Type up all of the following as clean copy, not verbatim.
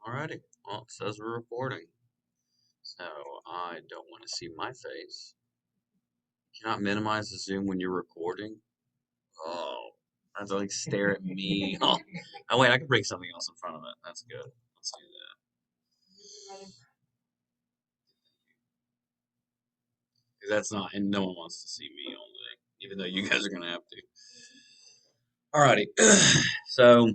Alrighty. Well, it says we're recording, so I don't want to see my face. Cannot minimize the zoom when you're recording. Oh, I have to like stare at me. Oh, wait, I can bring something else in front of it. That's good. Let's do that. 'Cause that's not, and no one wants to see me all day, even though you guys are gonna have to. Alrighty. So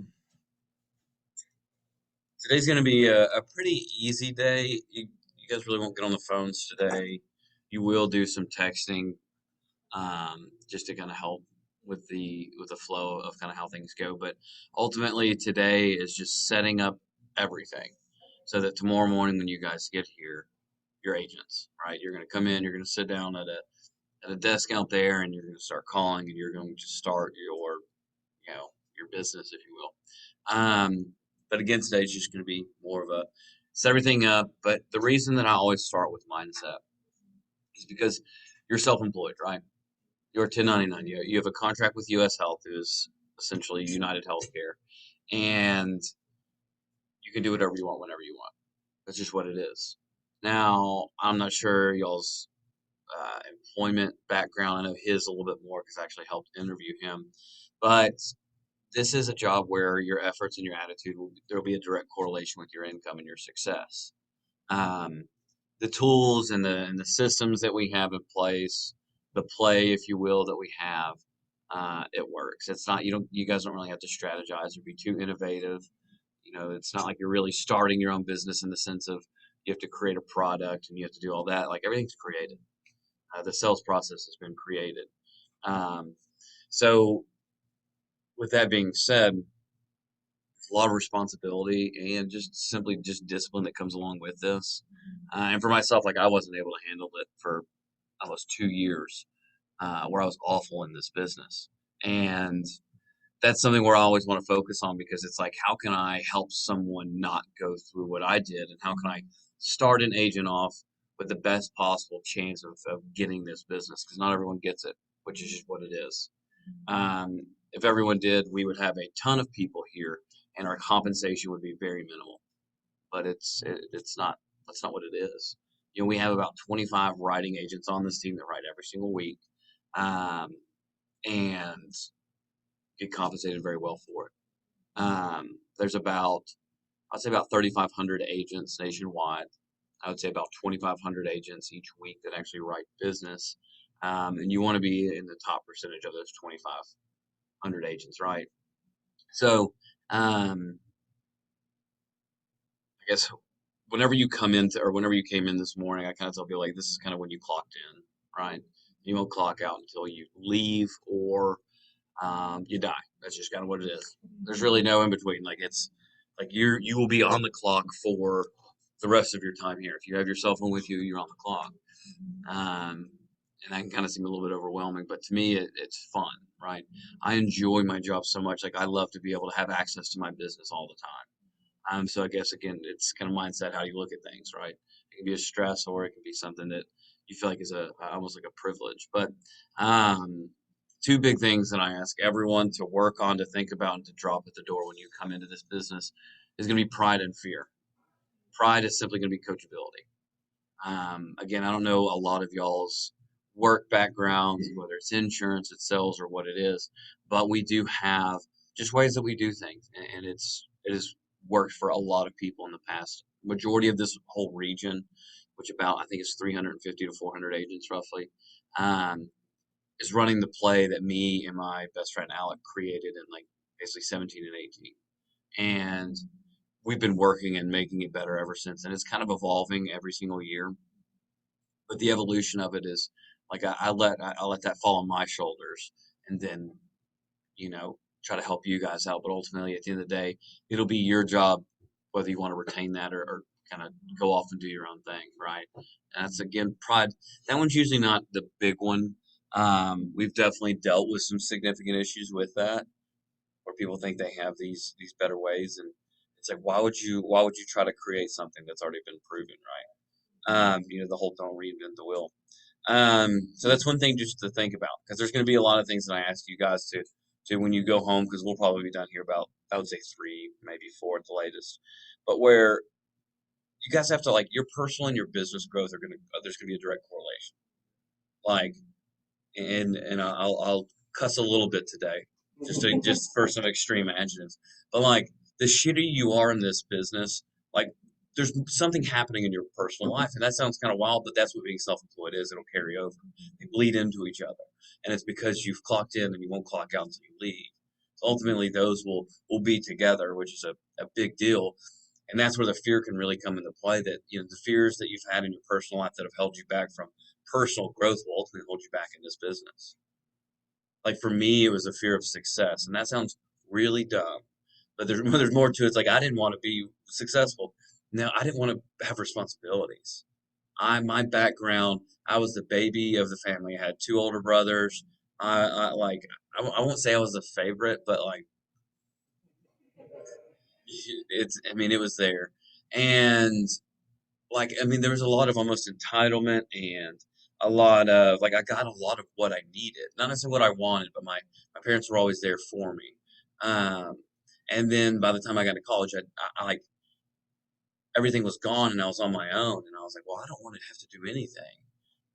today's gonna be a pretty easy day. You guys really won't get on the phones today. You will do some texting just to kind of help with the flow of kind of how things go. But ultimately, today is just setting up everything so that tomorrow morning when you guys get here, you're agents, right? You're going to come in, you're going to sit down at a desk out there, and you're going to start calling, and you're going to start your business, if you will. But again, today is just going to be more of a set everything up. But the reason that I always start with mindset is because you're self-employed, right? You're 1099. You have a contract with U.S. Health, who is essentially United Healthcare, and you can do whatever you want whenever you want. That's just what it is. Now, I'm not sure y'all's employment background. I know his a little bit more because I actually helped interview him. But this is a job where your efforts and your attitude there will be a direct correlation with your income and your success. Um, the tools and the systems that we have in place, the play, if you will, that we have, it works. It's not you guys don't really have to strategize or be too innovative. It's not like you're really starting your own business in the sense of you have to create a product and you have to do all that. Like everything's created. The sales process has been created. Um, so with that being said, a lot of responsibility and just simply just discipline that comes along with this. And for myself, like I wasn't able to handle it for almost 2 years, where I was awful in this business. And that's something where I always want to focus on because it's like, how can I help someone not go through what I did? And how can I start an agent off with the best possible chance of getting this business? Because not everyone gets it, which is just what it is. Um, if everyone did, we would have a ton of people here, and our compensation would be very minimal. But it's not that's not what it is. We have about 25 writing agents on this team that write every single week, um, and get compensated very well for it. There's about I'd say about 3,500 agents nationwide. I would say about 2,500 agents each week that actually write business, and you want to be in the top percentage of those 2,500 agents, right? So, I guess whenever you come into or whenever you came in this morning, I kind of tell people like this is kind of when you clocked in, right? You won't clock out until you leave or you die. That's just kind of what it is. There's really no in between. Like it's like you will be on the clock for the rest of your time here. If you have your cell phone with you, you're on the clock. Um, and that can kind of seem a little bit overwhelming, but to me, it's fun, right? I enjoy my job so much. Like I love to be able to have access to my business all the time. So I guess again, it's kind of mindset how you look at things, right? It can be a stress or it can be something that you feel like is a almost like a privilege. But um, two big things that I ask everyone to work on, to think about, and to drop at the door when you come into this business is going to be pride and fear. Pride is simply going to be coachability. Again, I don't know a lot of y'all's work backgrounds, whether it's insurance, it's sales, or what it is, but we do have just ways that we do things, and it has worked for a lot of people in the past. Majority of this whole region, which about I think is 350 to 400 agents roughly, um, is running the play that me and my best friend Alec created in like basically 17 and 18, and we've been working and making it better ever since, and it's kind of evolving every single year, but the evolution of it is like I let that fall on my shoulders, and then try to help you guys out. But ultimately, at the end of the day, it'll be your job whether you want to retain that or kind of go off and do your own thing, right? And that's again pride. That one's usually not the big one. We've definitely dealt with some significant issues with that, where people think they have these better ways, and it's like why would you try to create something that's already been proven, right? The whole don't reinvent the wheel. So that's one thing just to think about because there's going to be a lot of things that I ask you guys to when you go home because we'll probably be done here about I would say 3, maybe 4 at the latest. but where you guys have to like your personal and your business growth are gonna there's gonna be a direct correlation. Like, and I'll cuss a little bit today, just for some extreme adjectives. But like the shittier you are in this business, like there's something happening in your personal life, and that sounds kind of wild, but that's what being self-employed is. It'll carry over. They bleed into each other, and it's because you've clocked in and you won't clock out until you leave. So ultimately, those will be together, which is a big deal. And that's where the fear can really come into play. That the fears that you've had in your personal life that have held you back from personal growth will ultimately hold you back in this business. Like for me, it was a fear of success, and that sounds really dumb, but there's there's more to it. It's like I didn't want to be successful. No, I didn't want to have responsibilities. My background, I was the baby of the family. I had two older brothers. I like I won't say I was the favorite, but like it's I mean it was there, and like I mean there was a lot of almost entitlement and a lot of like I got a lot of what I needed, not necessarily what I wanted, but my parents were always there for me. Um, and then by the time I got to college, I like everything was gone and I was on my own, and I was like, well, I don't want to have to do anything.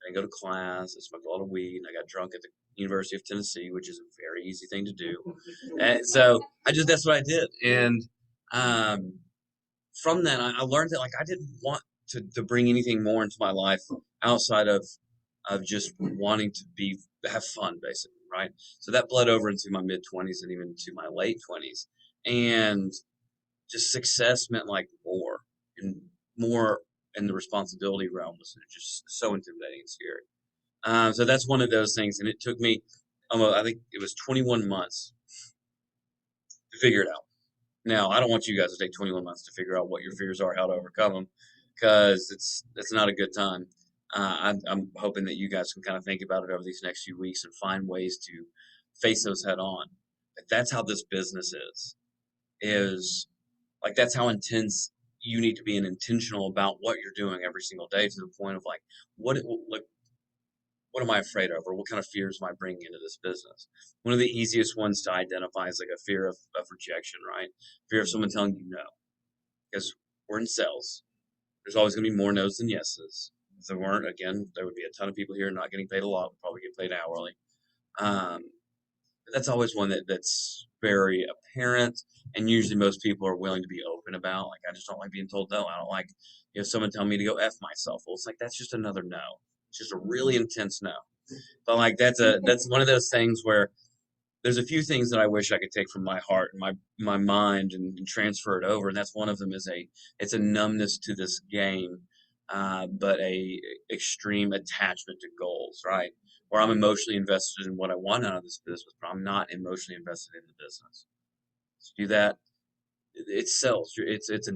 I didn't go to class. I smoked a lot of weed, and I got drunk at the University of Tennessee, which is a very easy thing to do. And so I just that's what I did, and um, from that, I learned that like I didn't want to bring anything more into my life outside of just wanting to be have fun, basically, right? So that bled over into my mid 20s and even to my late 20s, and just success meant like and more in the responsibility realm was just so intimidating and scary. So that's one of those things, and it took me, I think it was 21 months to figure it out. Now, I don't want you guys to take 21 months to figure out what your fears are, how to overcome them, because it's not a good time. I'm hoping that you guys can kind of think about it over these next few weeks and find ways to face those head on. But that's how this business is like that's how intense you need to be and intentional about what you're doing every single day to the point of like what am I afraid of, or what kind of fears am I bringing into this business? One of the easiest ones to identify is like a fear of rejection, right? Fear of someone telling you no, because we're in sales. There's always going to be more no's than yeses. If there weren't, again, there would be a ton of people here not getting paid a lot. Would probably get paid hourly. Um, but that's always one that's very apparent, and usually most people are willing to be open about. Like, I just don't like being told no. I don't like someone telling me to go f myself. Well, it's like that's just another no. It's just a really intense no. But like that's one of those things where there's a few things that I wish I could take from my heart and my mind and transfer it over. And that's one of them is it's a numbness to this game, but a extreme attachment to goals, right? Where I'm emotionally invested in what I want out of this business, but I'm not emotionally invested in the business. To do that, it sells. It's a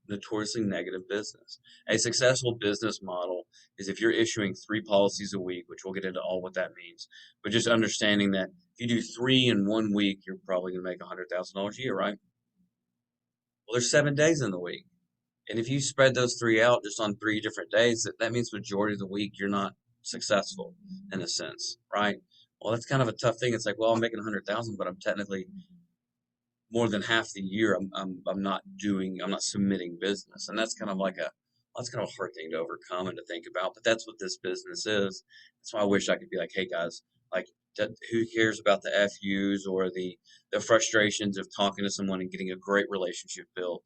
notoriously negative business. A successful business model is if you're issuing 3 policies a week, which we'll get into all what that means, but just understanding that if you do 3 in 1 week, you're probably going to make $100,000 a year, right? Well, there's 7 days in the week, and if you spread those three out just on 3 different days, that means majority of the week you're not successful in a sense, right? Well, that's kind of a tough thing. It's like, well, I'm making 100,000, but I'm technically more than half the year I'm not submitting business, and that's kind of a hard thing to overcome and to think about, but that's what this business is. That's why I wish I could be like, hey guys, like who cares about the FUs or the frustrations of talking to someone and getting a great relationship built,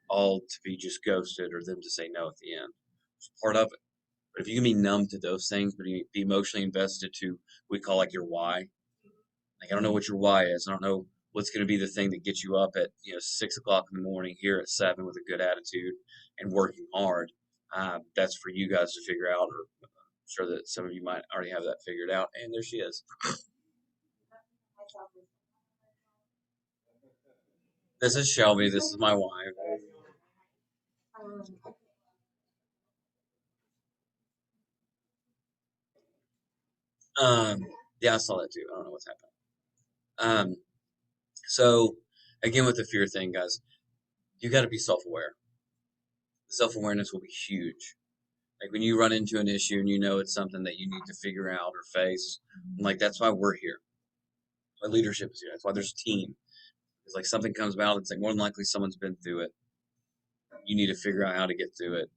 all to be just ghosted or them to say no at the end. It's part of it. But if you can be numb to those things, but you be emotionally invested to we call like your why, like I don't know what your why is. I don't know what's going to be the thing that gets you up at 6 o'clock in the morning here at 7 with a good attitude and working hard. That's for you guys to figure out, or I'm sure that some of you might already have that figured out. And there she is. This is Shelby. This is my wife. Um, yeah, I saw that too. I don't know what's happening. So again, with the fear thing, guys, you got to be self-aware. Self-awareness will be huge. Like when you run into an issue and you know it's something that you need to figure out or face, like that's why we're here. Why leadership is here. That's why there's a team. It's like something comes about, it's like more than likely someone's been through it. you need to figure out how to get through it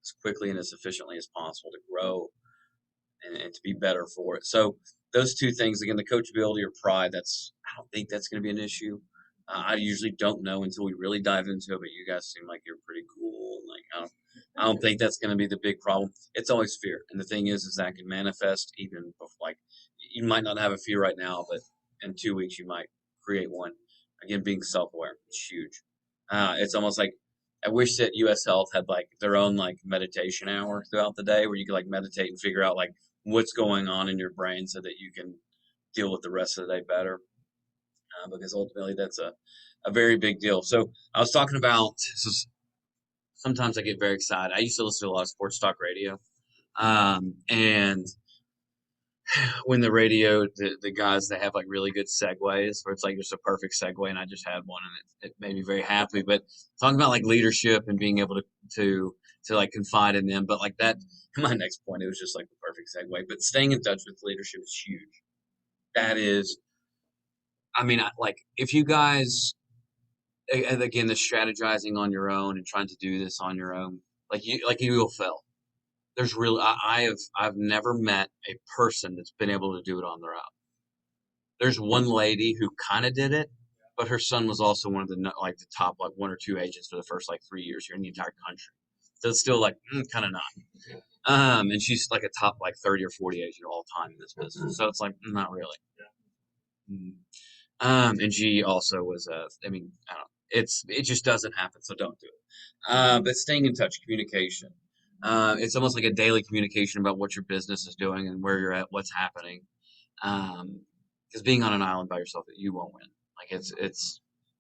as quickly and as efficiently as possible to grow and to be better for it. So those two things again, the coachability or pride. I don't think that's going to be an issue. I usually don't know until we really dive into it. But you guys seem like you're pretty cool. And like I don't think that's going to be the big problem. It's always fear, and the thing is that can manifest even before, like you might not have a fear right now, but in 2 weeks you might create one. Again, being self-aware, it's huge. It's almost like I wish that U.S. Health had like their own like meditation hour throughout the day where you could like meditate and figure out like what's going on in your brain so that you can deal with the rest of the day better. Because ultimately that's a very big deal. So I was talking about, so sometimes I get very excited. I used to listen to a lot of sports talk radio. And when the radio, the guys that have like really good segues where it's like just a perfect segue, and I just had one and it made me very happy. But talking about like leadership and being able to like confide in them. But like that, my next point, it was just like the perfect segue. But staying in touch with leadership is huge. That is, I mean, like if you guys, and again, the strategizing on your own and trying to do this on your own, like you will fail. There's really, I've never met a person that's been able to do it on their own. There's one lady who kind of did it, but her son was also one of the top like one or two agents for the first like 3 years here in the entire country. So it's still like kind of not. And she's like a top like 30 or 40 agent all time in this business. So it's like not really. Mm. And she also was I mean, I don't know. It just doesn't happen, so don't do it. But staying in touch, communication. It's almost like a daily communication about what your business is doing and where you're at, what's happening. Because being on an island by yourself, you won't win. Like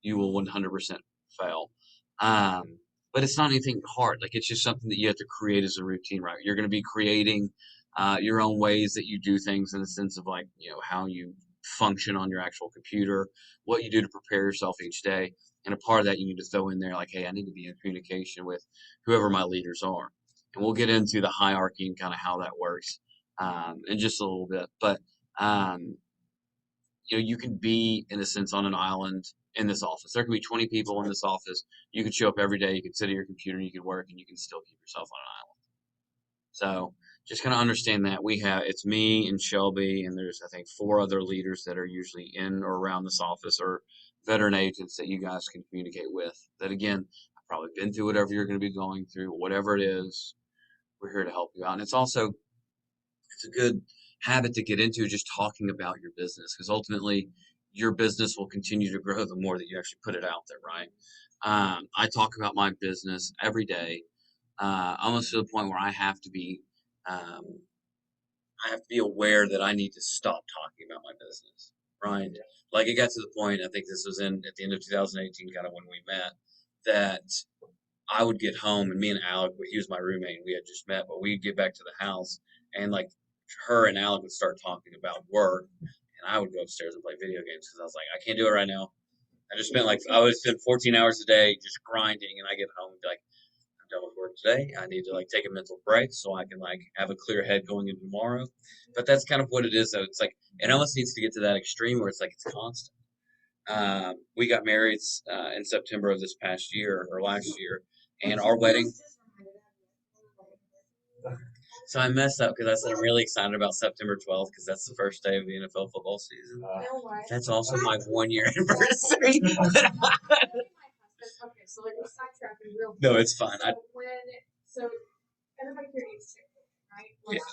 you will 100% fail. Um, but it's not anything hard. Like it's just something that you have to create as a routine, right? You're going to be creating your own ways that you do things in the sense of like how you function on your actual computer, what you do to prepare yourself each day, and a part of that you need to throw in there like, hey, I need to be in communication with whoever my leaders are, and we'll get into the hierarchy and kind of how that works in just a little bit, but. Um, you can be in a sense on an island in this office. There can be 20 people in this office. You can show up every day. You can sit at your computer. You can work, and you can still keep yourself on an island. So just kind of understand that it's me and Shelby, and there's I think 4 other leaders that are usually in or around this office or veteran agents that you guys can communicate with. That again, I've probably been through whatever you're going to be going through, whatever it is. We're here to help you out, and it's a good habit to get into just talking about your business because ultimately your business will continue to grow the more that you actually put it out there, right? I talk about my business every day, almost to the point where um, I have to be aware that I need to stop talking about my business, right? Like it got to the point, I think this was at the end of 2018, kind of when we met, that I would get home and me and Alec, he was my roommate, and we had just met, but we'd get back to the house and like her and Alec would start talking about work, and I would go upstairs and play video games because I was like, I can't do it right now. I would spend 14 hours a day just grinding, and I get home and be like, I'm done with work today. I need to like take a mental break so I can like have a clear head going into tomorrow. But that's kind of what it is. Though it's like it almost needs to get to that extreme where it's like it's constant. We got married in September of this past year or last year, and our wedding. So I messed up because I said I'm really excited about September 12th because that's the first day of the NFL football season. That's also my 1 year anniversary. Okay, so like we're sidetracking real quick. No, it's fine. So everybody here eats chicken, right? Yeah,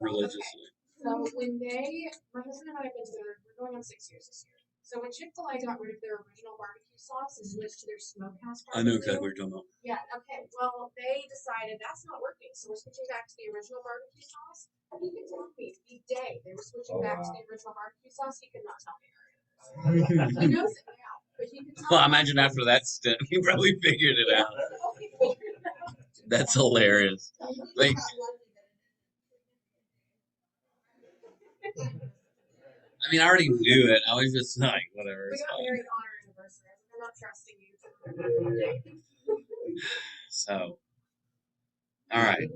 religiously. Okay. So my husband and I have been together, we're going on 6 years this year. So when Chick-fil-A got rid of their original barbecue sauce and switched to their smokehouse barbecue. I know exactly what you're talking about. Yeah, okay. Well, they decided that's not working, so we're switching back to the original barbecue sauce. He could tell me the day they were switching back to the original barbecue sauce, he could not tell me. He knows it now, but he could tell well, I imagine after that stint, he probably figured it out. That's hilarious. Like, I mean, I already knew it. I was just like, whatever. We got married on our anniversary. I'm not trusting you. So, all right.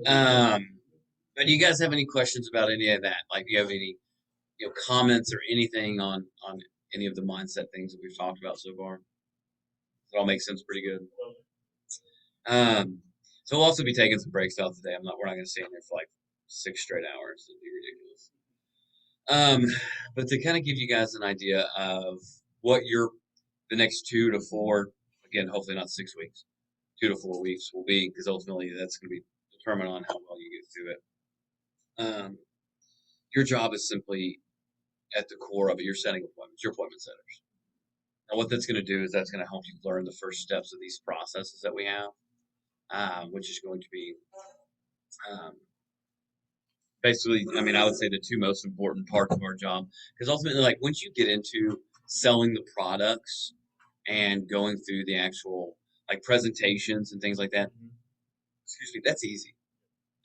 But do you guys have any questions about any of that? Like, do you have any, comments or anything on any of the mindset things that we've talked about so far? Does it all make sense pretty good? So we'll also be taking some breaks out today. We're not going to stay in there for like 6 straight hours. It'd be ridiculous. But to kind of give you guys an idea of what the next 2 to 4, again, hopefully not 6 weeks, 2 to 4 weeks will be, because ultimately that's going to be determined on how well you get through it. Your job is simply at the core of it. You're setting appointments. You're appointment setters. And what that's going to do is that's going to help you learn the first steps of these processes that we have, which is going to be um, basically, I mean, I would say the two most important parts of our job. Because ultimately, like once you get into selling the products and going through the actual like presentations and things like that, excuse me, that's easy.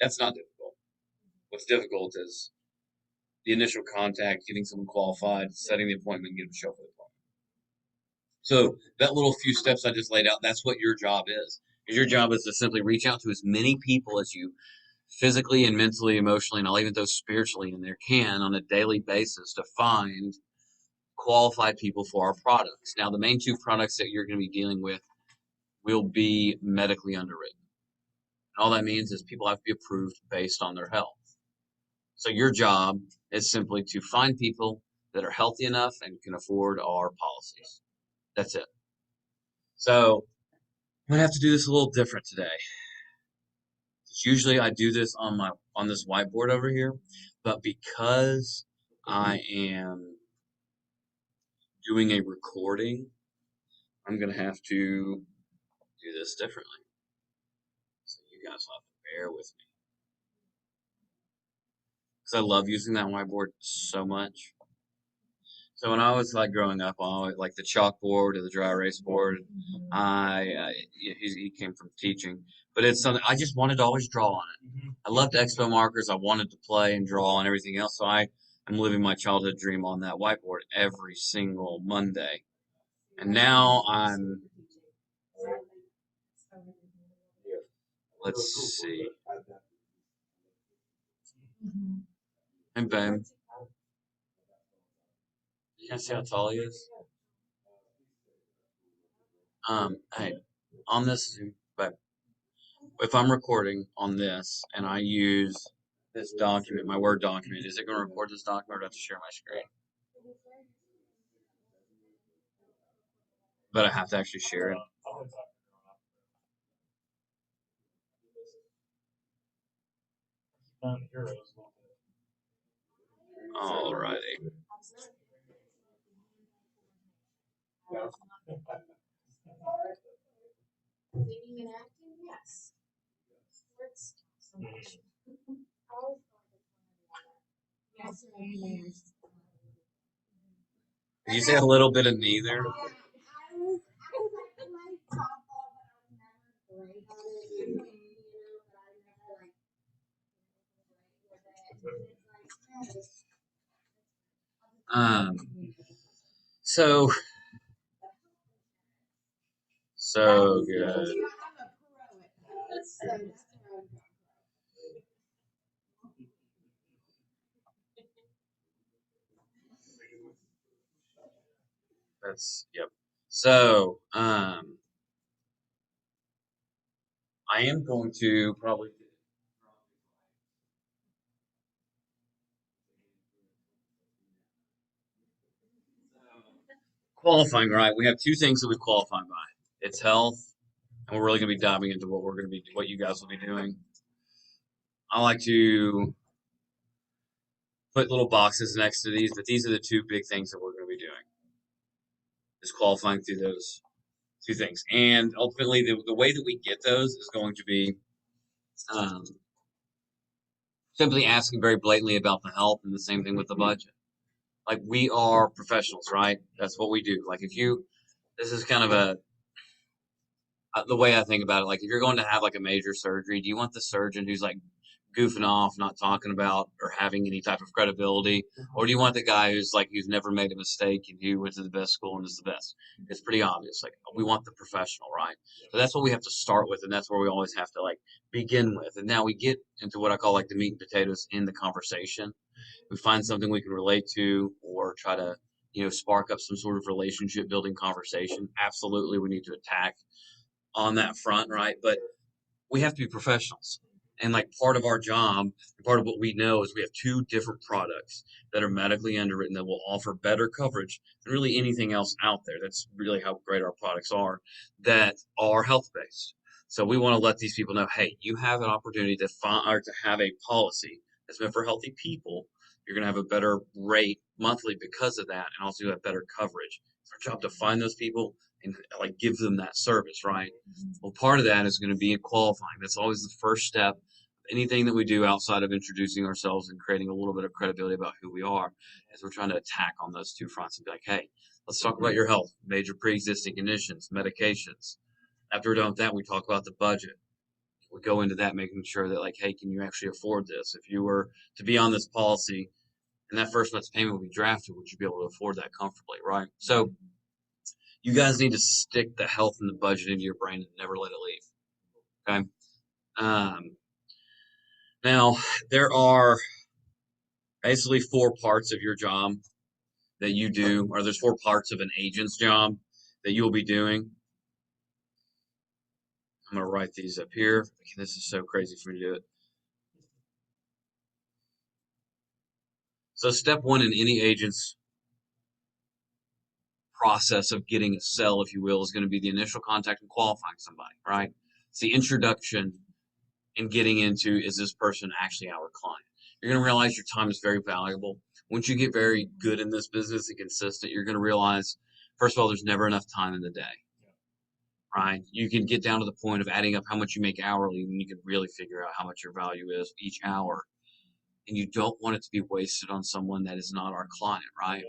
That's not difficult. What's difficult is the initial contact, getting someone qualified, setting the appointment, getting them to show for the appointment. So that little few steps I just laid out, that's what your job is. Your job is to simply reach out to as many people as you physically and mentally, emotionally, and I'll even throw spiritually in there can on a daily basis to find qualified people for our products. Now, the main two products that you're going to be dealing with will be medically underwritten. And all that means is people have to be approved based on their health. So your job is simply to find people that are healthy enough and can afford our policies. That's it. So I'm gonna have to do this a little different today. Usually I do this on this whiteboard over here, but because I am doing a recording, I'm gonna have to do this differently. So you guys will have to bear with me. Because I love using that whiteboard so much. So when I was like growing up, on like the chalkboard or the dry erase board, he came from teaching, but it's something I just wanted to always draw on it. I loved expo markers. I wanted to play and draw and everything else. So I'm living my childhood dream on that whiteboard every single Monday. And now let's see. And Ben, you can see how tall he is. Hey, on this, but if I'm recording on this and I use this document, my Word document, is it going to record this document or do I have to share my screen? But I have to actually share it. Alrighty. Did you say a little bit of neither? Um, so, so good. Yep. So, I am going to probably qualifying, right? We have two things that we qualify by. It's health, and we're really going to be diving into what you guys will be doing. I like to put little boxes next to these, but these are the two big things that we're going to be doing. Is qualifying through those two things, and ultimately the way that we get those is going to be um, simply asking very blatantly about the health, and the same thing with the budget. Like we are professionals, right? That's what we do. Like this is kind of the way I think about it. Like if you're going to have like a major surgery, do you want the surgeon who's like goofing off, not talking about or having any type of credibility, or do you want the guy who's never made a mistake and who went to the best school and is the best? It's pretty obvious. Like we want the professional, right? So that's what we have to start with, and that's where we always have to like begin with. And now we get into what I call like the meat and potatoes in the conversation. We find something we can relate to, or try to spark up some sort of relationship building conversation. Absolutely, we need to attack on that front, right? But we have to be professionals. And like part of our job, part of what we know is we have two different products that are medically underwritten that will offer better coverage than really anything else out there. That's really how great our products are that are health based. So we want to let these people know, hey, you have an opportunity to find or to have a policy that's meant for healthy people. You're going to have a better rate monthly because of that, and also have better coverage. It's our job to find those people and like give them that service, right? Well, part of that is going to be in qualifying. That's always the first step. Anything that we do outside of introducing ourselves and creating a little bit of credibility about who we are, is we're trying to attack on those two fronts and be like, hey, let's talk about your health, major pre-existing conditions, medications. After we're done with that, we talk about the budget. We go into that, making sure that like, hey, can you actually afford this? If you were to be on this policy and that first month's payment would be drafted, would you be able to afford that comfortably, right? So you guys need to stick the health and the budget into your brain and never let it leave. Okay. Um, Now, there are basically four parts of your job that you do, or there's four parts of an agent's job that you'll be doing. I'm going to write these up here. This is so crazy for me to do it. So, step one in any agent's process of getting a sell, if you will, is going to be the initial contact and qualifying somebody, right? It's the introduction and getting into, is this person actually our client? You're going to realize your time is very valuable. Once you get very good in this business and consistent, you're going to realize, first of all, there's never enough time in the day, right? You can get down to the point of adding up how much you make hourly, and you can really figure out how much your value is each hour. And you don't want it to be wasted on someone that is not our client, right?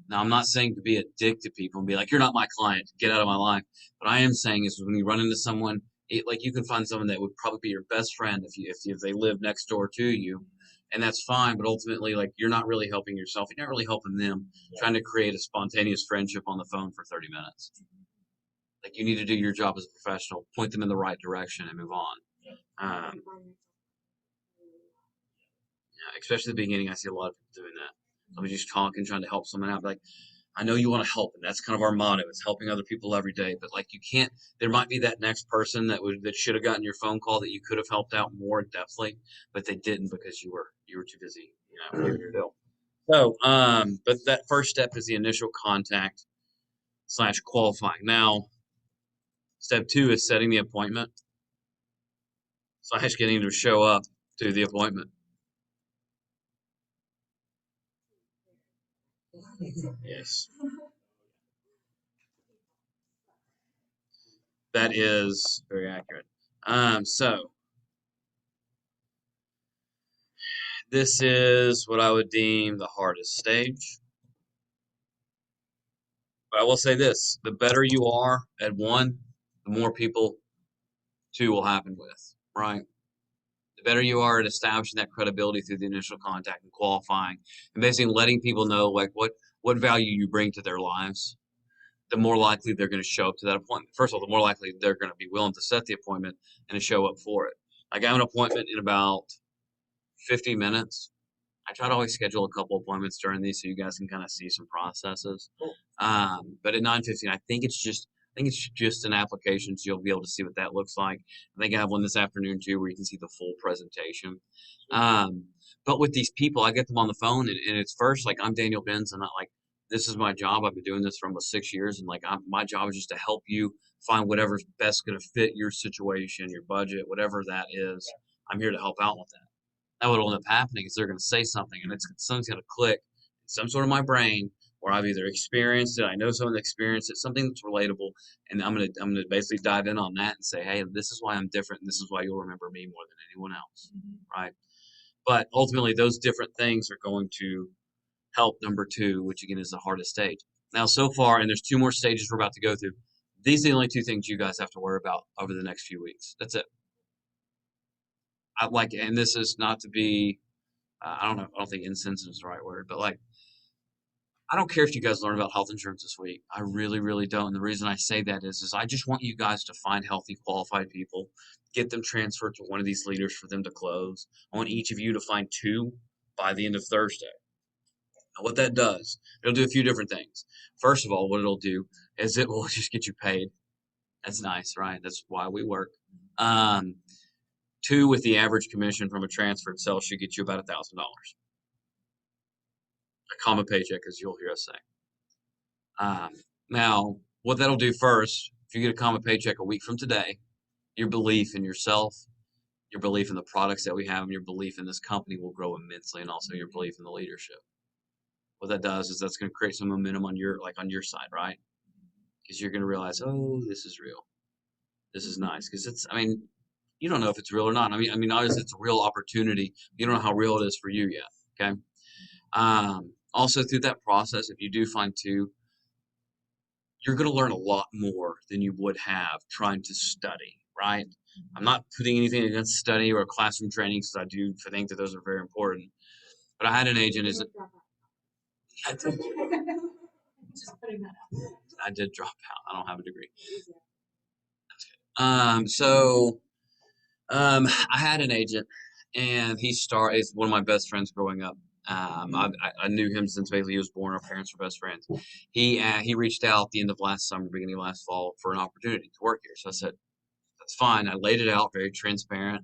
Now, I'm not saying to be a dick to people and be like, you're not my client, get out of my life. What I am saying is when you run into someone, like you can find someone that would probably be your best friend if they live next door to you, and that's fine. But ultimately, like you're not really helping yourself, you're not really helping them. Trying to create a spontaneous friendship on the phone for 30 minutes. Like you need to do your job as a professional, point them in the right direction, and move on. Um, yeah, especially at the beginning, I see a lot of people doing that. Somebody just talking, trying to help someone out. Like, I know you want to help, and that's kind of our motto. It's helping other people every day. But like, you can't. There might be that next person that should have gotten your phone call that you could have helped out more depthly, but they didn't because you were too busy, doing your deal. So, but that first step is the initial contact slash qualifying. Now, step two is setting the appointment slash getting to show up to the appointment. Yes, that is very accurate. So this is what I would deem the hardest stage. But I will say this, the better you are at one, the more people two will happen with, right? The better you are at establishing that credibility through the initial contact and qualifying and basically letting people know like what value you bring to their lives, the more likely they're going to show up to that appointment. First of all, the more likely they're going to be willing to set the appointment and to show up for it. Like I have an appointment in about 50 minutes. I try to always schedule a couple appointments during these so you guys can kind of see some processes. But at 9:15, I think it's just an application, so you'll be able to see what that looks like. I think I have one this afternoon too, where you can see the full presentation. Um, but with these people, I get them on the phone, and it's first like I'm Daniel Benz, and not like this is my job. I've been doing this for almost 6 years, and like my job is just to help you find whatever's best going to fit your situation, your budget, whatever that is. I'm here to help out with that. Now what'll end up happening is they're going to say something, and something's going to click in some sort of my brain where I've either experienced it, I know someone that experienced it, something that's relatable, and I'm gonna basically dive in on that and say, hey, this is why I'm different, and this is why you'll remember me more than anyone else, right? But ultimately, those different things are going to help number two, which again is the hardest stage. Now, so far, and there's two more stages we're about to go through. These are the only two things you guys have to worry about over the next few weeks. That's it. And this is not to be, I don't know, I don't think insensitive is the right word, but like I don't care if you guys learn about health insurance this week. I really, really don't. And the reason I say that is I just want you guys to find healthy, qualified people, get them transferred to one of these leaders for them to close. I want each of you to find two by the end of Thursday. Now, what that does, it'll do a few different things. First of all, what it'll do is it will just get you paid. That's nice, right? That's why we work. Um, Two, with the average commission from a transferred sale should get you about $1,000. A comma paycheck, as you'll hear us say. Um, Now, what that'll do first, if you get a comma paycheck a week from today, your belief in yourself, your belief in the products that we have, and your belief in this company will grow immensely, and also your belief in the leadership. What that does is that's going to create some momentum on your side, right? Because you're going to realize, oh, this is real. This is nice. Because I mean, you don't know if it's real or not. Obviously it's a real opportunity. You don't know how real it is for you yet. Okay. Also through that process, if you do find two, you're going to learn a lot more than you would have trying to study, right? I'm not putting anything against study or classroom training because I do think that those are very important. But I had an agent is I did, I did drop out. I don't have a degree. So I had an agent, and is one of my best friends growing up. I knew him since basically he was born. Our parents were best friends. He reached out at the end of last summer, beginning of last fall, for an opportunity to work here. So I said, that's fine. I laid it out very transparent,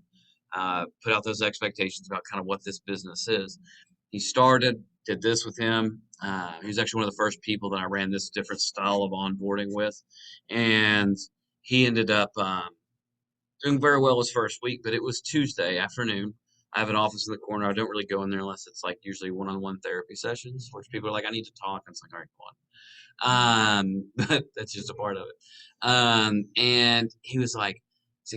put out those expectations about kind of what this business is. He started, did this with him. He was actually one of the first people that I ran this different style of onboarding with, and he ended up doing very well his first week. But it was Tuesday afternoon. I have an office in the corner. I don't really go in there unless it's like usually one-on-one therapy sessions, where people are like, "I need to talk." And it's like, "All right, go on." But that's just a part of it. And he's like,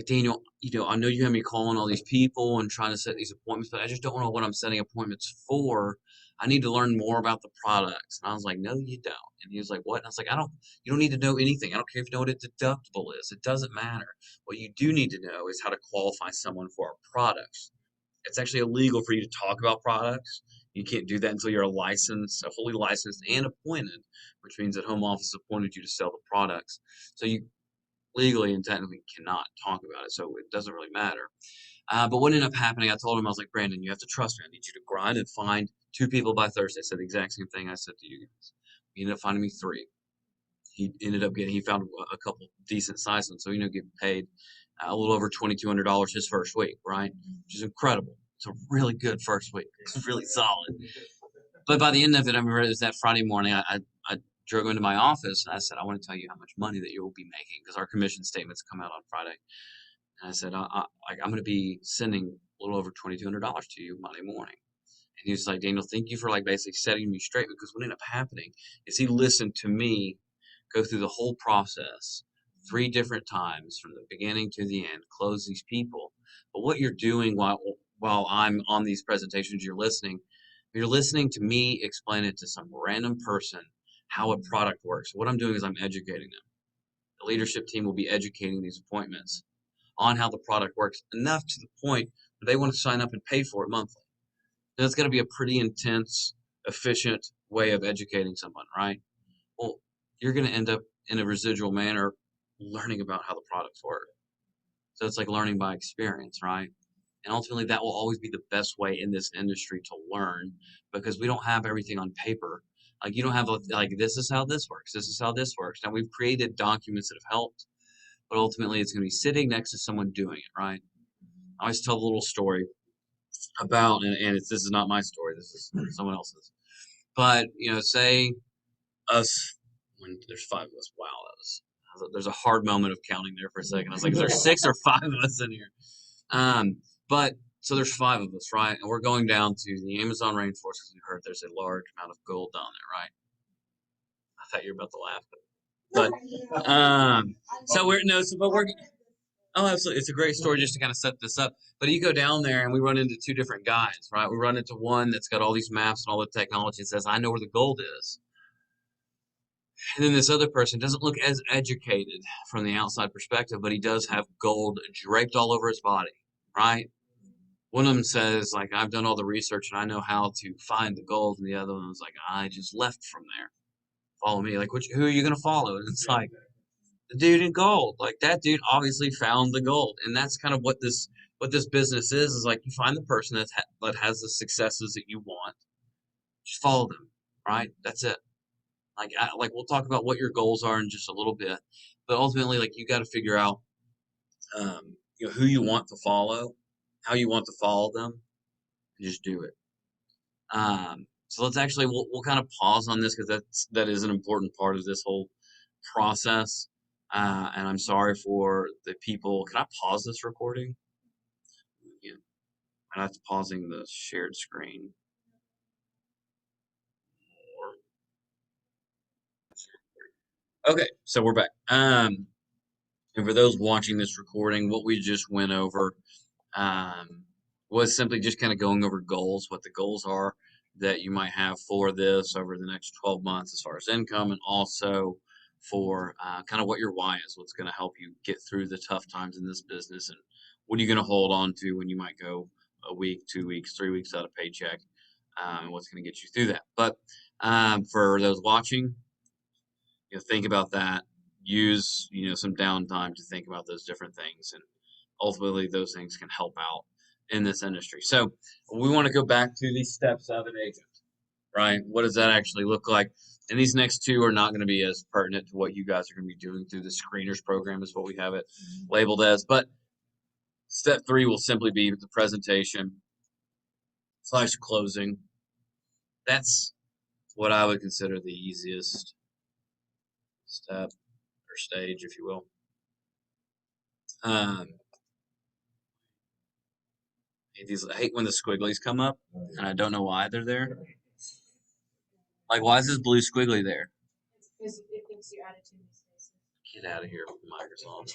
Daniel, I know you have me calling all these people and trying to set these appointments, but I just don't know what I'm setting appointments for. I need to learn more about the products. And I was like, no, you don't. And he was like, what? And I was like, you don't need to know anything. I don't care if you know what a deductible is. It doesn't matter. What you do need to know is how to qualify someone for our products. It's actually illegal for you to talk about products. You can't do that until you're fully licensed and appointed, which means that home office appointed you to sell the products. So you legally and technically cannot talk about it. So it doesn't really matter. But what ended up happening, I told him, I was like, Brandon, you have to trust me. I need you to grind and find two people by Thursday. I said the exact same thing I said to you guys. He ended up finding me three. He found a couple decent sized ones. So, getting paid a little over $2,200 his first week, right? Which is incredible. It's a really good first week. It's really solid. But by the end of it, I remember it was that Friday morning. I drove into my office and I said, I want to tell you how much money that you will be making because our commission statements come out on Friday. And I said, I'm going to be sending a little over $2,200 to you Monday morning. And he was like, Daniel, thank you for basically setting me straight, because what ended up happening is he listened to me go through the whole process 3 different times from the beginning to the end, close these people. But what you're doing while I'm on these presentations, you're listening to me explain it to some random person how a product works. What I'm doing is I'm educating them. The leadership team will be educating these appointments on how the product works enough to the point where they want to sign up and pay for it monthly. That's got to be a pretty intense, efficient way of educating someone, right? Well, you're going to end up in a residual manner learning about how the products work. So it's like learning by experience, right? And ultimately, that will always be the best way in this industry to learn, because we don't have everything on paper. Like, you don't have this is how this works. This is how this works. Now, we've created documents that have helped, but ultimately, it's going to be sitting next to someone doing it, right? I always tell a little story about, this is not my story. This is someone else's. But say us, when there's 5 of us. Wow, there's a hard moment of counting there for a second. I was like, is there 6 or 5 of us in here? But so there's 5 of us, right? And we're going down to the Amazon rainforest because we heard there's a large amount of gold down there, right? I thought you were about to laugh, but so we're no, so but we're oh, absolutely, it's a great story just to kind of set this up. But you go down there and we run into 2 different guys, right? We run into one that's got all these maps and all the technology and says, I know where the gold is. And then this other person doesn't look as educated from the outside perspective, but he does have gold draped all over his body, right? One of them says, I've done all the research and I know how to find the gold. And the other one was like, I just left from there. Follow me. Who are you going to follow? And it's like, the dude in gold. That dude obviously found the gold. And that's kind of what this business is like, you find the person that has the successes that you want. Just follow them, right? That's it. We'll talk about what your goals are in just a little bit. but ultimately, like you got to figure out, who you want to follow, how you want to follow them, and just do it. So let's actually we'll kind of pause on this because that is an important part of this whole process. And I'm sorry for the people. Can I pause this recording? Yeah, I'm not pausing the shared screen. Okay, so we're back. And for those watching this recording, what we just went over um, was simply just kind of going over goals, what the goals are that you might have for this over the next 12 months as far as income, and also for kind of what your why is, what's going to help you get through the tough times in this business, and what are you going to hold on to when you might go a week, 2 weeks, 3 weeks out of paycheck, and what's going to get you through that. But for those watching, think about that. Use some downtime to think about those different things, and ultimately those things can help out in this industry. So we want to go back to the steps of an agent, right? What does that actually look like? And these next two are not going to be as pertinent to what you guys are going to be doing through the screeners program, is what we have it labeled as. But step three will simply be the presentation / closing. That's what I would consider the easiest step or stage, if you will. Um, I hate when the squigglies come up, and I don't know why they're there. Like, why is this blue squiggly there? Because it thinks you added too many spaces. Get out of here, Microsoft.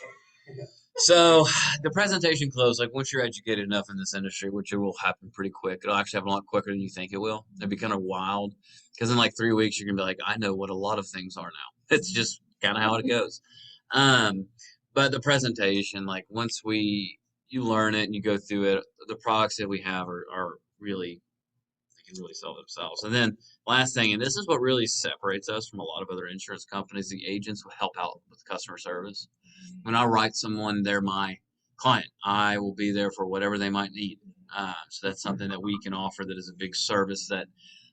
So the presentation close, like once you're educated enough in this industry, which it will happen pretty quick. It'll actually happen a lot quicker than you think it will. It'd be kind of wild because in like 3 weeks you're gonna be like, I know what a lot of things are now. It's just kind of how it goes. Um, but the presentation, like once you learn it and you go through it, the products that we have are really, they can really sell themselves. And then last thing, and this is what really separates us from a lot of other insurance companies, the agents will help out with customer service. When I write someone, they're my client. I will be there for whatever they might need. So that's something that we can offer that is a big service that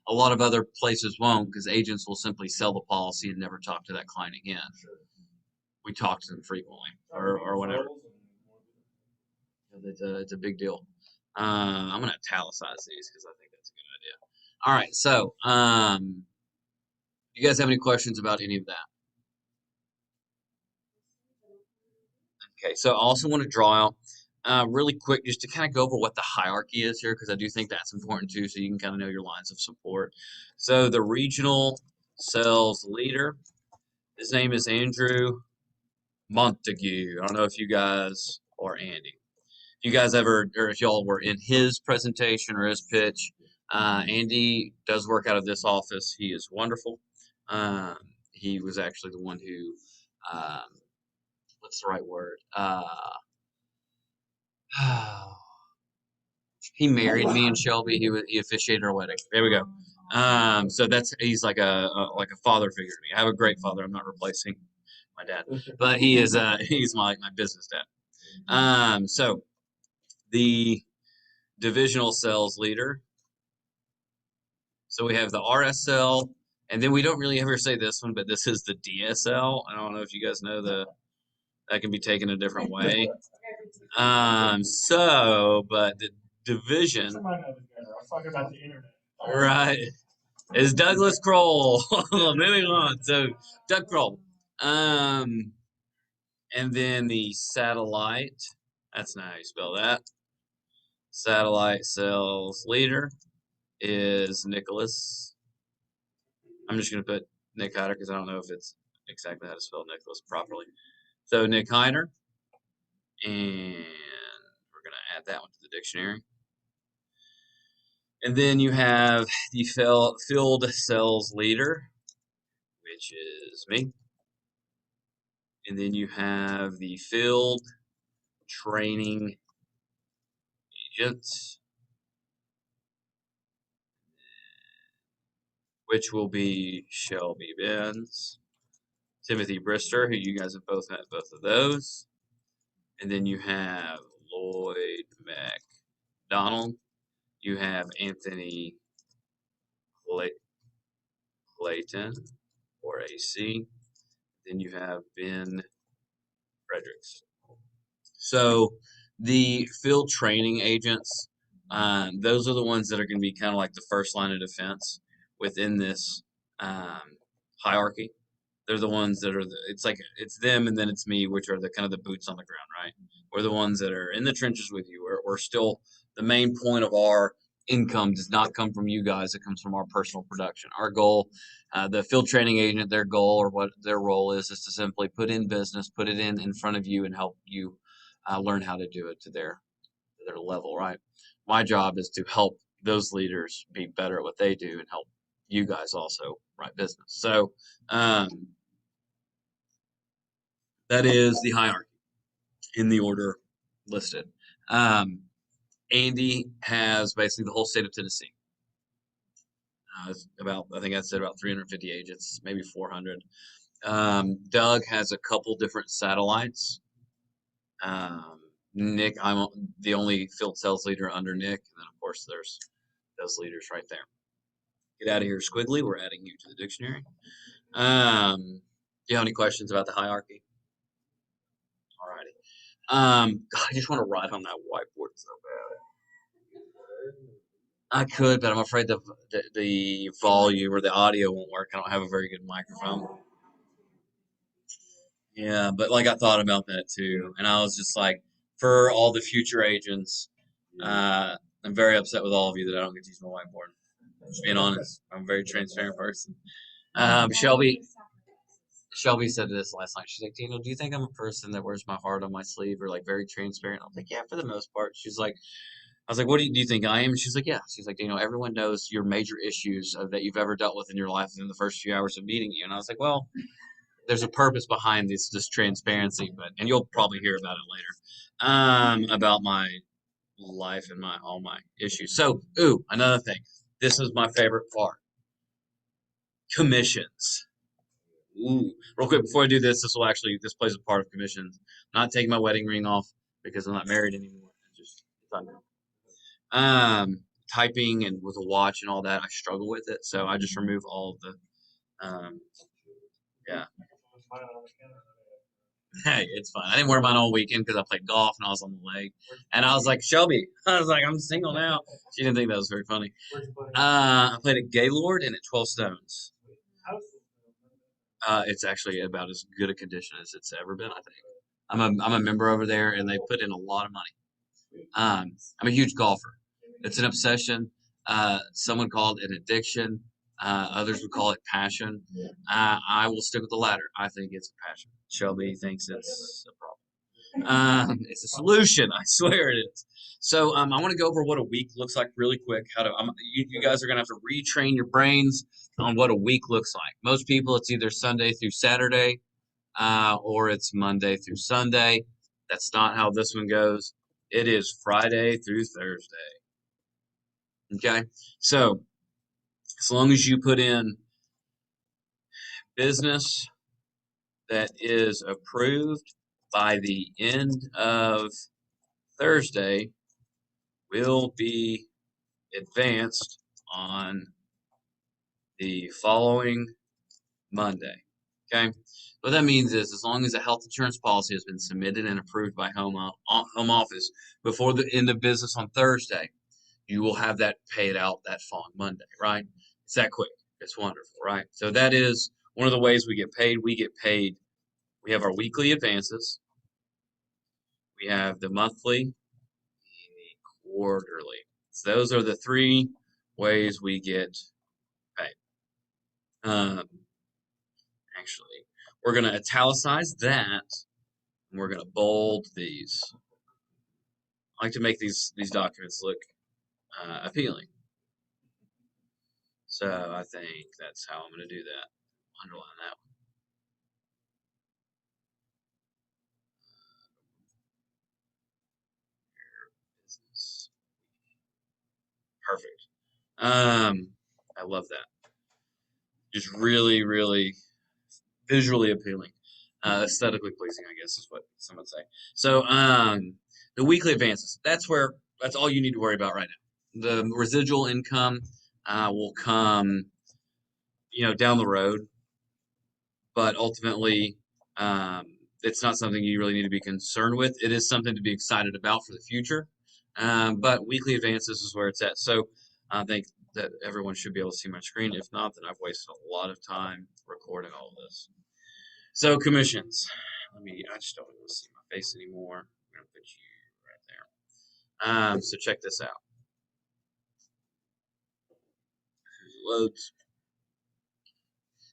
a lot of other places won't, because agents will simply sell the policy and never talk to that client again. We talk to them frequently or whatever. It's a big deal. I'm going to italicize these because I think that's a good idea. All right, so you guys have any questions about any of that? Okay, so I also want to draw out really quick just to kind of go over what the hierarchy is here, because I do think that's important too, so you can kind of know your lines of support. So the regional sales leader, his name is Andrew Montague. I don't know if you guys, or Andy, if you guys ever, or if y'all were in his presentation or his pitch. Andy does work out of this office. He is wonderful. Um, he was actually the one who, um, what's the right word? He married me and Shelby. He officiated our wedding. There we go. So he's like a father figure to me. I have a great father. I'm not replacing my dad, but he is he's my business dad. So the divisional sales leader. So we have the RSL, and then we don't really ever say this one, but this is the DSL. I don't know if you guys know that can be taken a different way. But the division, right, is Douglas Kroll. Moving on. So Doug Kroll. And then the satellite, that's not how you spell that. Satellite sales leader is Nicholas. I'm just going to put Nick Hyder because I don't know if it's exactly how to spell Nicholas properly. So Nick Hyder. And we're going to add that one to the dictionary. And then you have the field sales leader, which is me. And then you have the field training agent, which will be Shelby Benz, Timothy Brister, who you guys have both met both of those. And then you have Lloyd McDonald. You have Anthony Clayton, or AC. Then you have Ben Fredericks. So the field training agents, those are the ones that are going to be kind of like the first line of defense within this um, hierarchy. They're the ones that are it's like it's them and then it's me, which are the kind of the boots on the ground, right? We're the ones that are in the trenches with you. We're still the main point of our income does not come from you guys. It comes from our personal production. Our goal, the field training agent, their goal or what their role is to simply put in business, put it in front of you and help you learn how to do it to their level, right? My job is to help those leaders be better at what they do and help you guys also write business. So um, that is the hierarchy in the order listed. Um, Andy has basically the whole state of Tennessee. About I think I said about 350 agents, maybe 400. Doug has a couple different satellites. Um, Nick, I'm the only field sales leader under Nick, and then of course there's those leaders right there. Get out of here, Squiggly. We're adding you to the dictionary. Do you have any questions about the hierarchy? Alrighty. God, I just want to write on that whiteboard so bad. I could, but I'm afraid the volume or the audio won't work. I don't have a very good microphone. Yeah, but like I thought about that too, and I was just like, for all the future agents, I'm very upset with all of you that I don't get to use my whiteboard. Just being honest, I'm a very transparent person. Shelby said this last night. She's like, Daniel, do you think I'm a person that wears my heart on my sleeve or like very transparent? I was like, yeah, for the most part. She's like, I was like, what do you think I am? She's like, yeah. She's like, everyone knows your major issues that you've ever dealt with in your life in the first few hours of meeting you. And I was like, well, there's a purpose behind this transparency, and you'll probably hear about it later, about my life and all my issues. So, another thing. This is my favorite part. Commissions. Ooh, real quick before I do this plays a part of commissions. I'm not taking my wedding ring off because I'm not married anymore. It's under. Typing and with a watch and all that, I struggle with it. So I just remove all of yeah. Hey, it's fine. I didn't wear mine all weekend because I played golf and I was on the lake. And I was like, Shelby, I was like, I'm single now. She didn't think that was very funny. I played at Gaylord and at 12 Stones. It's actually about as good a condition as it's ever been, I think. I'm a member over there, and they put in a lot of money. I'm a huge golfer. It's an obsession. Someone called it addiction. Others would call it passion. I will stick with the latter. I think it's a passion. Shelby thinks it's a problem. It's a solution. I swear it is. So I want to go over what a week looks like really quick. You guys are going to have to retrain your brains on what a week looks like. Most people, it's either Sunday through Saturday, or it's Monday through Sunday. That's not how this one goes. It is Friday through Thursday. Okay, so as long as you put in business that is approved by the end of Thursday, will be advanced on the following Monday. Okay, what that means is as long as a health insurance policy has been submitted and approved by home office before the end of business on Thursday, you will have that paid out that following Monday, right? It's that quick. It's wonderful, right? So that is one of the ways we get paid. We have our weekly advances. We have the monthly and the quarterly. So those are the three ways we get paid. Um, actually, we're going to italicize that, and we're going to bold these. I like to make these documents look appealing. So I think that's how I'm going to do that. Underline that one. Business. Perfect. I love that. Just really, really visually appealing, aesthetically pleasing, I guess is what some would say. So, the weekly advances. That's all you need to worry about right now. The residual income will come, down the road, but ultimately, it's not something you really need to be concerned with. It is something to be excited about for the future. But weekly advances is where it's at. So I think that everyone should be able to see my screen. If not, then I've wasted a lot of time recording all of this. So commissions. I just don't want to see my face anymore. I'm going to put you right there. So check this out. Loads.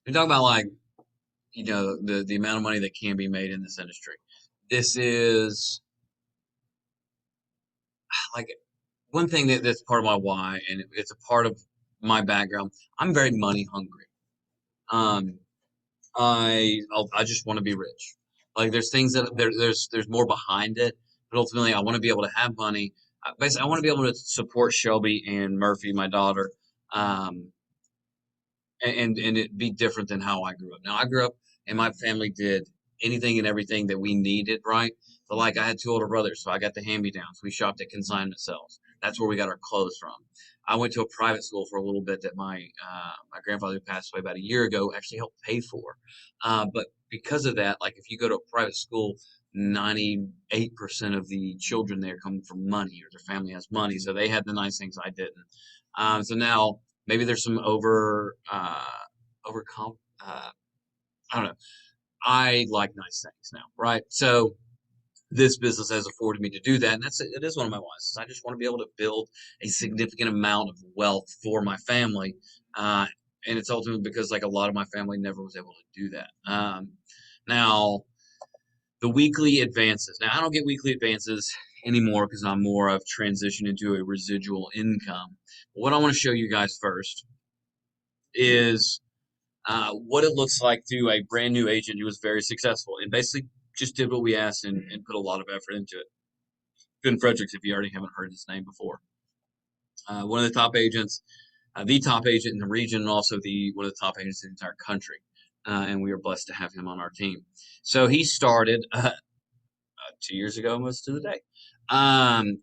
We're talking about like, the amount of money that can be made in this industry. This is like one thing that's part of my why, and it's a part of my background. I'm very money hungry. Um, I just want to be rich. Like there's things that there's more behind it, but ultimately I want to be able to have money. Basically, I want to be able to support Shelby and Murphy, my daughter, um, and it be different than how I grew up. Now I grew up and my family did anything and everything that we needed, right? But like I had two older brothers, so I got the hand-me-downs. We shopped at consignment sales. That's where we got our clothes from. I went to a private school for a little bit that my grandfather who passed away about a year ago actually helped pay for. But because of that, like if you go to a private school, 98% of the children there come from money or their family has money, so they had the nice things I didn't. So now maybe there's some overcome. I don't know. I like nice things now, right? So this business has afforded me to do that, and it is one of my wants. I just want to be able to build a significant amount of wealth for my family, uh, and it's ultimately because like a lot of my family never was able to do that. Now the weekly advances. Now I don't get weekly advances anymore because I'm more of transition into a residual income. But what I want to show you guys first is what it looks like to a brand new agent who was very successful and basically just did what we asked and put a lot of effort into it. Ben Fredericks, if you already haven't heard his name before, one of the top agent in the region, and also the one of the top agents in the entire country. And we are blessed to have him on our team. So he started 2 years ago, almost to the day.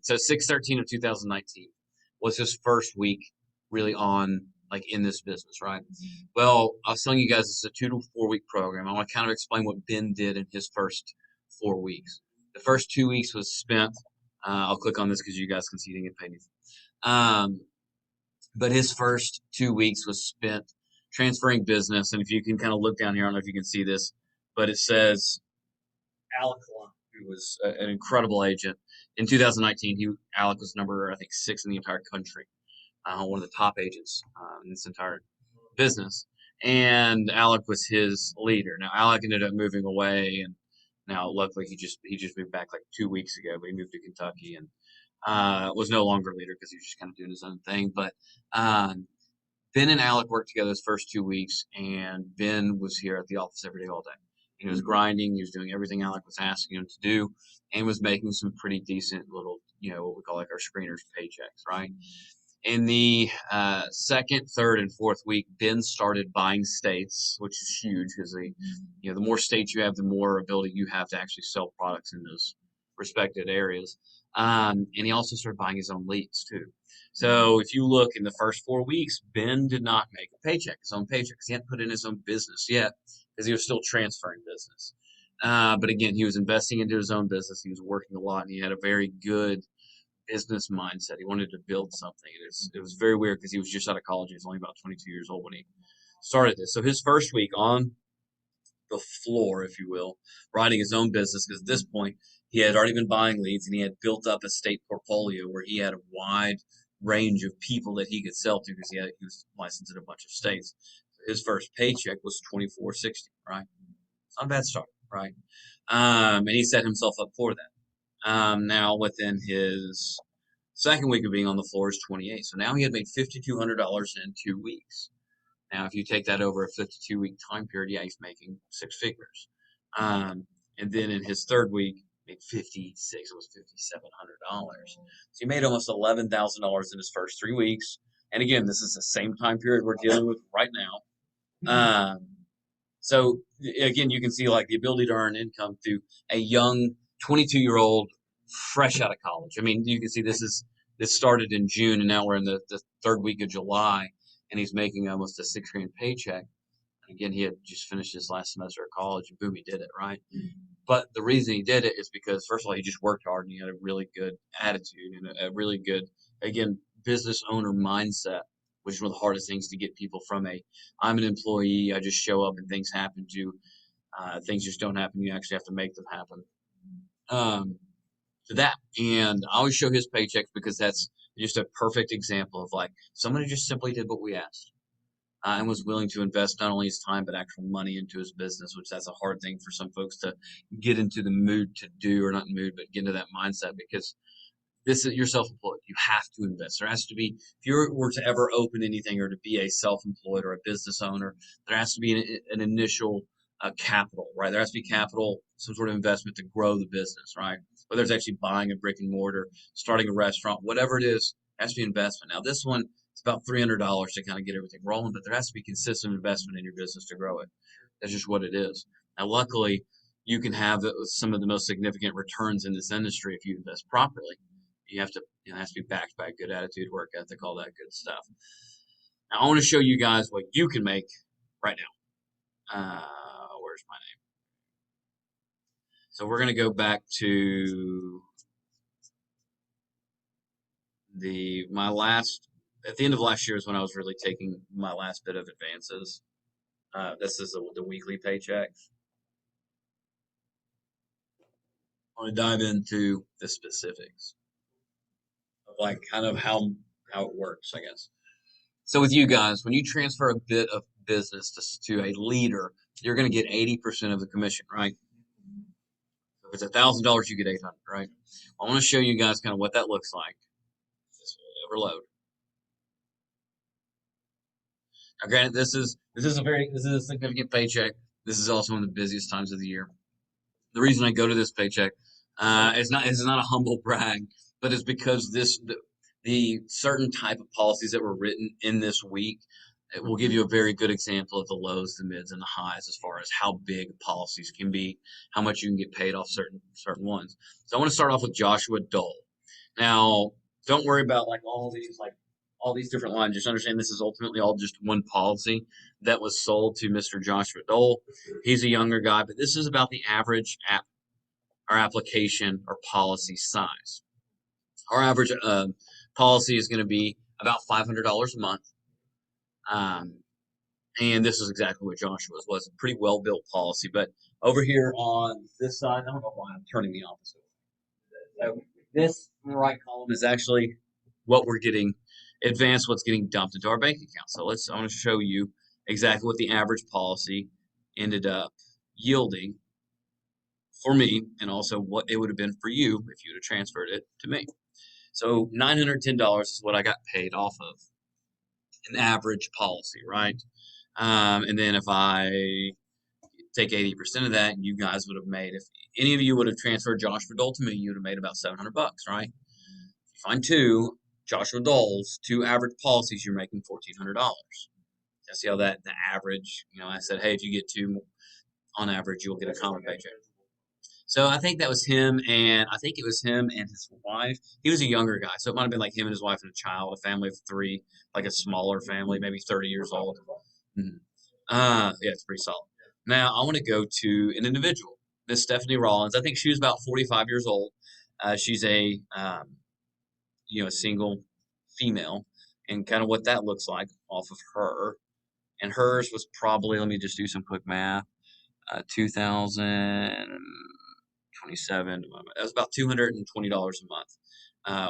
So 6/13 of 2019 was his first week really on like in this business, right? Well, I was telling you guys it's a 2 to 4 week program. I want to kind of explain what Ben did in his first 4 weeks. The first 2 weeks was spent. I'll click on this because you guys can see he didn't get paid anything. But his first 2 weeks was spent transferring business. And if you can kind of look down here, I don't know if you can see this, but it says Alec, who was an incredible agent. In 2019, Alec was number, I think, 6 in the entire country, one of the top agents in this entire business. And Alec was his leader. Now, Alec ended up moving away, and now luckily he just moved back like 2 weeks ago. But he moved to Kentucky and was no longer leader because he was just kind of doing his own thing. But um, Ben and Alec worked together his first 2 weeks, and Ben was here at the office every day, all day. He was grinding. He was doing everything Alec was asking him to do, and was making some pretty decent little, what we call like our screeners paychecks, right? In the second, third, and fourth week, Ben started buying states, which is huge because the more states you have, the more ability you have to actually sell products in those respected areas. And he also started buying his own leads too. So if you look in the first 4 weeks, Ben did not make a paycheck, his own paycheck, because he hadn't put in his own business yet, because he was still transferring business. But again, he was investing into his own business. He was working a lot, and he had a very good business mindset. He wanted to build something. It was very weird because he was just out of college. He was only about 22 years old when he started this. So his first week on the floor, if you will, writing his own business, because at this point he had already been buying leads and he had built up a state portfolio where he had a wide range of people that he could sell to because he was licensed in a bunch of states. So his first paycheck was $24.60, right? It's not a bad start, right? And he set himself up for that. Now within his second week of being on the floor is 28. So now he had made $5,200 in 2 weeks. Now, if you take that over a 52-week time period, yeah, he's making six figures. And then in his third week, made 56. It was $5,700. So he made almost $11,000 in his first 3 weeks. And again, this is the same time period we're dealing with right now. So again, you can see like the ability to earn income through a young 22-year-old fresh out of college. I mean, you can see this started in June, and now we're in the third week of July, and he's making almost a $6,000 paycheck. And again, he had just finished his last semester of college, and boom, he did it, right? But the reason he did it is because, first of all, he just worked hard and he had a really good attitude and a really good, again, business owner mindset, which is one of the hardest things to get people from I'm an employee, I just show up and things happen to, things just don't happen. You actually have to make them happen. Um, to that. And I always show his paychecks because that's just a perfect example of like somebody just simply did what we asked. And was willing to invest not only his time but actual money into his business, which that's a hard thing for some folks to get into the mood to do, or not mood, but get into that mindset because this is you're self-employed. You have to invest. There has to be, if you were to ever open anything or to be a self-employed or a business owner, there has to be an initial capital, right? There has to be capital, some sort of investment to grow the business, right? Whether it's actually buying a brick and mortar, starting a restaurant, whatever it is, has to be investment. Now, this one, it's about $300 to kind of get everything rolling, but there has to be consistent investment in your business to grow it. That's just what it is. Now, luckily, you can have some of the most significant returns in this industry if you invest properly. You have to, it has to be backed by a good attitude, work ethic, all that good stuff. Now, I want to show you guys what you can make right now. Where's my name? So we're going to go back to my last, at the end of last year is when I was really taking my last bit of advances. This is the weekly paychecks. I want to dive into the specifics of like kind of how it works, I guess. So with you guys, when you transfer a bit of business to a leader, you're going to get 80% of the commission, right? So if it's $1,000, you get 800, right? I want to show you guys kind of what that looks like. This will overload. Now, granted, this is a significant paycheck. This is also one of the busiest times of the year. The reason I go to this paycheck, it's not a humble brag, but it's because the certain type of policies that were written in this week, it will give you a very good example of the lows, the mids, and the highs as far as how big policies can be, how much you can get paid off certain ones. So I want to start off with Joshua Dole. Now, don't worry about all these different lines. Just understand this is ultimately all just one policy that was sold to Mr. Joshua Dole. He's a younger guy, but this is about the average application or policy size. Our average policy is going to be about $500 a month. And this is exactly what Joshua's was. A pretty well built policy. But over here on this side, I don't know why I'm turning the opposite way. So this in the right column is actually what we're getting advanced, what's getting dumped into our bank account. So I want to show you exactly what the average policy ended up yielding for me, and also what it would have been for you if you would have transferred it to me. So $910 is what I got paid off of an average policy, right? And then if I take 80% of that, you guys would have made, if any of you would have transferred Joshua Dole to me, you would have made about $700, right? If you find two Joshua Doles, two average policies, you're making $1,400. See how the average, I said, hey, if you get two on average, you'll get a common paycheck. So I think that was him, and I think it was him and his wife. He was a younger guy, so it might have been like him and his wife and a child, a family of three, like a smaller family, maybe 30 years old. Mm-hmm. Yeah, it's pretty solid. Now I want to go to an individual, Miss Stephanie Rollins. I think she was about 45 years old. She's a a single female, and kind of what that looks like off of her. And hers was probably, let me just do some quick math, 2027. That was about $220 a month.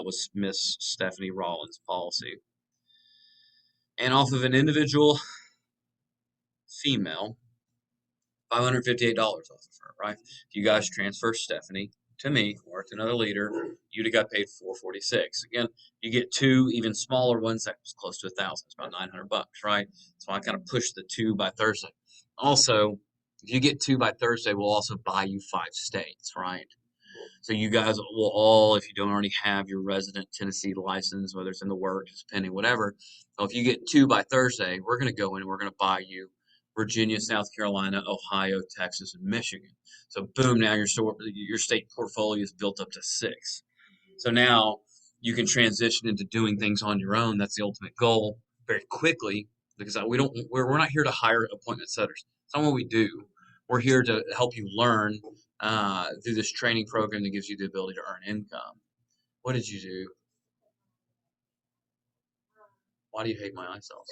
Was Miss Stephanie Rollins' policy. And off of an individual female, $558 off of her, right? If you guys transfer Stephanie to me or to another leader, you'd have got paid $446. Again, you get two even smaller ones, that was close to 1,000. It's about $900, right? So I kind of pushed the 2 by Thursday. Also, if you get 2 by Thursday, we'll also buy you 5 states, right? So you guys will all, if you don't already have your resident Tennessee license, whether it's in the works, it's pending, whatever. Well, if you get 2 by Thursday, we're going to go in and we're going to buy you Virginia, South Carolina, Ohio, Texas, and Michigan. So boom, now your state portfolio is built up to 6. So now you can transition into doing things on your own. That's the ultimate goal very quickly, because we're not here to hire appointment setters. It's not what we do. We're here to help you learn through this training program that gives you the ability to earn income. What did you do? Why do you hate my eye cells?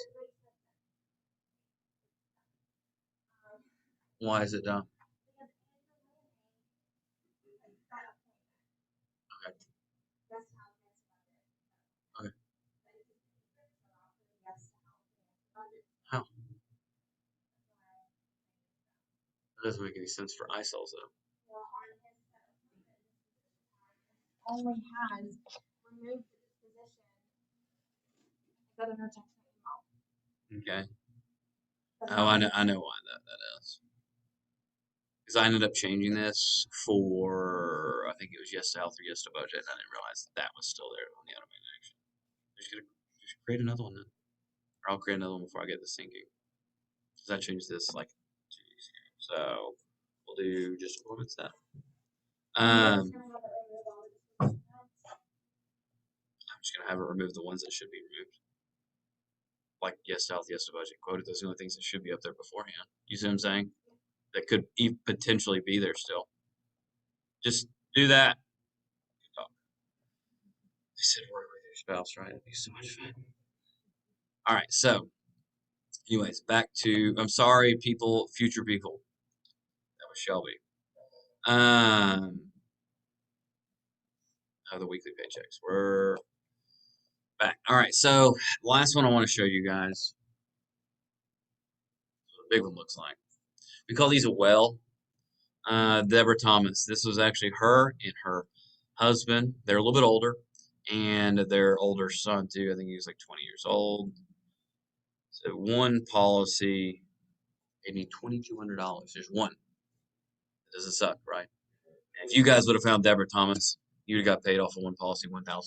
Why is it done? Okay. Okay. How? That doesn't make any sense for eye cells though. Okay. Oh, I know why that is. Because I ended up changing this for, I think it was Yes to Health or Yes to Budget, and I didn't realize that was still there on the automated action. Just create another one then. Or I'll create another one before I get this syncing. Because I changed this like 2 weeks ago. So we'll do just, what's that? I'm just going to have it remove the ones that should be removed. Like Yes to Health, Yes to Budget, quoted. Those are the only things that should be up there beforehand. You see what I'm saying? That could potentially be there still. Just do that. Oh, they said work with your spouse, right? It'd be so much fun. All right, so anyways, back to I'm sorry, people, future people. That was Shelby. The weekly paychecks. We're back. All right, so last one I want to show you guys. What a big one looks like. We call these a well. Deborah Thomas. This was actually her and her husband. They're a little bit older, and their older son too. I think he was like 20 years old. So one policy, they need $2,200. There's one. It doesn't suck, right? And if you guys would have found Deborah Thomas, you'd have got paid off of one policy, $1,806.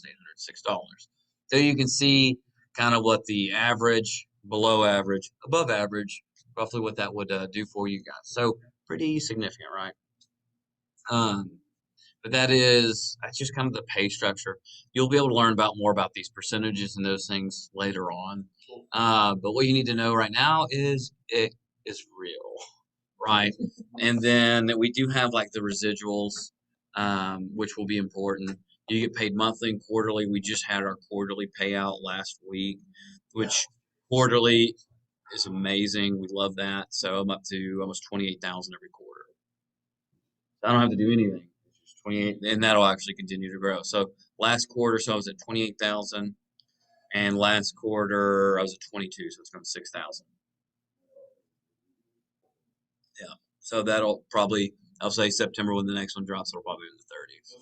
So you can see kind of what the average, below average, above average, roughly what that would do for you guys. So pretty significant, right? But that's just kind of the pay structure. You'll be able to learn about more about these percentages and those things later on. But what you need to know right now is it is real, right? And then we do have like the residuals, which will be important. You get paid monthly and quarterly. We just had our quarterly payout last week, which quarterly is amazing. We love that. So I'm up to almost 28,000 every quarter. I don't have to do anything. It's just 28, and that'll actually continue to grow. So last quarter, so I was at 28,000, and last quarter I was at 22, so it's going to 6,000. Yeah. So that'll probably, I'll say September when the next one drops, it'll probably be in the 30s.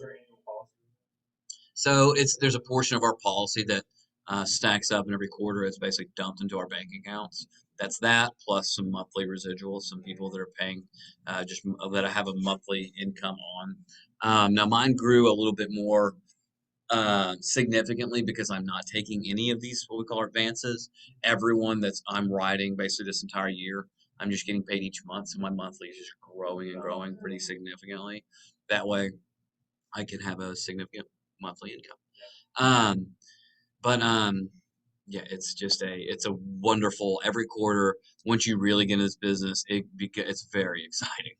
So there's a portion of our policy that stacks up, and every quarter it's basically dumped into our bank accounts. That's that plus some monthly residuals. Some people that are paying just that I have a monthly income on. Now mine grew a little bit more significantly because I'm not taking any of these what we call advances. Everyone that's I'm writing basically this entire year, I'm just getting paid each month, so my monthly is just growing and growing pretty significantly. That way, I can have a significant monthly income. Um, but yeah, it's a wonderful every quarter. Once you really get into this business, it's very exciting.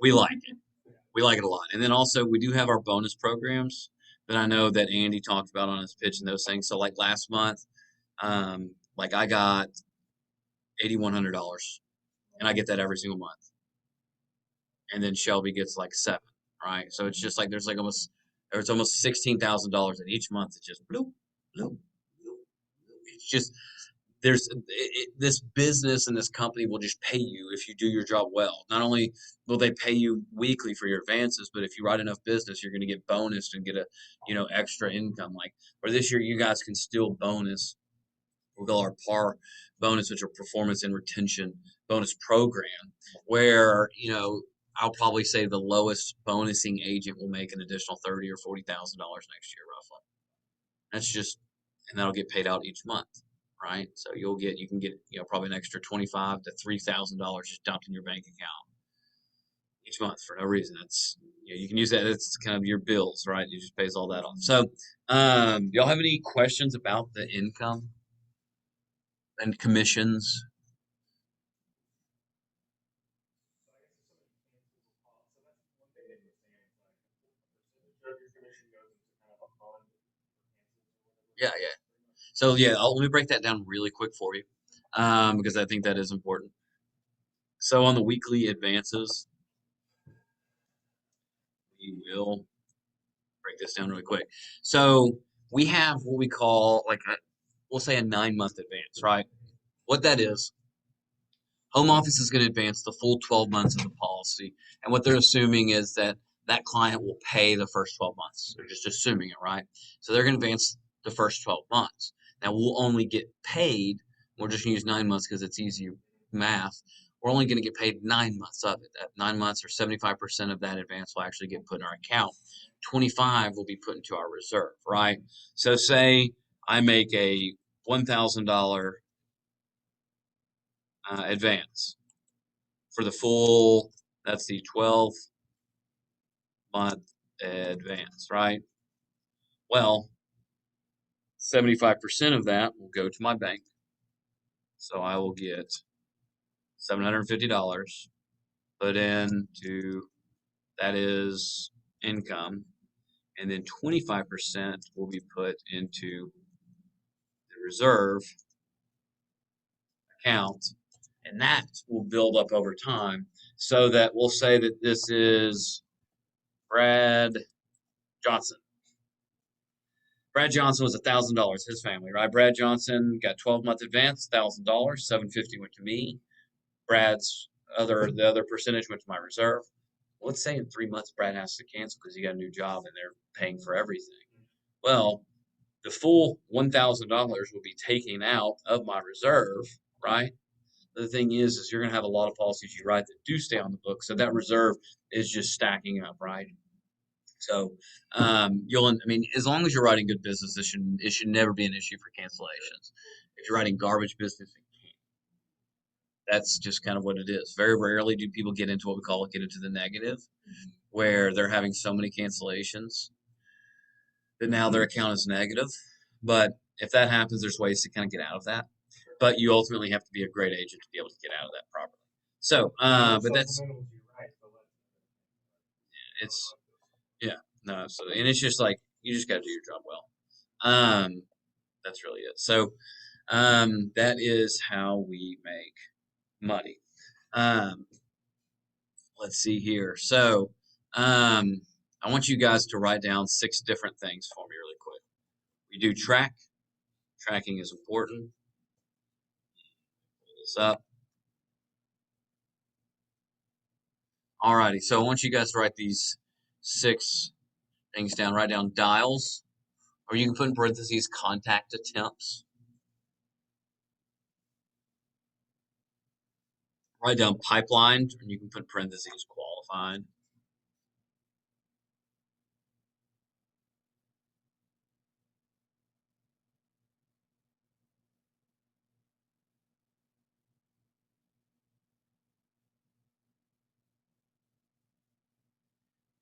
We like it. We like it a lot. And then also we do have our bonus programs that I know that Andy talked about on his pitch and those things. So like last month, like I got $8,100, and I get that every single month. And then Shelby gets like 7, right? So it's just like there's almost $16,000 in each month. It's just bloop, bloop, bloop. It's just this business and this company will just pay you if you do your job well. Not only will they pay you weekly for your advances, but if you write enough business, you're going to get bonused and get a extra income. Like for this year, you guys can still bonus. We'll call our PAR bonus, which are performance and retention bonus program, where I'll probably say the lowest bonusing agent will make an additional $30,000 or $40,000 next year, roughly. That's just, and that'll get paid out each month, right? So you can get probably an extra $25,000 to $3,000 just dumped in your bank account each month for no reason. That's you can use that. It's kind of your bills, right? You just pays all that off. So, y'all have any questions about the income and commissions? Yeah, yeah. So yeah, let me break that down really quick for you, because I think that is important. So on the weekly advances, we will break this down really quick. So we have what we call like we'll say a 9 month advance, right? What that is, home office is going to advance the full 12 months of the policy, and what they're assuming is that that client will pay the first 12 months. They're just assuming it, right? So they're going to advance the first 12 months. Now we'll only get paid. We're just going to use 9 months because it's easy math. We're only going to get paid 9 months of it. At 9 months, or 75% of that advance will actually get put in our account. 25 will be put into our reserve, right? So say I make a $1,000 advance for the full, that's the 12-month advance, right? Well, 75% of that will go to my bank. So I will get $750 put into, that is income. And then 25% will be put into the reserve account. And that will build up over time so that we'll say that this is Brad Johnson. Brad Johnson was $1,000, his family, right? Brad Johnson got 12-month advance, $1,000, 750 went to me. The other percentage went to my reserve. Let's say in 3 months Brad has to cancel because he got a new job and they're paying for everything. Well, the full $1,000 will be taken out of my reserve, right? The thing is you're going to have a lot of policies you write that do stay on the book, so that reserve is just stacking up, right? So I mean, as long as you're writing good business, it should never be an issue for cancellations. If you're writing garbage business, that's just kind of what it is. Very rarely do people get into what we call get into the negative, where they're having so many cancellations that now their account is negative. But if that happens, there's ways to kind of get out of that. But you ultimately have to be a great agent to be able to get out of that properly. So, but that's it's yeah, no, absolutely, and it's just like you just got to do your job well. That's really it. So, that is how we make money. Um, let's see here. So, I want you guys to write down 6 different things for me really quick. We do track. Tracking is important. Pull this up. Alrighty. So I want you guys to write these 6 things down. Write down dials, or you can put in parentheses contact attempts. Write down pipeline, and you can put parentheses qualified.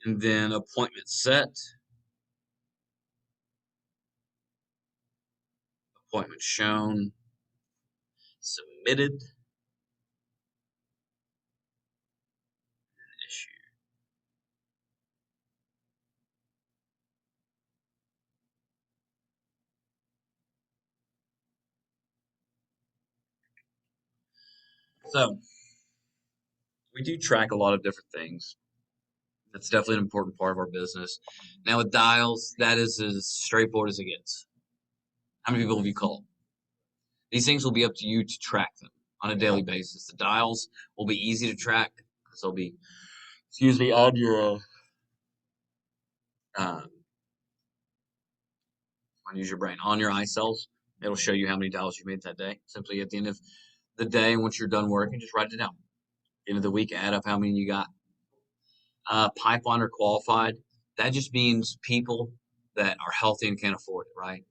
And then appointment set, appointment shown, submitted, issue. So we do track a lot of different things. That's definitely an important part of our business. Now with dials, that is as straightforward as it gets. How many people have you called? These things will be up to you to track them on a daily basis. The dials will be easy to track because they'll be, excuse me, on your um, use your brain on your eye cells. It'll show you how many dials you made that day. Simply at the end of the day, once you're done working, just write it down. At the end of the week, add up how many you got. Pipeline or qualified, that just means people that are healthy and can afford it, right?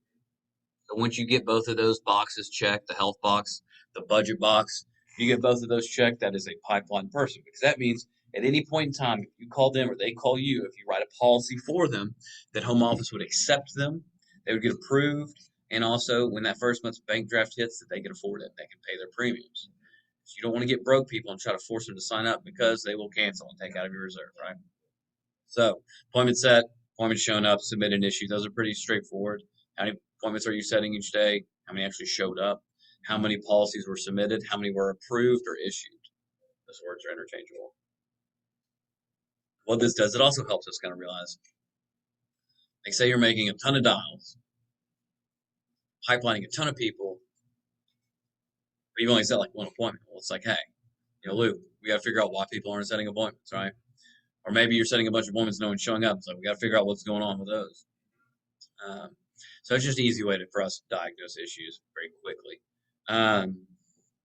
So once you get both of those boxes checked, the health box, the budget box, you get both of those checked, that is a pipeline person, because that means at any point in time, if you call them or they call you, if you write a policy for them, that home office would accept them, they would get approved, and also when that first month's bank draft hits, that they can afford it, they can pay their premiums. So you don't want to get broke people and try to force them to sign up because they will cancel and take out of your reserve, right? So appointment set, appointment shown up, submit an issue. Those are pretty straightforward. How many appointments are you setting each day? How many actually showed up? How many policies were submitted? How many were approved or issued? Those words are interchangeable. What this does, it also helps us kind of realize, like, say you're making a ton of dials, pipelining a ton of people, but you've only set like one appointment. Well, it's like, hey, Lou, we got to figure out why people aren't setting appointments, right? Or maybe you're setting a bunch of appointments, no one's showing up. So we got to figure out what's going on with those. Um, so it's just an easy way for us to diagnose issues very quickly. Um,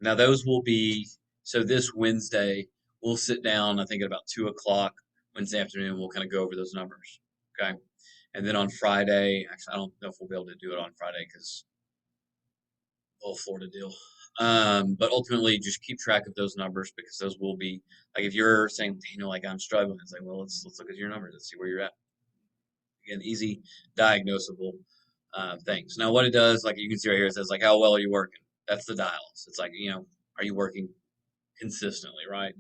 Now those will be, so this Wednesday we'll sit down. I think at about 2 o'clock Wednesday afternoon we'll kind of go over those numbers. Okay, and then on Friday, actually I don't know if we'll be able to do it on Friday because whole Florida deal. But ultimately, just keep track of those numbers because those will be like if you're saying, like I'm struggling, it's like, well, let's look at your numbers. Let's see where you're at. Again, easy diagnosable things. Now, what it does, like you can see right here, it says like, how well are you working? That's the dials. It's like, are you working consistently, right?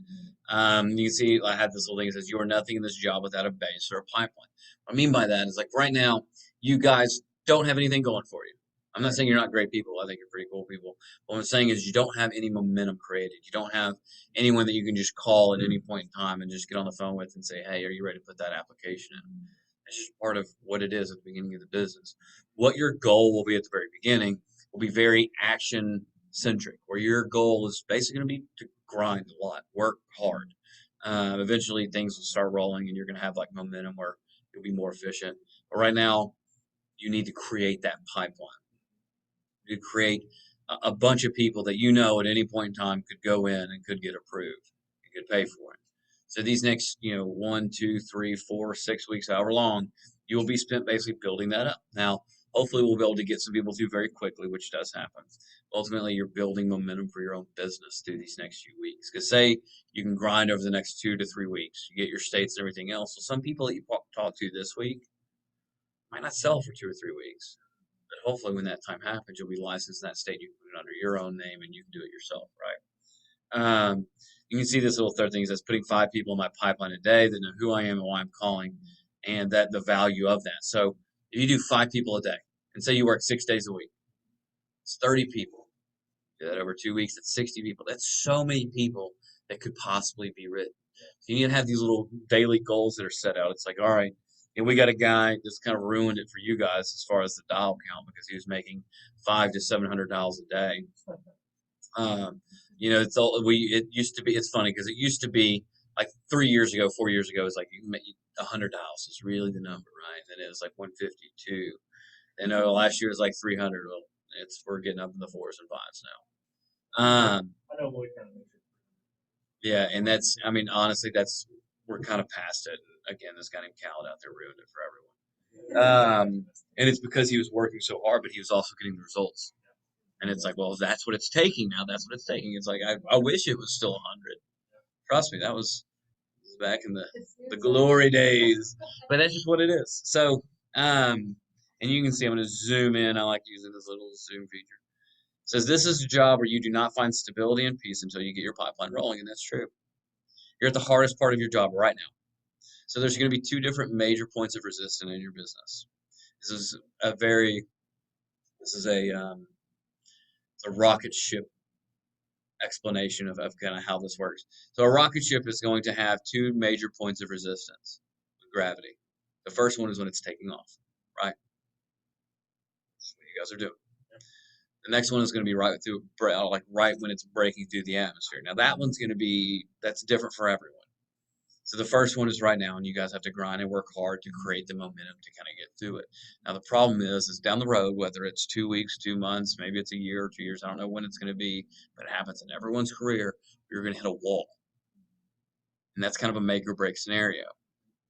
You can see I had this little thing that says you are nothing in this job without a base or a pipeline. What I mean by that is like right now, you guys don't have anything going for you. I'm not saying you're not great people. I think you're pretty cool people. What I'm saying is you don't have any momentum created. You don't have anyone that you can just call at any point in time and just get on the phone with and say, hey, are you ready to put that application in? It's just part of what it is at the beginning of the business. What your goal will be at the very beginning will be very action centric, where your goal is basically going to be to grind a lot, work hard. Eventually, things will start rolling, and you're going to have like momentum where you'll be more efficient. But right now, you need to create that pipeline. You create a bunch of people that at any point in time could go in and could get approved and could pay for it. So these next, 1, 2, 3, 4, 6 weeks, however long, you will be spent basically building that up. Now, hopefully, we'll be able to get some people through very quickly, which does happen. Ultimately, you're building momentum for your own business through these next few weeks. Because say you can grind over the next 2 to 3 weeks, you get your states and everything else. So some people that you talk to this week might not sell for 2 or 3 weeks. But hopefully, when that time happens, you'll be licensed in that state. You can put it under your own name and you can do it yourself, right? You can see this little third thing. It says putting 5 people in my pipeline a day that know who I am and why I'm calling, and that the value of that. So if you do 5 people a day, and say you work 6 days a week, it's 30 people. Do that over 2 weeks. That's 60 people. That's so many people that could possibly be written. So you need to have these little daily goals that are set out. It's like, all right, and we got a guy that's kind of ruined it for you guys as far as the dial count because he was making $500 to $700 a day. It used to be. It's funny because it used to be like 3 years ago, 4 years ago. It's like you make $100 is really the number, right? And it was like 152. And last year was like 300. Well, we're getting up in the fours and fives now. I know Lloyd kind of makes it. Yeah, and that's. I mean, honestly, we're kind of past it. Again, this guy named Khaled out there ruined it for everyone. And it's because he was working so hard, but he was also getting the results. And it's like, well, that's what it's taking now. That's what it's taking. It's like I wish it was still 100. Trust me, that was back in the glory days. But that's just what it is. So, and you can see I'm going to zoom in. I like using this little zoom feature. It says this is a job where you do not find stability and peace until you get your pipeline rolling, and that's true. You're at the hardest part of your job right now. So there's going to be 2 different major points of resistance in your business. This is a very, this is it's a rocket ship explanation of kind of how this works. So a rocket ship is going to have 2 major points of resistance with gravity. The first one is when it's taking off, right? That's what you guys are doing. The next one is going to be right when it's breaking through the atmosphere. Now that's different for everyone. So the first one is right now, and you guys have to grind and work hard to create the momentum to kind of get through it. Now the problem is down the road, whether it's 2 weeks, 2 months, maybe it's a year or 2 years, I don't know when it's going to be, but it happens in everyone's career. You're going to hit a wall, and that's kind of a make or break scenario.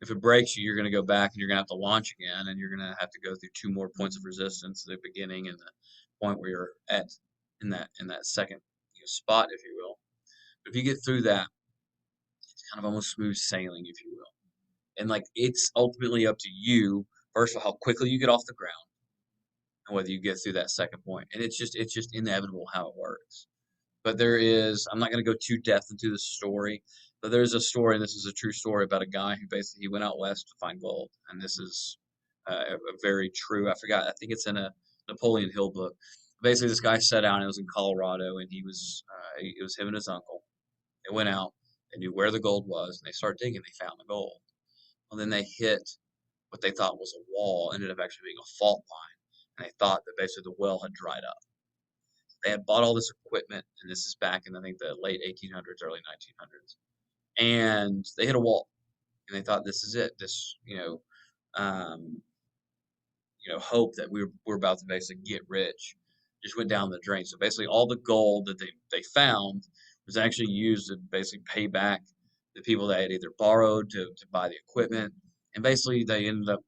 If it breaks you, you're going to go back and you're going to have to launch again, and you're going to have to go through 2 more points of resistance: the beginning and the point where you're at in that second spot, if you will. But if you get through that, it's kind of almost smooth sailing, if you will. And like it's ultimately up to you, first of all, how quickly you get off the ground and whether you get through that second point. And it's just inevitable how it works. But I'm not going to go too depth into the story, but there's a story, and this is a true story about a guy who basically he went out west to find gold. And this is a very true. I forgot. I think it's in a Napoleon Hill book. Basically, this guy set out, and it was in Colorado, and it was him and his uncle. They went out, they knew where the gold was, and they started digging. They found the gold. Well, then they hit what they thought was a wall, ended up actually being a fault line, and they thought that basically the well had dried up. They had bought all this equipment, and this is back in I think the late 1800s, early 1900s, and they hit a wall, and they thought this is it. This um, hope that we're about to basically get rich just went down the drain. So basically, all the gold that they found was actually used to basically pay back the people that had either borrowed to buy the equipment, and basically they ended up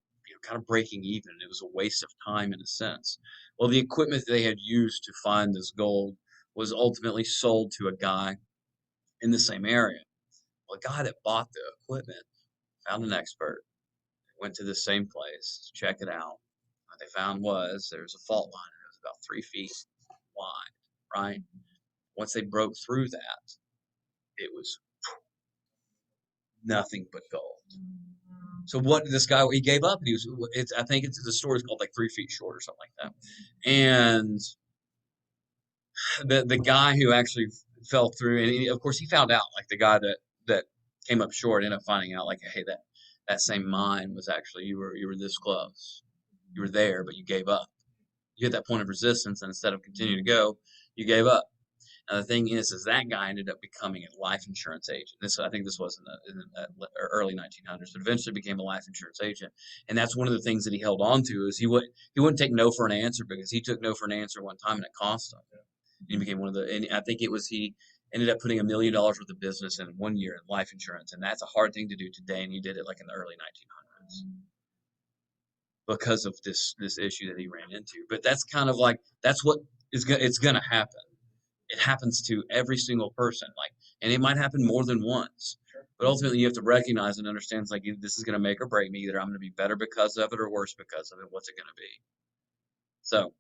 kind of breaking even. It was a waste of time in a sense. Well, the equipment that they had used to find this gold was ultimately sold to a guy in the same area. Well, the guy that bought the equipment found an expert, went to the same place to check it out. What they found was there was a fault line and it was about 3 feet wide, right? Once they broke through that, it was nothing but gold. So what did this guy? He gave up. And he was. I think the story's called like 3 feet short or something like that. And the guy who actually fell through, and of course he found out. Like the guy that came up short ended up finding out. Like, hey, that same mine was actually you were this close. You were there, but you gave up. You hit that point of resistance, and instead of continuing to go, you gave up. Now the thing is that guy ended up becoming a life insurance agent. I think this was in the early 1900s, but eventually became a life insurance agent. And that's one of the things that he held on to is he wouldn't take no for an answer because he took no for an answer one time and it cost him. He became one of the, and I think it was he ended up putting $1 million worth of business in 1 year in life insurance, and that's a hard thing to do today. And he did it like in the early 1900s because of this issue that he ran into. But that's kind of like that's what it's gonna happen. It happens to every single person, like, and it might happen more than once. But ultimately, you have to recognize and understand, it's like this is gonna make or break me. Either I'm gonna be better because of it or worse because of it. What's it gonna be? So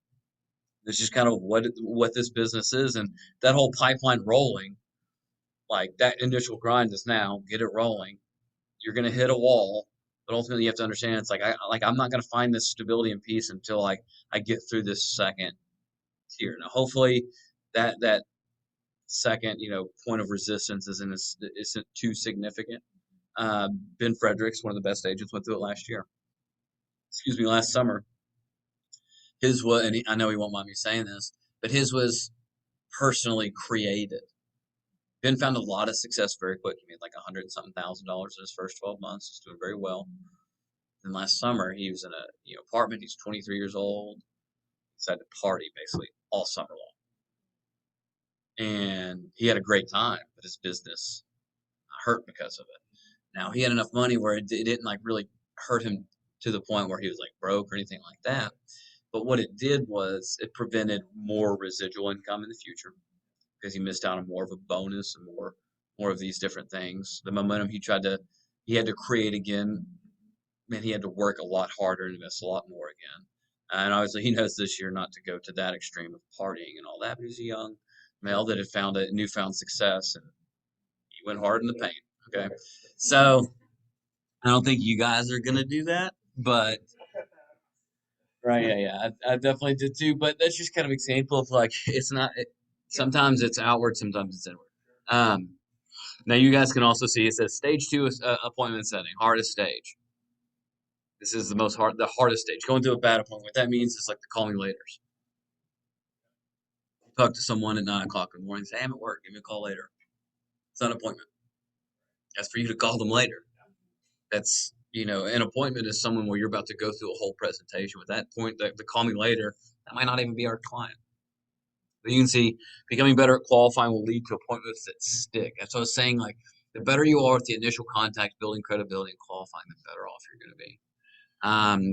this is kind of what this business is, and that whole pipeline rolling, like that initial grind is now get it rolling. You're gonna hit a wall, but ultimately you have to understand it's like I'm not gonna find this stability and peace until I get through this second tier. Now, hopefully that second point of resistance isn't too significant. Ben Fredericks, one of the best agents, went through it last year. Excuse me, last summer. His was, and I know he won't mind me saying this, but his was personally created. Ben found a lot of success very quick. He made like 100 something thousand dollars in his first 12 months. He's doing very well. And last summer, he was in a apartment. He's 23 years old. He decided to party basically all summer long, and he had a great time. But his business hurt because of it. Now he had enough money where it didn't like really hurt him to the point where he was like broke or anything like that. But what it did was it prevented more residual income in the future because he missed out on more of a bonus and more of these different things. The momentum he had to create again, man, he had to work a lot harder and invest a lot more again. And obviously he knows this year not to go to that extreme of partying and all that, but he's a young male that had found a newfound success and he went hard in the paint. Okay. So I don't think you guys are gonna do that, but right, yeah. I definitely did too. But that's just kind of example of like it's not. Sometimes it's outward, sometimes it's inward. Um, Now you guys can also see it says stage two is appointment setting, hardest stage. This is the hardest stage. Going through a bad appointment. What that means is like the call me later's. Talk to someone at 9 o'clock in the morning. Say, hey, I'm at work. Give me a call later. It's not an appointment. That's for you to call them later. That's an appointment is someone where you're about to go through a whole presentation. With that point, the call me later, that might not even be our client. But you can see becoming better at qualifying will lead to appointments that stick. That's what I was saying. Like the better you are with the initial contact, building credibility and qualifying, the better off you're going to be.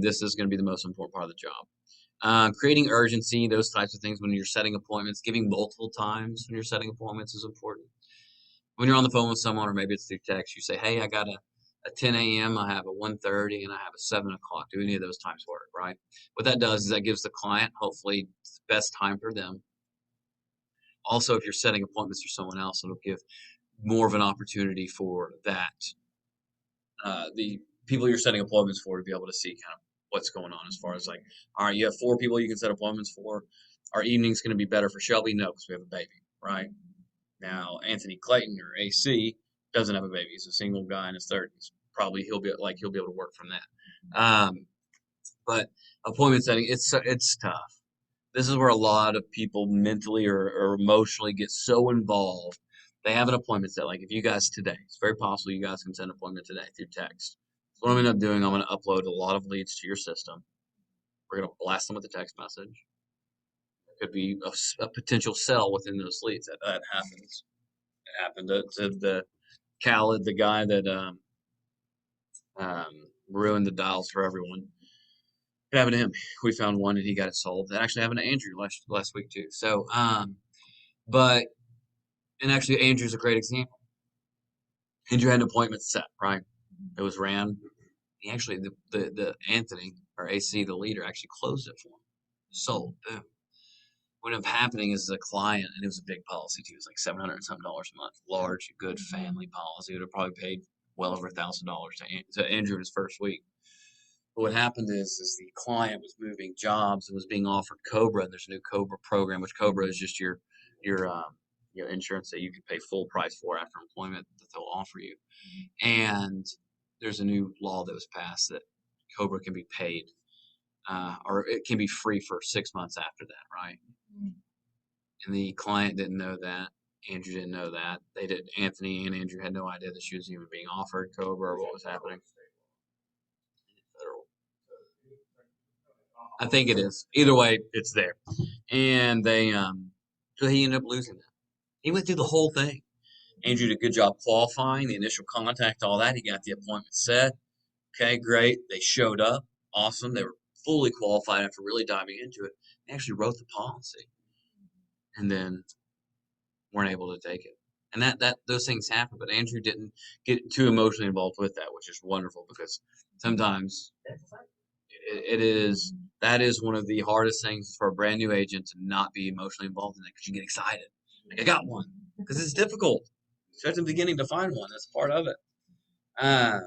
This is going to be the most important part of the job. Creating urgency, those types of things when you're setting appointments, giving multiple times when you're setting appointments is important. When you're on the phone with someone, or maybe it's through text, you say, hey, I got a 10 a.m., I have a 1:30, and I have a 7 o'clock. Do any of those times work, right? What that does is that gives the client, hopefully, the best time for them. Also, if you're setting appointments for someone else, it'll give more of an opportunity for that, the people you're setting appointments for to be able to see kind of what's going on as far as like, all right, you have 4 people you can set appointments for. Our evening's going to be better for Shelby? No, because we have a baby, right? Now, Anthony Clayton or AC doesn't have a baby. He's a single guy in his 30s. Probably he'll be able to work from that. But appointment setting, it's tough. This is where a lot of people mentally or emotionally get so involved. They have an appointment set. Like if you guys today, it's very possible you guys can set an appointment today through text. So what I'm going to end up doing, I'm going to upload a lot of leads to your system. We're going to blast them with a text message. It could be a potential sell within those leads. That happens. It happened to the Khaled, the guy that ruined the dials for everyone. It happened to him. We found one and he got it sold. That actually happened to Andrew last week too. So, but and actually Andrew's a great example. Andrew had an appointment set, right? It was ran. He actually the Anthony or AC, the leader, actually closed it for him. Sold. Boom. What ended up happening is the client, and it was a big policy too. It was like $700 and something a month. Large, good family policy. It would have probably paid well over $1,000 to Andrew in his first week. But what happened is the client was moving jobs and was being offered Cobra, and there's a new Cobra program, which Cobra is just your insurance that you can pay full price for after employment that they'll offer you. And there's a new law that was passed that Cobra can be paid, or it can be free for 6 months after that, right? And the client didn't know that. Andrew didn't know that. They did. Anthony and Andrew had no idea that she was even being offered Cobra or what was happening. Federal. I think it is. Either way, it's there. And so he ended up losing that. He went through the whole thing. Andrew did a good job qualifying, the initial contact, all that. He got the appointment set. Okay, great. They showed up. Awesome. They were fully qualified after really diving into it. They actually wrote the policy and then weren't able to take it. And that those things happen, but Andrew didn't get too emotionally involved with that, which is wonderful because sometimes it is that is one of the hardest things for a brand new agent to not be emotionally involved in it because you get excited. Like I got one because it's difficult, especially at the beginning to find one. That's part of it. Um,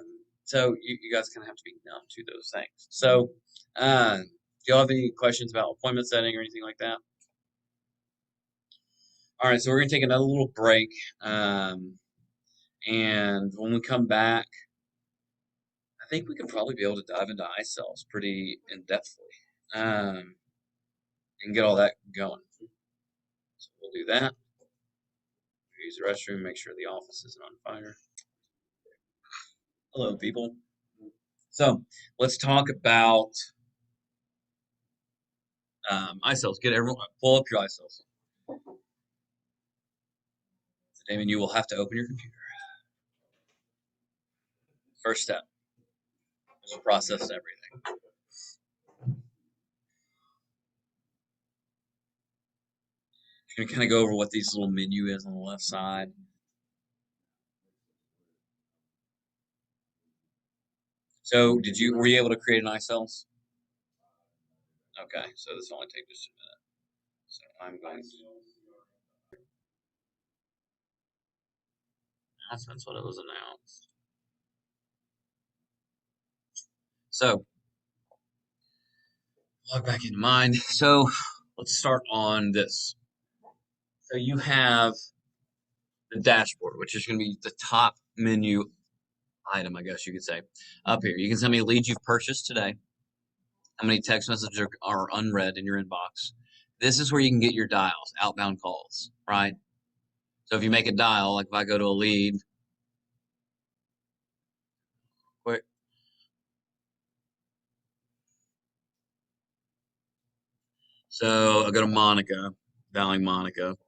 so you guys kind of have to be numb to those things. So, do y'all have any questions about appointment setting or anything like that? All right, so we're gonna take another little break, and when we come back, I think we could probably be able to dive into iCells pretty in depthly, and get all that going. So we'll do that. Use the restroom, make sure the office isn't on fire. Hello, people. So let's talk about iCells. Get everyone pull up your iCells. Damon, you will have to open your computer. First step. There's a process to everything. I'm gonna kind of go over what this little menu is on the left side. So were you able to create an iCells? Okay, so this will only take just a minute. So I'm going to that's what it was announced. So log back into mine. So let's start on this. So you have the dashboard, which is going to be the top menu item, I guess you could say. Up here, you can send me a lead you've purchased today. How many text messages are unread in your inbox? This is where you can get your dials, outbound calls, right? So if you make a dial, like if I go to a lead, quick. So I go to Monica, dialing Monica.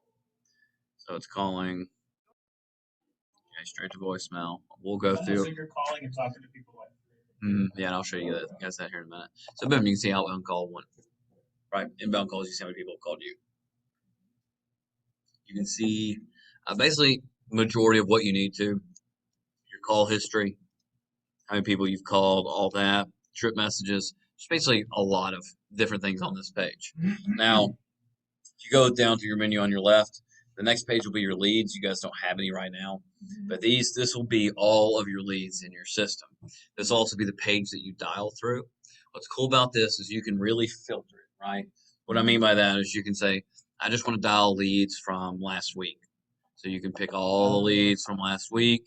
So it's calling, okay, straight to voicemail. We'll go through. So you're calling and talking to people like. Yeah, and I'll show you guys that here in a minute. So boom, you can see outbound call 1, right? Inbound calls, you see how many people have called you. You can see basically majority of what you need to, your call history, how many people you've called, all that, trip messages, just basically a lot of different things on this page. Now, if you go down to your menu on your left, the next page will be your leads. You guys don't have any right now, but this will be all of your leads in your system. This will also be the page that you dial through. What's cool about this is you can really filter it, right? What I mean by that is you can say, I just want to dial leads from last week. So you can pick all the leads from last week,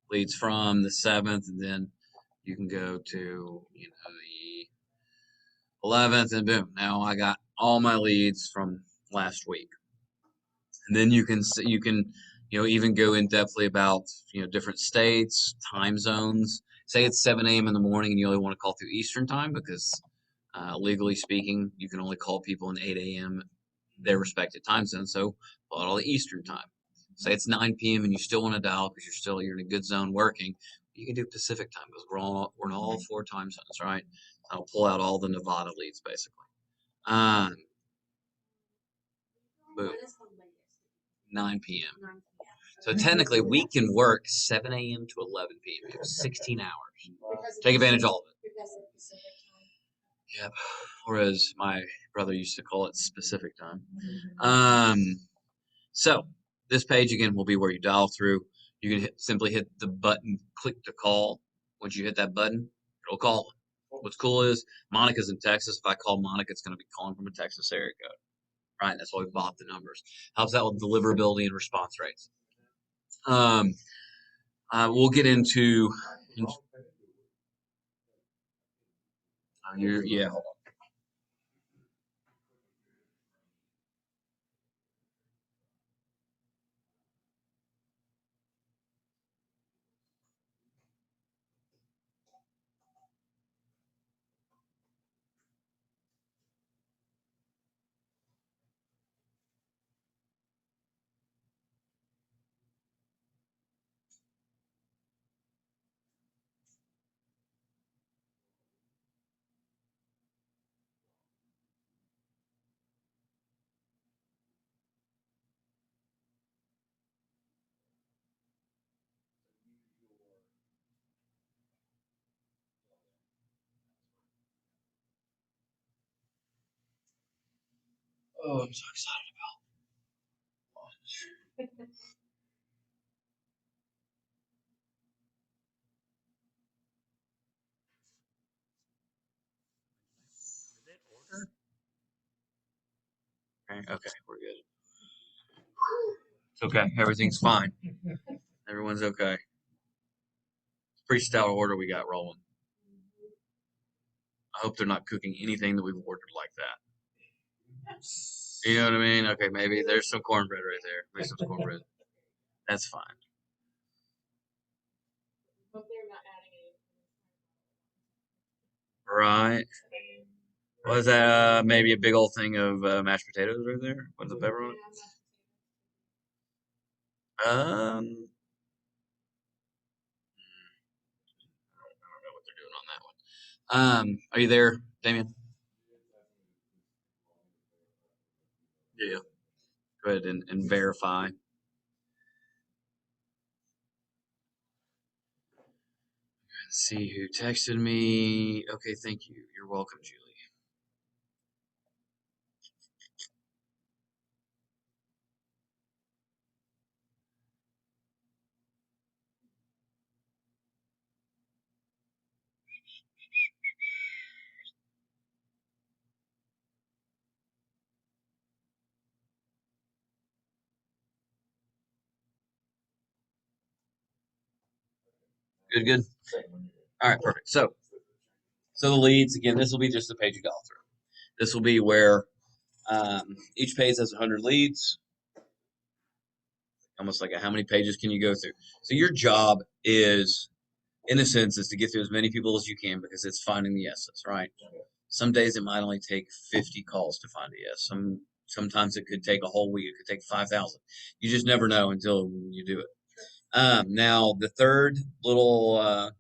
leads from the 7th, and then you can go to, the 11th, and boom, now I got all my leads from last week. And then you can even go in depthly about different states, time zones. Say it's 7 a.m. in the morning and you only want to call through Eastern time because legally speaking, you can only call people in 8 a.m. their respective time zone. So call it all the Eastern time. Say it's 9 p.m. and you still want to dial because you're in a good zone working. You can do Pacific time because we're in all four time zones, right? I'll pull out all the Nevada leads basically. Um, boom, 9 p.m. So technically, we can work 7 a.m. to 11 p.m. You have 16 hours. Take advantage of all of it. Yep. Or as my brother used to call it, specific time. So this page again will be where you dial through. You can simply hit the button, click to call. Once you hit that button, it'll call. What's cool is Monica's in Texas. If I call Monica, it's going to be calling from a Texas area code. Right? That's why we bought the numbers. Helps out with deliverability and response rates. We'll get into. Yeah. Hold on. Oh, I'm so excited about launch. Okay, we're good. It's okay. Everything's fine. Everyone's okay. Pretty stout order we got rolling. I hope they're not cooking anything that we've ordered like that. You know what I mean? Okay, maybe there's some cornbread right there. Maybe some cornbread. That's fine. Right. Was that maybe a big old thing of mashed potatoes right there with the pepper on it? I don't know what they're doing on that one. Are you there, Damien? Yeah. Go ahead and verify. Let's see who texted me. Okay, thank you. You're welcome, Julie. Good, good. All right, perfect. So the leads again. This will be just the page you dial through. This will be where each page has 100 leads. Almost like how many pages can you go through? So your job is, in a sense, is to get through as many people as you can because it's finding the yeses, right? Some days it might only take 50 calls to find a yes. Sometimes it could take a whole week. It could take 5,000. You just never know until you do it. Now the third little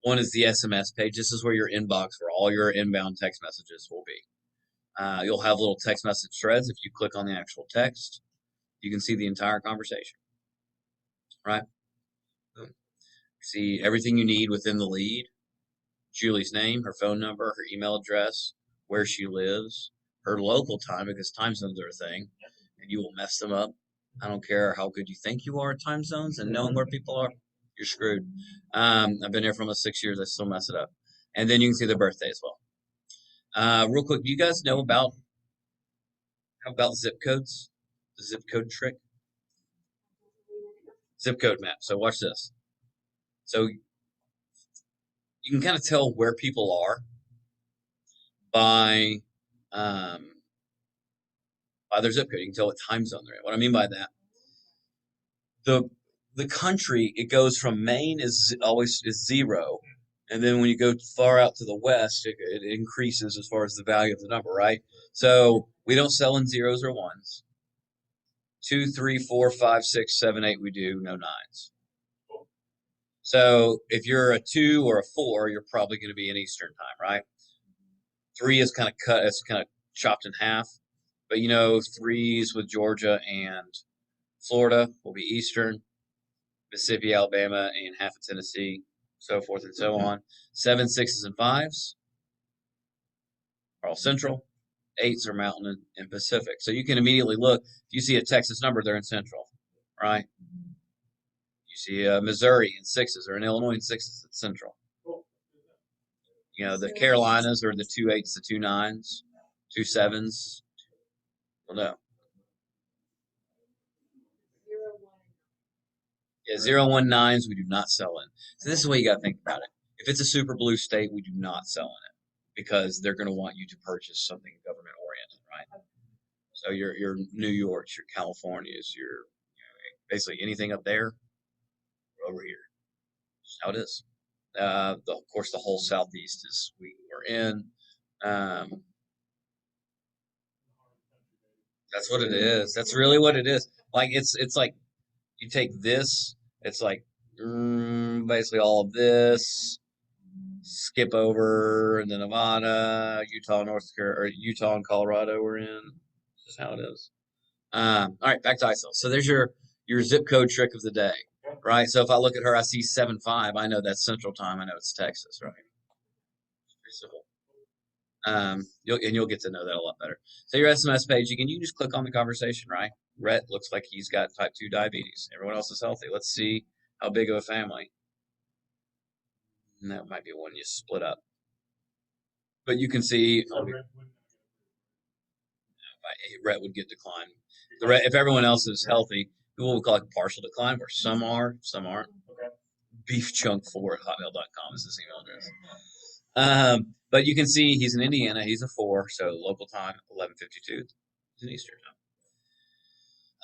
one is the SMS page. This is where your inbox for all your inbound text messages will be. You'll have little text message threads. If you click on the actual text, you can see the entire conversation, right? See everything you need within the lead. Julie's name, her phone number, her email address, where she lives, her local time, because time zones are a thing, and you will mess them up. I don't care how good you think you are at time zones and knowing where people are, you're screwed. I've been here for almost 6 years. I still mess it up. and then you can see their birthday as well. Real quick, do you guys know about zip codes? The zip code trick? Zip code map. So watch this. So you can kind of tell where people are by um, by their zip code. You can tell what time zone they're in. What I mean by that, the the country, it goes from Maine is always is 0, and then when you go far out to the west, it increases as far as the value of the number, right? So we don't sell in zeros or ones. 2, 3, 4, 5, 6, 7, 8. We do no nines. So if you're a 2 or a 4, you're probably going to be in Eastern time, right? 3 is kind of cut. It's kind of chopped in half. But threes with Georgia and Florida will be Eastern. Mississippi, Alabama, and half of Tennessee, so forth and so on. 7, 6s, and 5s are all Central. 8s are Mountain and Pacific. So you can immediately look. If you see a Texas number, they're in Central, right? You see Missouri in 6s, or in Illinois in 6s, it's Central. The Carolinas are the 2 8s, the 2 9s, 2 7s. Well, no. Yeah, 0 1 9s we do not sell in. So this is what you got to think about it. If it's a super blue state, we do not sell in it because they're going to want you to purchase something government oriented, right? So your New York's, your California's, your basically anything up there, over here. That's how it is. Of course, the whole southeast is we're in. Um, that's what it is. That's really what it is. Like it's like you take this. It's like basically all of this. Skip over and then Nevada, Utah, North Carolina, or Utah and Colorado we're in. This is how it is. All right, back to ISO. So there's your zip code trick of the day, right? So if I look at her, I see 7 5. I know that's Central Time. I know it's Texas, right? It's pretty simple. You'll get to know that a lot better. So your SMS page again, you can just click on the conversation, right? Rhett looks like he's got type 2 diabetes. Everyone else is healthy. Let's see how big of a family. And that might be one you split up. But you can see Rhett would get declined. If everyone else is healthy, people would call it partial decline, where some are, some aren't. Okay. Beefchunk4@hotmail.com is his email address. But you can see he's in Indiana. He's a 4, so local time 11:52. He's in Eastern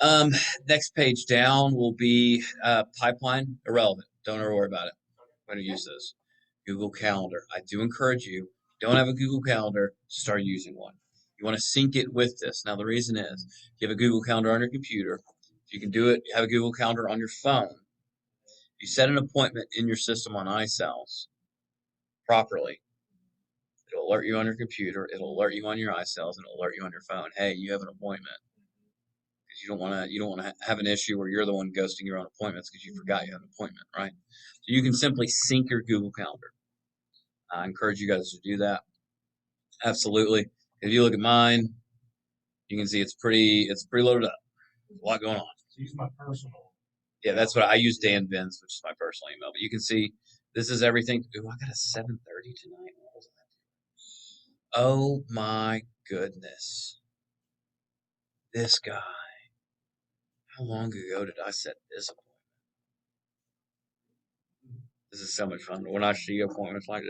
time. Next page down will be pipeline irrelevant. Don't ever worry about it. I'm going to use this. Google Calendar. I do encourage you. Don't have a Google Calendar. Start using one. You want to sync it with this. Now the reason is, if you have a Google Calendar on your computer, if you can do it, you have a Google Calendar on your phone. If you set an appointment in your system on iCells properly, it'll alert you on your computer, it'll alert you on your iCells, and it'll alert you on your phone. Hey, you have an appointment. Because you don't want to have an issue where you're the one ghosting your own appointments because you forgot you had an appointment, right? So you can simply sync your Google Calendar. I encourage you guys to do that. Absolutely. If you look at mine, you can see it's pretty loaded up. There's a lot going on. So use my personal. Yeah, that's what I use. Dan Benz, which is my personal email. But you can see this is everything. Ooh, I got a 7:30 tonight. What was that? Oh my goodness. This guy. How long ago did I set this appointment? This is so much fun. When I see appointments like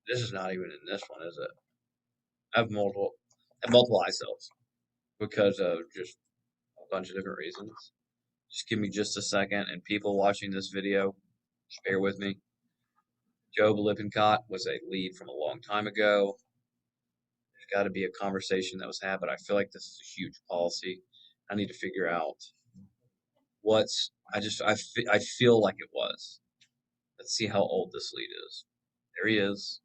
this is not even in this one, is it? I have multiple iCells because of just a bunch of different reasons. Just give me just a second, and people watching this video, just bear with me. Job Lippincott was a lead from a long time ago. There's got to be a conversation that was had, but I feel like this is a huge policy. I need to figure out I feel like it was. Let's see how old this lead is. There he is.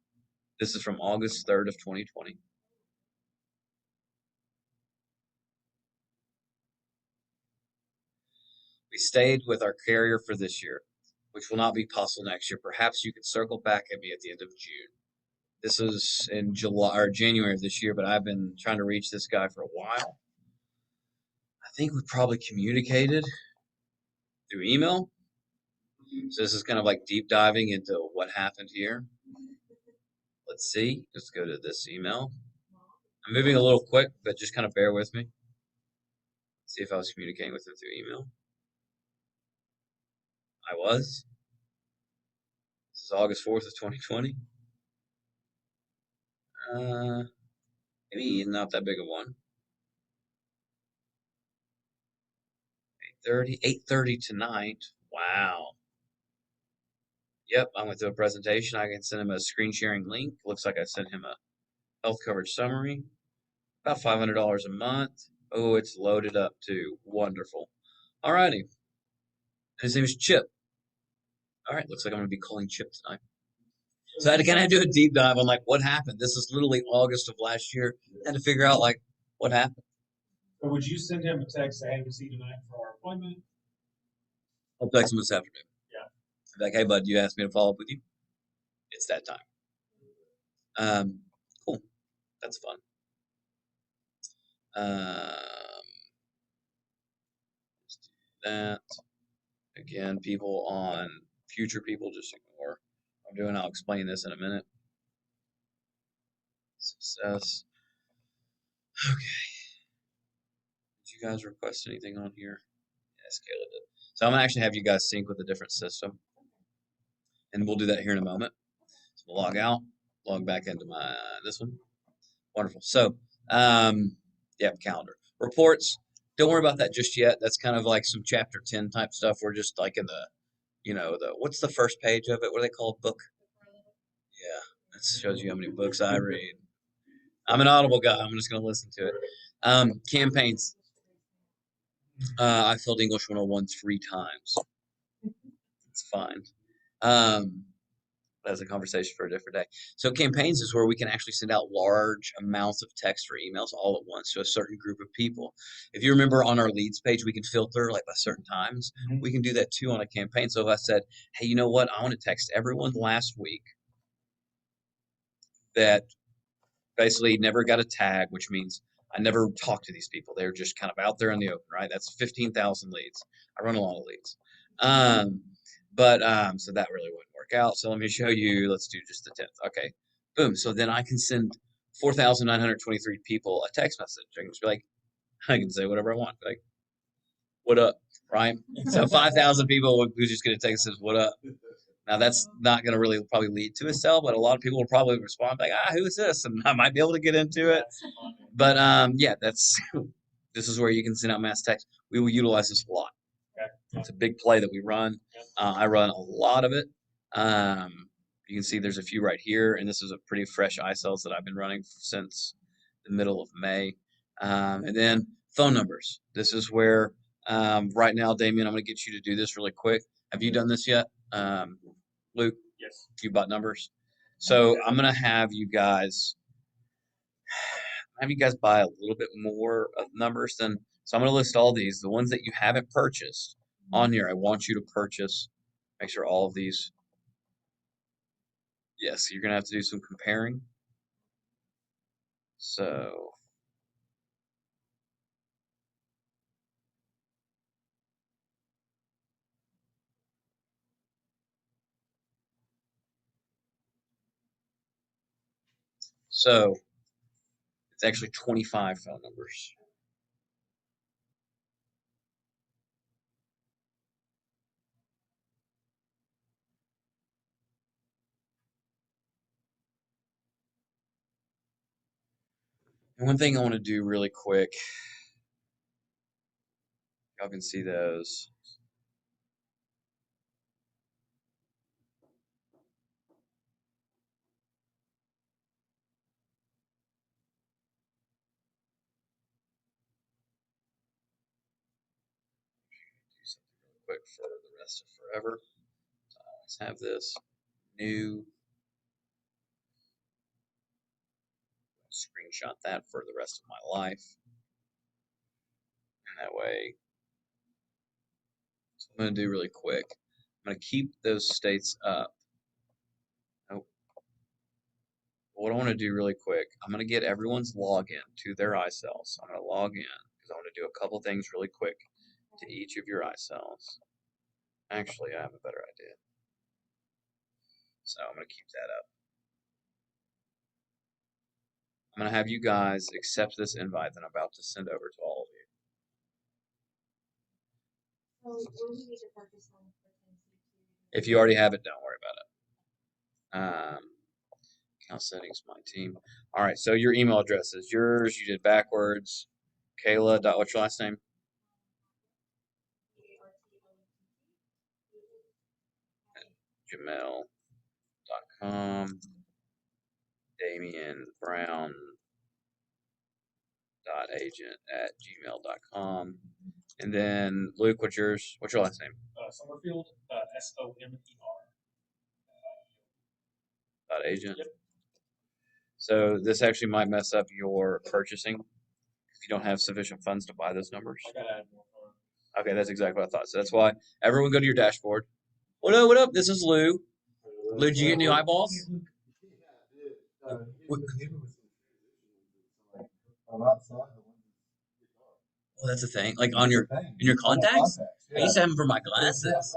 This is from August 3rd of 2020. We stayed with our carrier for this year, which will not be possible next year. Perhaps you could circle back at me at the end of June. This is in July or January of this year, but I've been trying to reach this guy for a while. I think we probably communicated through email. So this is kind of like deep diving into what happened here. Let's see. Let's go to this email. I'm moving a little quick, but just kind of bear with me. See if I was communicating with him through email. I was. This is August 4th of 2020. Maybe not that big of one. 8:30 tonight. Wow. Yep, I went through a presentation. I can send him a screen sharing link. Looks like I sent him a health coverage summary. About $500 a month. Oh, it's loaded up too. Wonderful. Alrighty. His name is Chip. All right, looks like I'm going to be calling Chip tonight. So I had to kind of do a deep dive on like what happened. This is literally August of last year. I had to figure out like what happened. So would you send him a text saying, "We'll see you tonight for our appointment"? I'll text him this afternoon. Yeah. Like, hey bud, you asked me to follow up with you. It's that time. Cool. That's fun. Let's do that. Again, people on future people just ignore. I'm doing. I'll explain this in a minute. Success. Okay. Did you guys request anything on here? Yes, Kayla did. So I'm gonna actually have you guys sync with a different system, and we'll do that here in a moment. So we'll log out, log back into my this one. Wonderful. So, yeah, calendar reports. Don't worry about that just yet. That's kind of like some chapter 10 type stuff. We're just like in the, the what's the first page of it? What do they call a book? Yeah, that shows you how many books I read. I'm an Audible guy. I'm just going to listen to it. Campaigns. I filled English 101 3 times. It's fine. That's a conversation for a different day. So campaigns is where we can actually send out large amounts of text or emails all at once to a certain group of people. If you remember on our leads page, we can filter like by certain times. We can do that too on a campaign. So if I said, hey, you know what? I want to text everyone last week that basically never got a tag, which means I never talked to these people. They're just kind of out there in the open, right? That's 15,000 leads. I run a lot of leads. So that really wouldn't work out. So let me show you. Let's do just the 10th. Okay. Boom. So then I can send 4,923 people a text message. I can just be like, I can say whatever I want. Like, what up? Right? So 5,000 people who's just going to text says, what up? Now that's not going to really probably lead to a sell, but a lot of people will probably respond like, who is this? And I might be able to get into it. But yeah, this is where you can send out mass text. We will utilize this a lot. It's a big play that we run. I run a lot of it. You can see there's a few right here, and this is a pretty fresh iCells that I've been running since the middle of May. And then phone numbers. This is where right now, Damien, I'm going to get you to do this really quick. Have you done this yet, Luke? Yes. You bought numbers. So I'm going to have you guys buy a little bit more of numbers than. So I'm going to list all these. The ones that you haven't purchased on here, I want you to purchase. Make sure all of these. Yes, you're going to have to do some comparing. So it's actually 25 phone numbers. And one thing I want to do really quick, y'all can see those. Do something really quick for the rest of forever. So I always have this new. Screenshot that for the rest of my life. And that way, so I'm going to do really quick. I'm going to keep those states up. Oh, what I want to do really quick, I'm going to get everyone's login to their iCells. I'm going to log in because I want to do a couple things really quick to each of your iCells. Actually, I have a better idea. So I'm going to keep that up. going to have you guys accept this invite that I'm about to send over to all of you. If you already have it, don't worry about it. Account settings, my team. All right, so your email address is yours. You did backwards. Kayla. What's your last name? Gmail.com. Damian Brown. agent@gmail.com. And then Luke, what's yours? What's your last name? Summerfield, Somer. Agent. Yep. So this actually might mess up your purchasing if you don't have sufficient funds to buy those numbers. I gotta add more funds. Okay, that's exactly what I thought. So that's why everyone go to your dashboard. What up? What up? This is Lou. Lou, did you get new eyeballs? Oh, that's a thing. Like on your in your contacts? I used to have them for my glasses.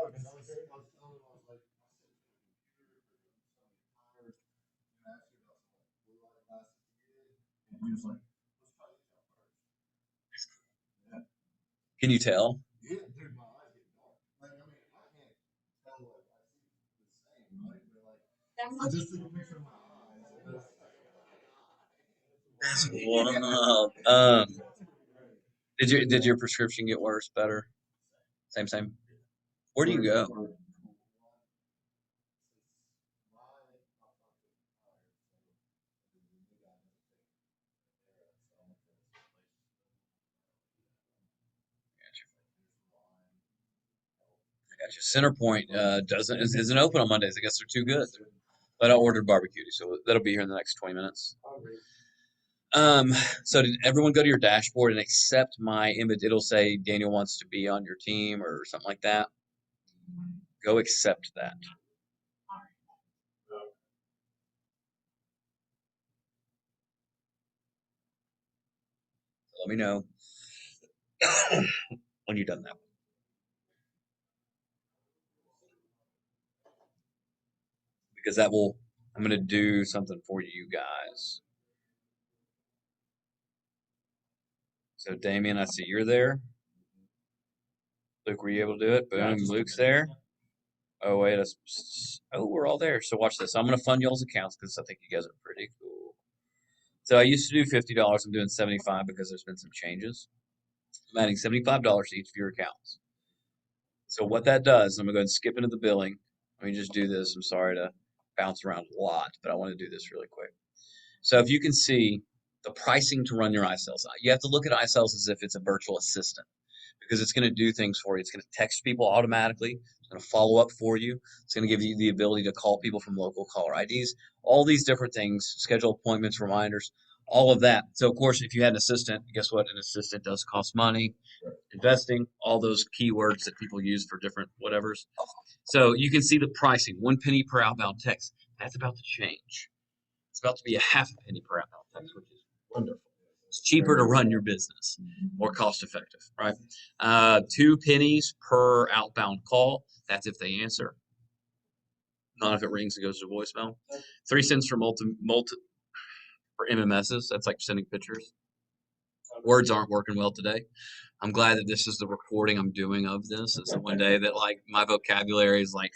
Can you tell? That's wild. Did your prescription get worse, better? Same. Where do you go? Gotcha. Centerpoint isn't open on Mondays. I guess they're too good. But I ordered barbecue, so that'll be here in the next 20 minutes. So did everyone go to your dashboard and accept my image? It'll say Daniel wants to be on your team or something like that. Go accept that. Let me know when you've done that. Because I'm going to do something for you guys. So Damien, I see you're there. Luke, were you able to do it? Boom, Luke's there. Oh, wait. We're all there. So watch this. I'm going to fund y'all's accounts because I think you guys are pretty cool. So I used to do $50. I'm doing $75 because there's been some changes. I'm adding $75 to each of your accounts. So what that does, I'm going to go ahead and skip into the billing. Let me just do this. I'm sorry to bounce around a lot, but I want to do this really quick. So if you can see the pricing to run your iSales, you have to look at iSales as if it's a virtual assistant because it's going to do things for you. It's going to text people automatically. It's going to follow up for you. It's going to give you the ability to call people from local caller IDs, all these different things, schedule appointments, reminders, all of that. So, of course, if you had an assistant, guess what? An assistant does cost money, investing, all those keywords that people use for different whatevers. So you can see the pricing, 1 penny per outbound text. That's about to change. It's about to be a half a penny per outbound text, which is wonderful. It's cheaper to run your business, more cost effective, right? 2 pennies per outbound call. That's if they answer. Not if it rings and goes to voicemail. 3 cents for for MMSs. That's like sending pictures. Words aren't working well today. I'm glad that this is the recording I'm doing of this. It's the one day that like my vocabulary is like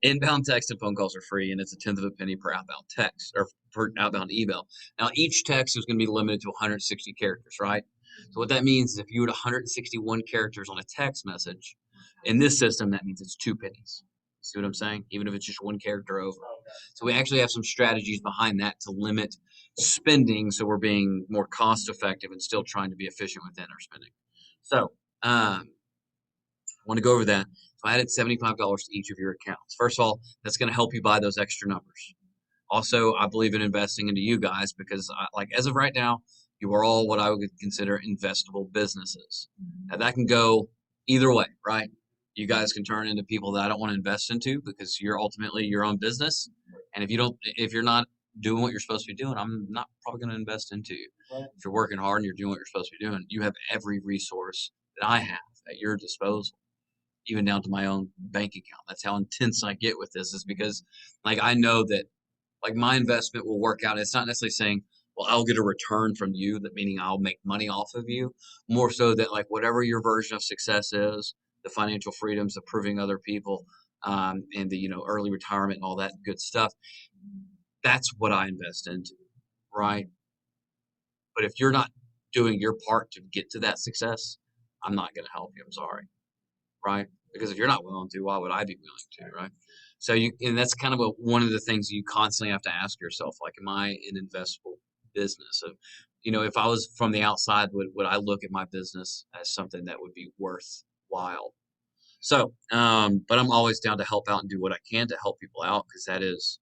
inbound text and phone calls are free, and it's 1/10 of a penny per outbound text or per outbound email. Now each text is going to be limited to 160 characters, right? So what that means is if you had 161 characters on a text message, in this system that means it's 2 pennies. See what I'm saying? Even if it's just 1 character over. So we actually have some strategies behind that to limit spending, so we're being more cost effective and still trying to be efficient within our spending. So I want to go over that. So I added $75 to each of your accounts. First of all, that's going to help you buy those extra numbers. Also, I believe in investing into you guys because, as of right now, you are all what I would consider investable businesses. Now that can go either way, right? You guys can turn into people that I don't want to invest into because you're ultimately your own business. And if you're not doing what you're supposed to be doing, I'm not probably going to invest into you. If you're working hard and you're doing what you're supposed to be doing, you have every resource that I have at your disposal, even down to my own bank account. That's how intense I get with this, is because I know that Like my investment will work out. It's not necessarily saying, well, I'll get a return from you, that meaning I'll make money off of you. More so that like whatever your version of success is, the financial freedoms, the proving other people, and the early retirement and all that good stuff. That's what I invest into, right? But if you're not doing your part to get to that success, I'm not going to help you. I'm sorry, right? Because if you're not willing to, why would I be willing to, right? So and that's kind of one of the things you constantly have to ask yourself, like, am I an investable business? Of, if I was from the outside, would I look at my business as something that would be worthwhile? So, but I'm always down to help out and do what I can to help people out, because that is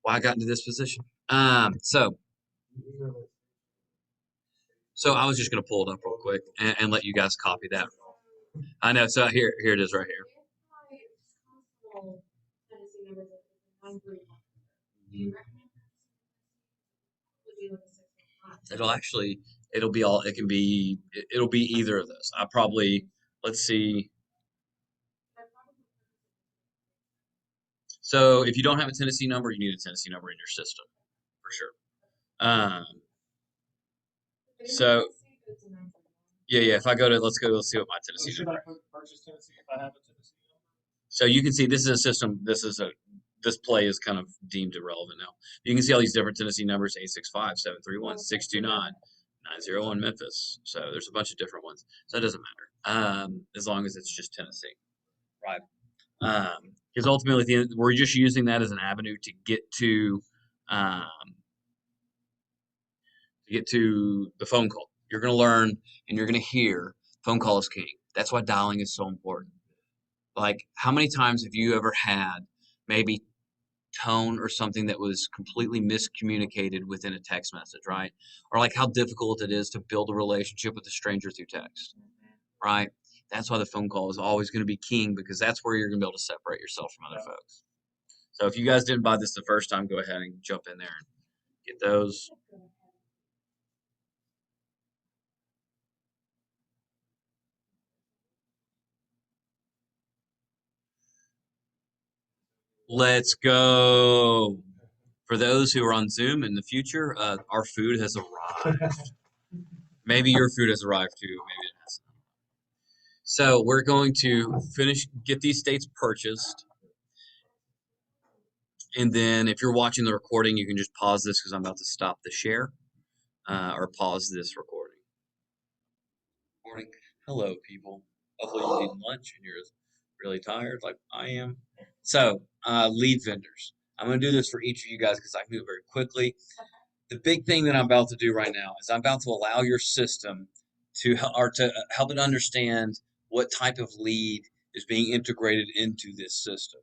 why I got into this position. So I was just going to pull it up real quick and let you guys copy that. I know. So here it is right here. It'll be all, it'll be either of those. I probably, let's see. So if you don't have a Tennessee number, you need a Tennessee number in your system for sure. Um, so yeah. If I go to, let's see what my Tennessee Should number I purchase Tennessee if I have a Tennessee number? So you can see this is a system. This play is kind of deemed irrelevant now. You can see all these different Tennessee numbers: 865-731-629-901 Memphis. So there's a bunch of different ones. So it doesn't matter, as long as it's just Tennessee, right? Because ultimately, at the end, we're just using that as an avenue um, to get to the phone call. You're going to learn and you're going to hear phone call is king. That's why dialing is so important. Like, how many times have you ever had maybe tone or something that was completely miscommunicated within a text message, right? Or like how difficult it is to build a relationship with a stranger through text, right? That's why the phone call is always going to be king, because that's where you're going to be able to separate yourself from other folks. So if you guys didn't buy this the first time, go ahead and jump in there and get those. Let's go. For those who are on Zoom in the future, our food has arrived. Maybe your food has arrived too. Maybe it hasn't. So we're going to get these states purchased. And then if you're watching the recording, you can just pause this because I'm about to stop the share, or pause this recording. Morning. Hello, people. Hopefully you eat lunch and you're really tired like I am. So, lead vendors. I'm going to do this for each of you guys because I can do it very quickly. The big thing that I'm about to do right now is I'm about to allow your system to help it understand what type of lead is being integrated into this system.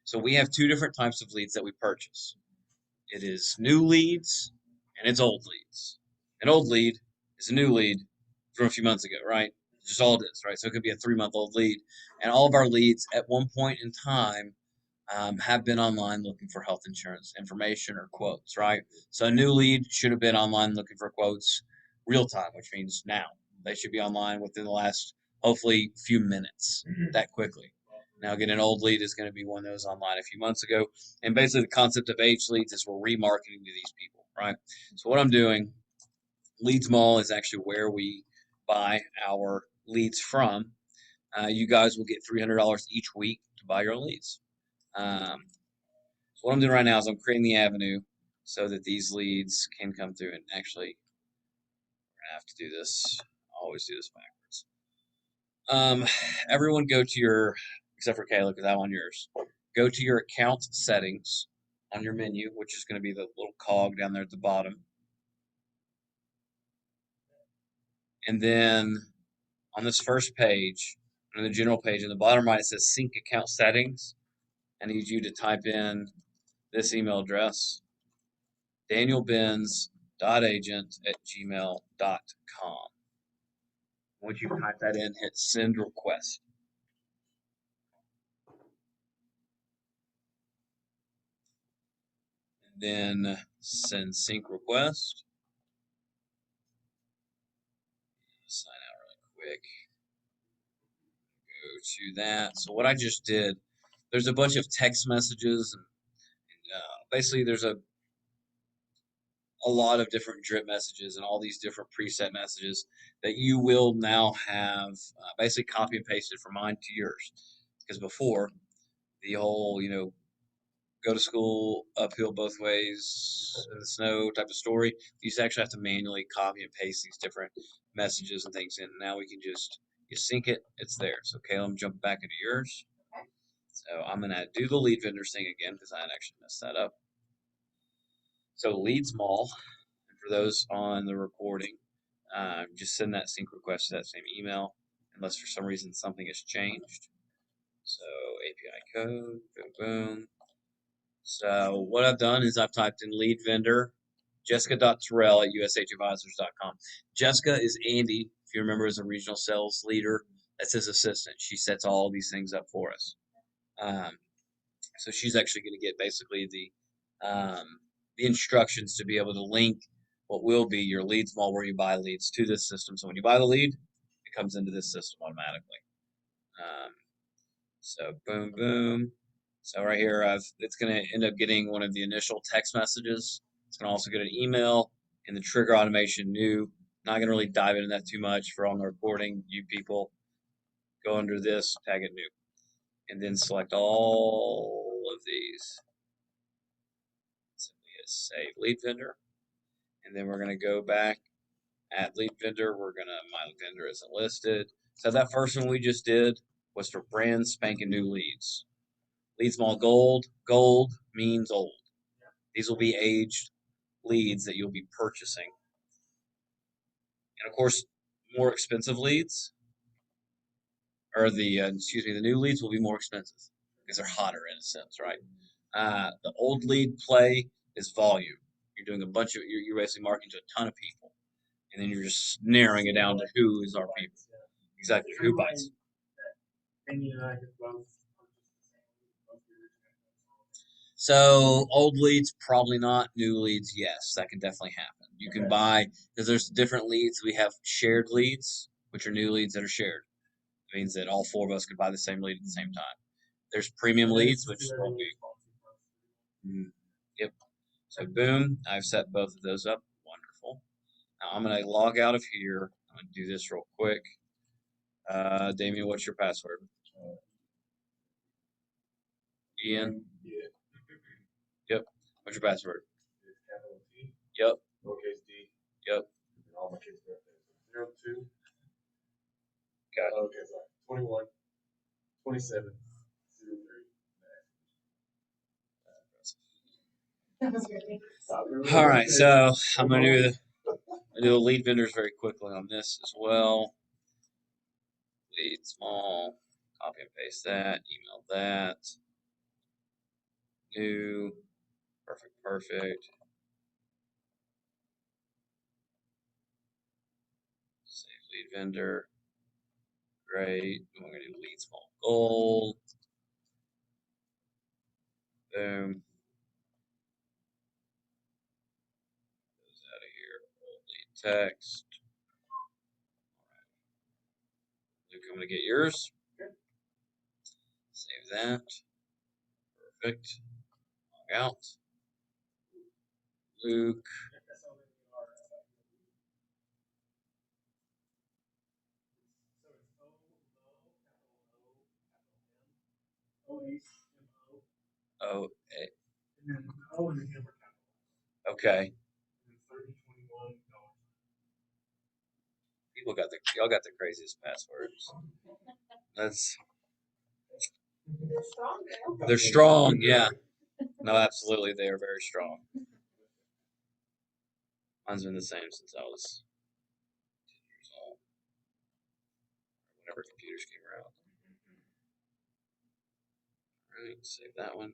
So we have two different types of leads that we purchase. It is new leads and it's old leads. An old lead is a new lead from a few months ago, right? It's just all it is, right? So it could be a 3-month-old lead. And all of our leads at one point in time have been online looking for health insurance information or quotes, right? So a new lead should have been online looking for quotes real time, which means now. They should be online within the last, hopefully, few minutes, that quickly. Now, again, an old lead is going to be one that was online a few months ago. And basically, the concept of age leads is we're remarketing to these people, right? So what I'm doing, Leads Mall is actually where we buy our leads from. You guys will get $300 each week to buy your own leads. So what I'm doing right now is I'm creating the avenue so that these leads can come through. And actually, we're gonna have to do this. I always do this backwards. Everyone go to your, except for Kayla, because I'm on yours. Go to your account settings on your menu, which is going to be the little cog down there at the bottom. And then on this first page, on the general page, in the bottom right, it says sync account settings. I need you to type in this email address, danielbenz.agent@gmail.com. Once you type that in, hit send request. And then send sync request. Sign out really quick. Go to that. So what I just did, there's a bunch of text messages and basically there's a lot of different drip messages and all these different preset messages that you will now have basically copy and pasted from mine to yours. Because before, the whole, go to school uphill both ways in the snow type of story, you used to actually have to manually copy and paste these different messages and things in. Now we can just, you sync it, it's there. So, Caleb, jump back into yours. So I'm going to do the lead vendor thing again because I actually messed that up. So leads mall, and for those on the recording, just send that sync request to that same email unless for some reason something has changed. So API code, boom, boom. So what I've done is I've typed in lead vendor, jessica.terrell at ushadvisors.com. Jessica is Andy, if you remember, as a regional sales leader. That's his assistant. She sets all these things up for us. So she's actually going to get basically the instructions to be able to link what will be your leads mall where you buy leads to this system. So when you buy the lead, it comes into this system automatically. So boom, boom. So right here, it's going to end up getting one of the initial text messages. It's going to also get an email and the trigger automation new. Not going to really dive into that too much for on the recording. You people go under this, tag it new, and then select all of these. Simply hit save lead vendor, and then we're going to go back at lead vendor. We're going to my vendor isn't listed. So that first one we just did was for brand spanking new leads. Leads mall gold. Gold means old. These will be aged leads that you'll be purchasing. And of course, more expensive leads, or the new leads will be more expensive because they're hotter in a sense, right? The old lead play is volume. You're doing you're basically marketing to a ton of people, and then you're just narrowing it down to who is our people. Exactly, who buys. So old leads, probably not. New leads, yes, that can definitely happen. You can buy because there's different leads. We have shared leads, which are new leads that are shared. It means that all four of us could buy the same lead at the same time. There's premium leads, which will be. Yep. So boom, I've set both of those up. Wonderful. Now I'm gonna log out of here. I'm gonna do this real quick. Damien, what's your password? Ian. Yep. What's your password? Yep. Lowercase d. Yep. And all my kids' birthdays. 02. Got it. Okay, sorry. 21, 27, 03. All right, so I'm gonna do the lead vendors very quickly on this as well. Lead small, copy and paste that, email that. New, perfect. Save lead vendor. Great. We're gonna do lead small gold. Boom. Goes out of here. Old lead text. Luke, I'm gonna get yours. Save that. Perfect. Log out. Luke. Oh, okay. Y'all got the craziest passwords. That's They're strong, yeah. No, absolutely, they are very strong. Mine's been the same since I was 10 years old. Whenever computers came around. Alright, save that one.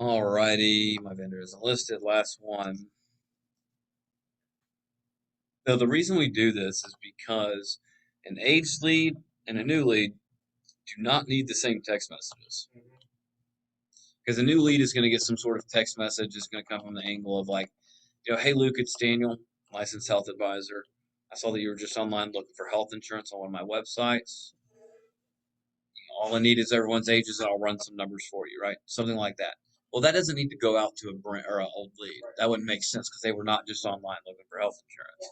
Alrighty, my vendor isn't listed. Last one. Now, the reason we do this is because an aged lead and a new lead do not need the same text messages. Because a new lead is going to get some sort of text message. It's going to come from the angle of like, hey Luke, it's Daniel, licensed health advisor. I saw that you were just online looking for health insurance on one of my websites. All I need is everyone's ages, and I'll run some numbers for you, right? Something like that. Well, that doesn't need to go out to a brand or an old lead. That wouldn't make sense because they were not just online looking for health insurance.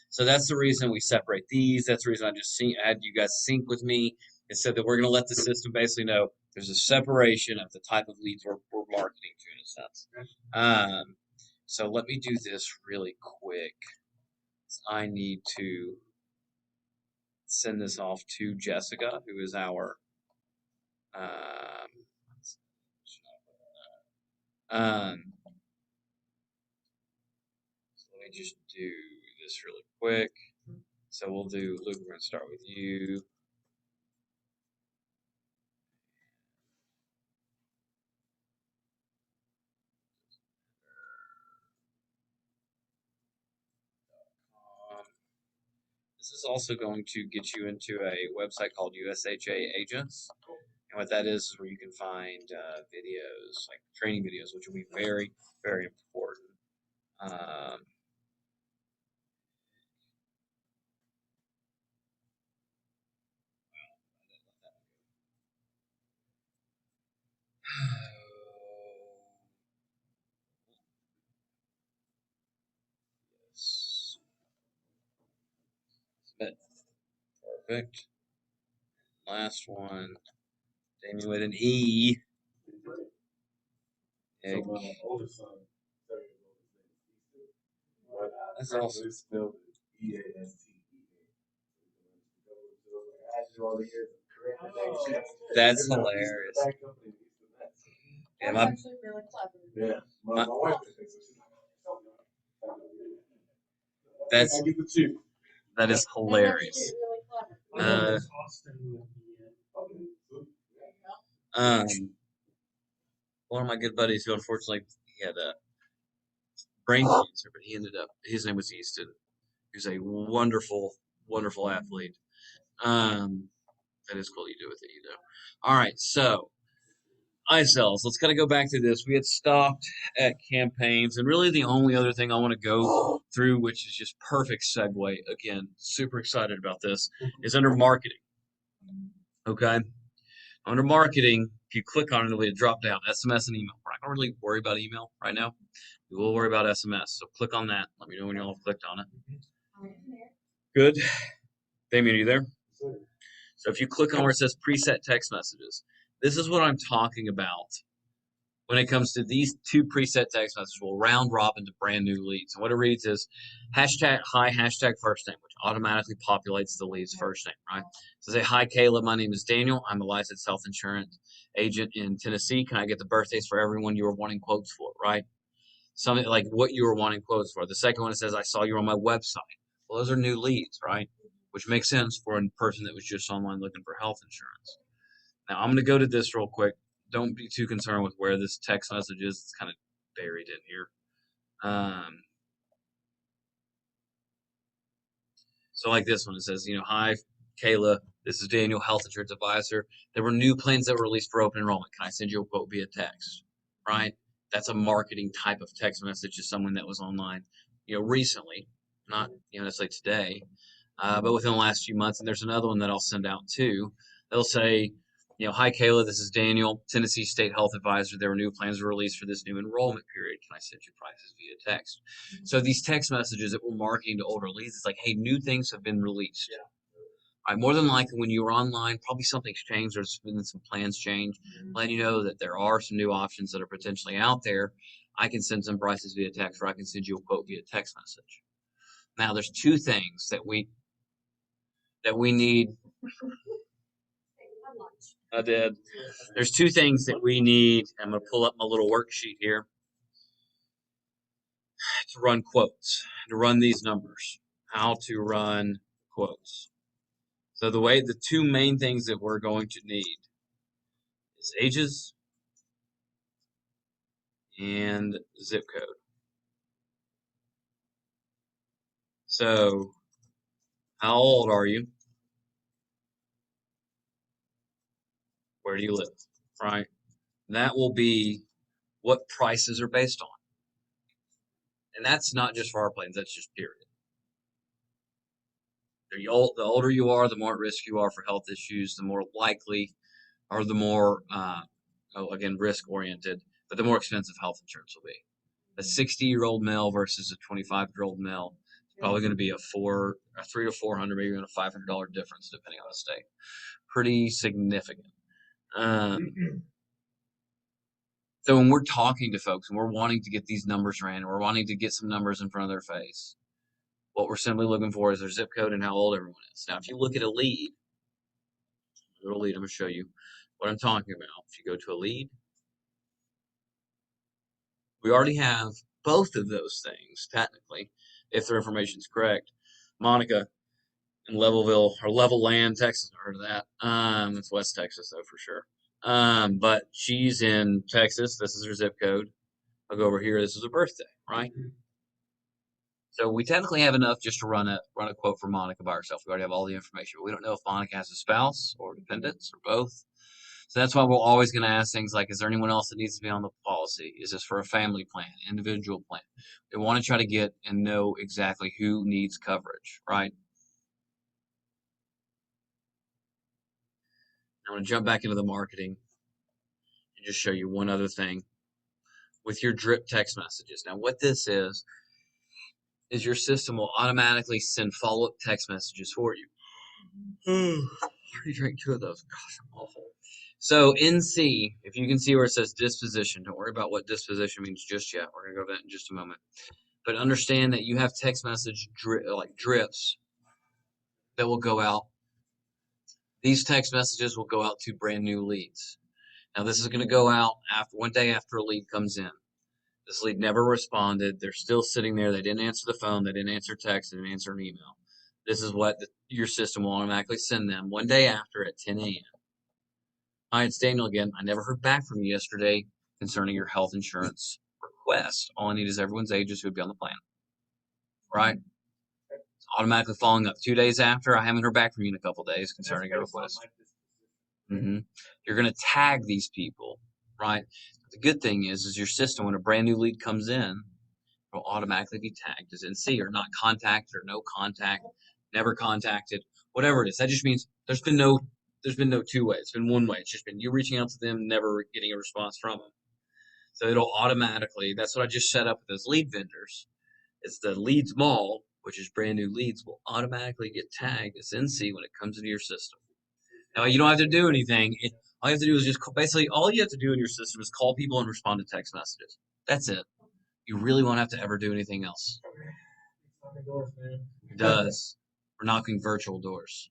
So that's the reason we separate these. That's the reason I had you guys sync with me. It said that we're going to let the system basically know there's a separation of the type of leads we're marketing to in a sense. So let me do this really quick. I need to send this off to Jessica, who is our um, so let me just do this really quick. So we'll do Luke. We're going to start with you. This is also going to get you into a website called USHA Agents. And what that is where you can find videos, like training videos, which will be very, very important. Submit. Perfect. Last one. Damien with an E. Egg. That's awesome. That's hilarious. Yeah, my, actually really clever. Yeah, my wife thinks that's that is hilarious. Really Um, one of my good buddies who unfortunately he had a brain cancer, but he ended up his name was Easton. He was a wonderful, wonderful athlete. That is cool. You do with it, you know. All right, so iCells. Let's kind of go back to this. We had stopped at campaigns, and really the only other thing I want to go through, which is just perfect segue. Again, super excited about this, is under marketing. Okay, under marketing, if you click on it, it'll be a drop down SMS and email. We're not gonna really worry about email right now. We will worry about SMS. So click on that. Let me know when you all have clicked on it. Good. Damien, are you there? So if you click on where it says preset text messages, this is what I'm talking about when it comes to these two preset text messages. We'll round robin to brand new leads. And what it reads is hashtag hi, hashtag first name, which automatically populates the lead's first name, right? So say, hi, Kayla, my name is Daniel. I'm a licensed health insurance agent in Tennessee. Can I get the birthdays for everyone you were wanting quotes for, right? Something like what you were wanting quotes for. The second one, it says, I saw you on my website. Well, those are new leads, right? Which makes sense for a person that was just online looking for health insurance. Now, I'm going to go to this real quick. Don't be too concerned with where this text message is. It's kind of buried in here. So like this one, it says, hi, Kayla, this is Daniel, health insurance advisor. There were new plans that were released for open enrollment. Can I send you a quote via text? Right? That's a marketing type of text message to someone that was online, recently, not, necessarily today, but within the last few months. And there's another one that I'll send out too. They'll say, hi, Kayla, this is Daniel, Tennessee State Health Advisor. There were new plans released for this new enrollment period. Can I send you prices via text? So these text messages that we're marketing to older leads, it's like, hey, new things have been released. Yeah. Right, more than likely, when you were online, probably something's changed. There's been some plans changed, letting you know that there are some new options that are potentially out there. I can send some prices via text, or I can send you a quote via text message. Now, there's two things that we need. I did. There's two things that we need. I'm going to pull up my little worksheet here to run quotes, to run these numbers, how to run quotes. So the two main things that we're going to need is ages and zip code. So how old are you? Where do you live? Right? That will be what prices are based on. And that's not just for our plans, that's just period. The older you are, the more at risk you are for health issues, the more likely or the more, again, risk oriented but the more expensive health insurance will be. A 60-year-old male versus a 25-year-old male is probably going to be a three to 400, maybe even a $500 difference depending on the state. Pretty significant. So when we're talking to folks and we're wanting to get these numbers ran, and we're wanting to get some numbers in front of their face, what we're simply looking for is their zip code and how old everyone is. Now, if you look at a lead, I'm going to show you what I'm talking about. If you go to a lead, we already have both of those things, technically, if their information is correct. Monica in Levelville, or Levelland, Texas, I heard of that. It's West Texas, though, for sure. But she's in Texas. This is her zip code. I'll go over here. This is her birthday, right? So we technically have enough just to run a quote for Monica by herself. We already have all the information, but we don't know if Monica has a spouse or dependents or both. So that's why we're always going to ask things like, is there anyone else that needs to be on the policy? Is this for a family plan, individual plan? We want to try to get and know exactly who needs coverage, right? I'm going to jump back into the marketing and just show you one other thing with your drip text messages. Now, what this is your system will automatically send follow-up text messages for you. I already drank 2 of those. Gosh, I'm awful. So NC, if you can see where it says disposition, don't worry about what disposition means just yet. We're going to go over that in just a moment. But understand that you have text message drips that will go out. These text messages will go out to brand new leads. Now, this is going to go out one day after a lead comes in. This lead never responded. They're still sitting there. They didn't answer the phone. They didn't answer text. They didn't answer an email. This is what your system will automatically send them one day after at 10 a.m. Hi, it's Daniel again. I never heard back from you yesterday concerning your health insurance request. All I need is everyone's ages who would be on the plan. Right? It's automatically following up 2 days after. I haven't heard back from you in a couple days concerning your request. You're going to tag these people, right? The good thing is your system, when a brand new lead comes in, will automatically be tagged as NC or not contacted or no contact, never contacted, whatever it is. That just means there's been no 2 ways. It's been one way. It's just been you reaching out to them, never getting a response from them. So it'll automatically, that's what I just set up with those lead vendors. It's the leads mall, which is brand new leads, will automatically get tagged as NC when it comes into your system. Now, you don't have to do anything. All you have to do is just basically all you have to do in your system is call people and respond to text messages. That's it. You really won't have to ever do anything else. It does. We're knocking virtual doors.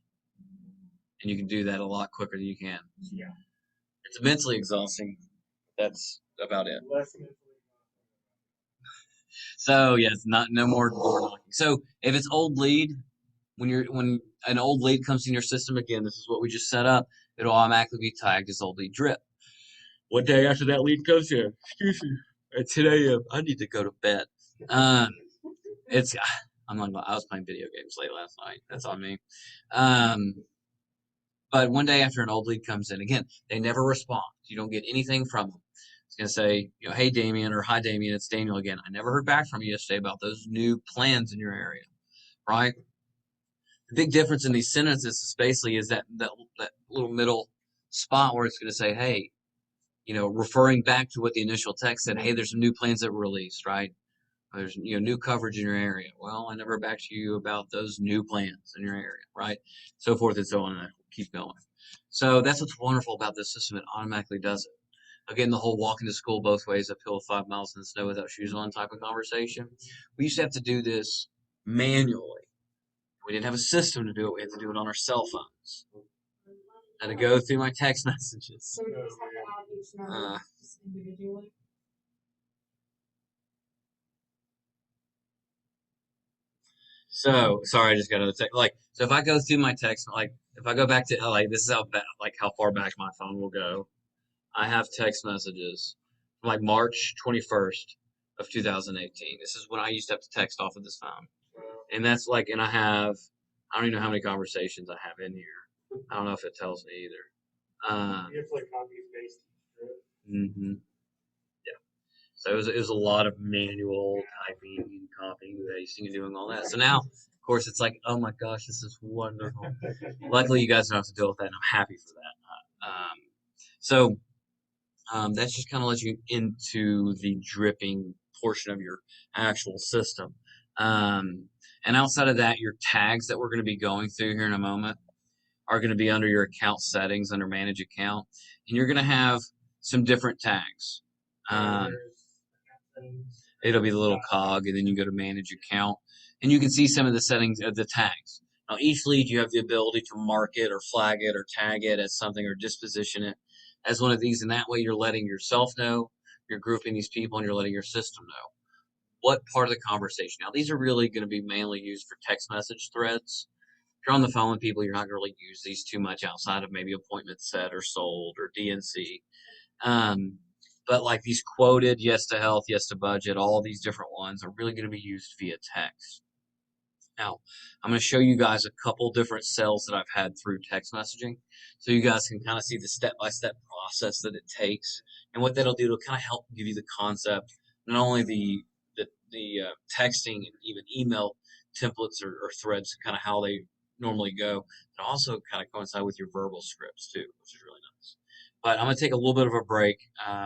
And you can do that a lot quicker than you can. Yeah. It's immensely exhausting. That's about it. So yes, no more door knocking. So if it's old lead, when an old lead comes in your system, again, this is what we just set up, it'll automatically be tagged as old lead drip. One day after that lead comes in, excuse me, at 10 a.m., I need to go to bed. I was playing video games late last night. That's on me. But one day after an old lead comes in, again, they never respond. You don't get anything from them. It's going to say, hey, Damien, or hi, Damien, it's Daniel again. I never heard back from you yesterday about those new plans in your area, right? The big difference in these sentences is basically is that little middle spot where it's going to say, hey, referring back to what the initial text said, hey, there's some new plans that were released, right? There's new coverage in your area. Well, I never heard back to you about those new plans in your area, right? So forth and so on, and I keep going. So that's what's wonderful about this system. It automatically does it. Again, the whole walking to school both ways uphill 5 miles in the snow without shoes on type of conversation. We used to have to do this manually. We didn't have a system to do it. We had to do it on our cell phones. I had to go through my text messages. So sorry, I just got another text. So if I go through my text, if I go back to this is how far back my phone will go. I have text messages from March 21st of 2018. This is when I used to have to text off of this phone, and that's and I don't even know how many conversations I have in here. I don't know if it tells me either. You have to copy and paste. Mm-hmm. So it was a lot of manual typing and copying, pasting, and doing all that. So now, of course, it's oh my gosh, this is wonderful. Luckily, you guys don't have to deal with that, and I'm happy for that. So That's just kind of lets you into the dripping portion of your actual system. Um, and outside of that, your tags that we're going to be going through here in a moment are going to be under your account settings, under manage account, and you're going to have some different tags. Um, It'll be the little cog, and then you go to manage account, and you can see some of the settings of the tags. Now, each lead you have the ability to mark it or flag it or tag it as something or disposition it as one of these, and that way you're letting yourself know, you're grouping these people, and you're letting your system know what part of the conversation. Now, these are really going to be mainly used for text message threads. If you're on the phone with people, you're not going to really use these too much outside of maybe appointments set or sold or DNC. Um, but like these quoted, yes to health, yes to budget, all these different ones are really going to be used via text. Now, I'm going to show you guys a couple different cells that I've had through text messaging so you guys can kind of see the step-by-step process that it takes. And what that'll do, it'll kind of help give you the concept, not only the texting and even email templates or threads, kind of how they normally go, but also kind of coincide with your verbal scripts too, which is really nice. But I'm going to take a little bit of a break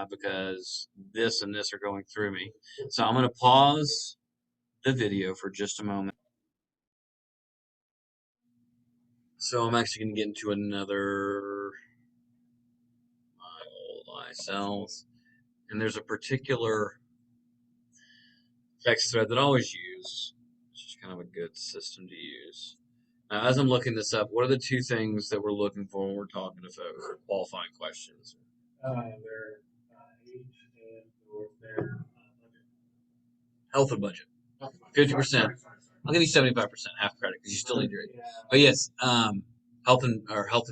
because this and this are going through me. So I'm going to pause the video for just a moment. So I'm actually going to get into another my old iCells, and there's a particular text thread that I always use, which is kind of a good system to use. Now, as I'm looking this up, what are the two things that we're looking for when we're talking to folks or qualifying questions? Their age and their budget. Health and budget. 50%. I'll give you 75%, half credit, because you still need your. Yeah. But yes, health and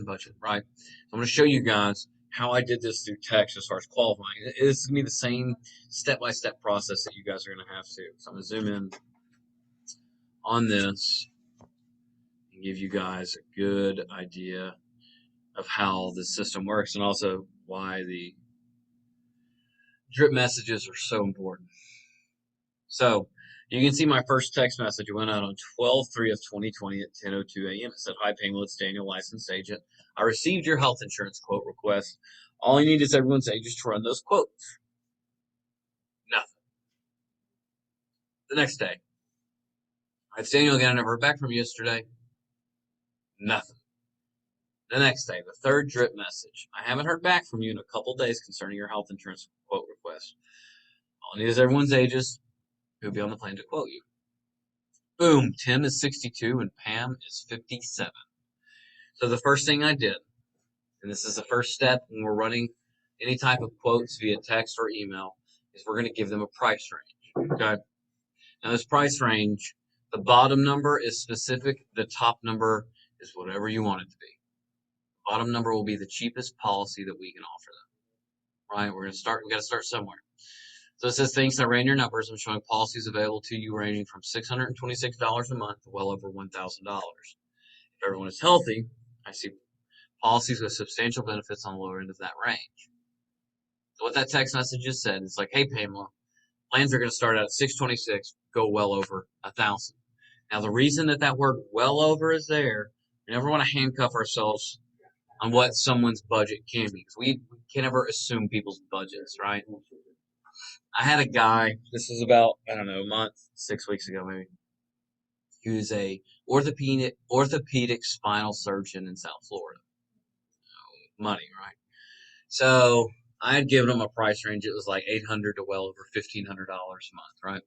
budget, right? So I'm going to show you guys how I did this through text as far as qualifying. It's going to be the same step-by-step process that you guys are going to have to. So I'm going to zoom in on this and give you guys a good idea of how the system works and also why the drip messages are so important. So you can see my first text message went out on 12/3 of 2020 at 10:02 a.m. It said, "Hi Pamela, it's Daniel, licensed agent. I received your health insurance quote request. All you need is everyone's age to run those quotes." Nothing. The next day, it's Daniel again. I never heard back from you yesterday. Nothing. The next day, the third drip message. I haven't heard back from you in a couple days concerning your health insurance quote request. All I need is everyone's ages who'll be on the plan to quote you. Boom, Tim is 62 and Pam is 57. So the first thing I did, and this is the first step when we're running any type of quotes via text or email, is we're going to give them a price range. Okay. Now this price range, the bottom number is specific. The top number is whatever you want it to be. The bottom number will be the cheapest policy that we can offer them. Right? We're going to start. We got to start somewhere. So it says, thanks, I ran your numbers. I'm showing policies available to you ranging from $626 a month to well over $1,000. If everyone is healthy, I see policies with substantial benefits on the lower end of that range. So what that text message just said, it's like, hey, Pamela, plans are going to start out at 626, go well over 1,000. Now, the reason that that word well over is there, we never want to handcuff ourselves on what someone's budget can be, because we can never assume people's budgets, right? I had a guy, this was about, I don't know, a month, 6 weeks ago maybe. He was a orthopedic spinal surgeon in South Florida. Money, right? So I had given him a price range. It was like $800 to well over $1,500 a month, right?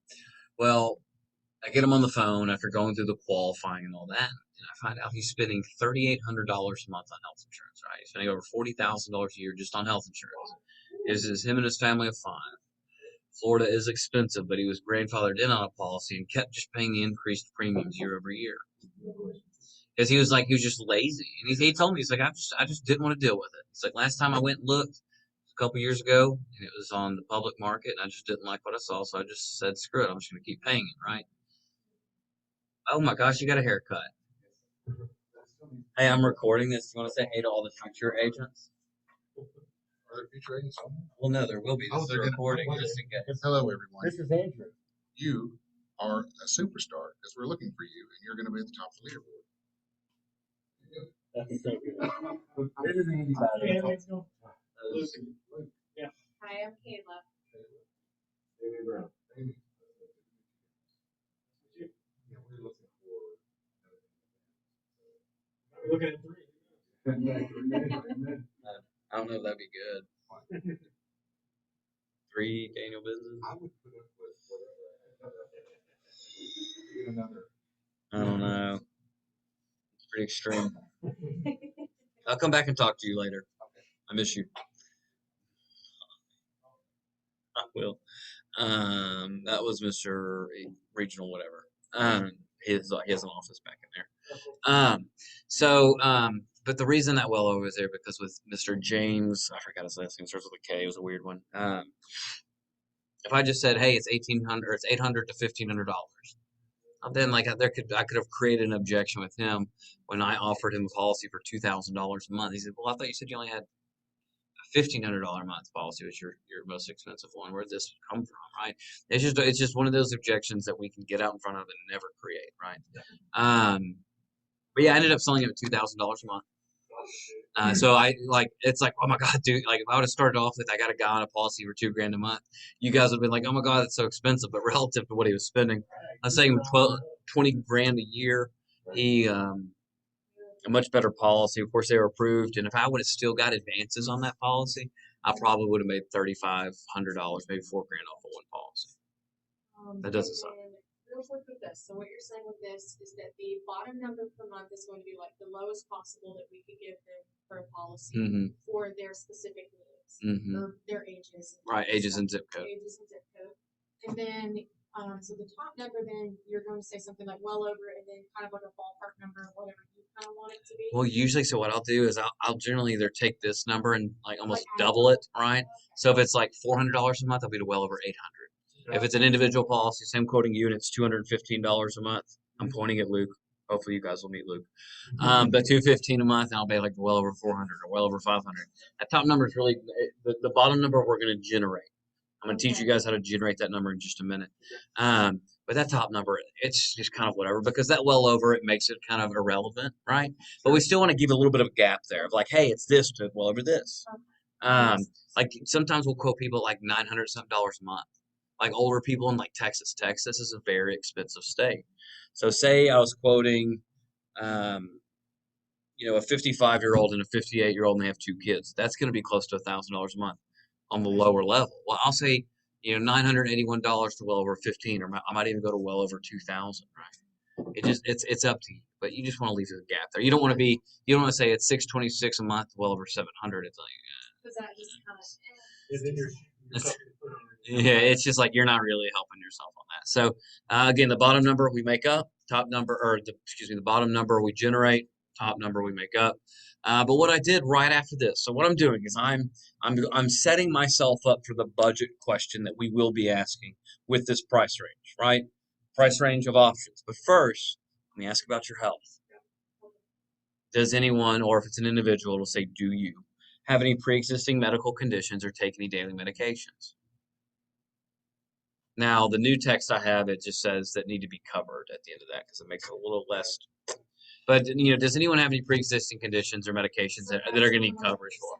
Well, I get him on the phone after going through the qualifying and all that, and I find out he's spending $3,800 a month on health insurance, right? He's spending over $40,000 a year just on health insurance. This is him and his family of 5. Florida is expensive, but he was grandfathered in on a policy and kept just paying the increased premiums year over year. Because he was just lazy. And he told me, he's like, I just didn't want to deal with it. He's like, last time I went and looked a couple years ago, and it was on the public market, and I just didn't like what I saw, so I just said, screw it, I'm just going to keep paying it, right? Oh my gosh, you got a haircut. Hey, I'm recording this. You want to say hey to all the future agents? Are there future agents on there? Well, no, there will be. This is a recording just in case. Hello, everyone. This is Andrew. You are a superstar because we're looking for you, and you're going to be at the top of the leaderboard. That's so good. This is Andy. Yeah. Hi, I'm Kayla. Amy Brown. Amy. Yeah, we're looking for. We're looking at 3. I don't know if that'd be good. 3 Daniel business. I would put up with whatever. Get another. I don't know. It's pretty extreme. I'll come back and talk to you later. I miss you. I will. That was Mr. Regional whatever. He has an office back in there. But the reason that well over is there because with Mr. James, I forgot his last name, starts with a K. It was a weird one. If I just said, hey, it's $800 to $1,500, then like I could have created an objection with him when I offered him a policy for $2,000 a month. He said, well, I thought you said you only had a $1,500 a month policy was your most expensive one. Where'd this come from, right? It's just one of those objections that we can get out in front of and never create, right? But yeah, I ended up selling it at $2,000 a month. So it's like, oh my God, dude, like if I would have started off with, I got a guy on a policy for $2,000 a month, you guys would have been like, oh my God, that's so expensive. But relative to what he was spending, I was saying 20 grand a year. He, a much better policy. Of course, they were approved. And if I would have still got advances on that policy, I probably would have made $3,500, maybe $4,000 off of one policy. That doesn't suck. Real quick with this. So what you're saying with this is that the bottom number per month is going to be like the lowest possible that we could give them for a policy for their specific needs or their ages. Right, ages and zip code. Ages and zip code. And then, so the top number, then you're going to say something like well over, and then kind of like a ballpark number, whatever you kind of want it to be. Well, usually, so what I'll do is I'll generally either take this number and like almost double it, right? So if it's like $400 a month, I'll be to well over 800. If it's an individual policy, same quoting you, and it's $215 a month. I'm pointing at Luke. Hopefully, you guys will meet Luke. But $215 a month, and I'll pay like well over 400 or well over 500. That top number is really the bottom number we're going to generate. I'm going to teach you guys how to generate that number in just a minute. But that top number, it's just kind of whatever because that well over it makes it kind of irrelevant, right? But we still want to give a little bit of a gap there of like, hey, it's this to well over this. Like sometimes we'll quote people like $900 something a month. Like older people in like Texas. Texas is a very expensive state. So say I was quoting, a 55-year-old and a 58-year-old and they have 2 kids. That's going to be close to $1,000 a month on the lower level. Well, I'll say, $981 to well over 15, or I might even go to well over 2,000, right? It's up to you, but you just want to leave a gap there. You don't want to say it's 626 a month, well over 700. It's like, because that just kind of. And then yeah, it's just like you're not really helping yourself on that. So again, the bottom number we make up, the bottom number we generate, top number we make up. But what I did right after this, so what I'm doing is I'm setting myself up for the budget question that we will be asking with this price range, right? Price range of options. But first, let me ask about your health. Does anyone, or if it's an individual, it'll say, do you have any pre-existing medical conditions or take any daily medications? Now, the new text I have, it just says that need to be covered at the end of that because it makes it a little less. But, does anyone have any pre-existing conditions or medications that are going to need coverage for?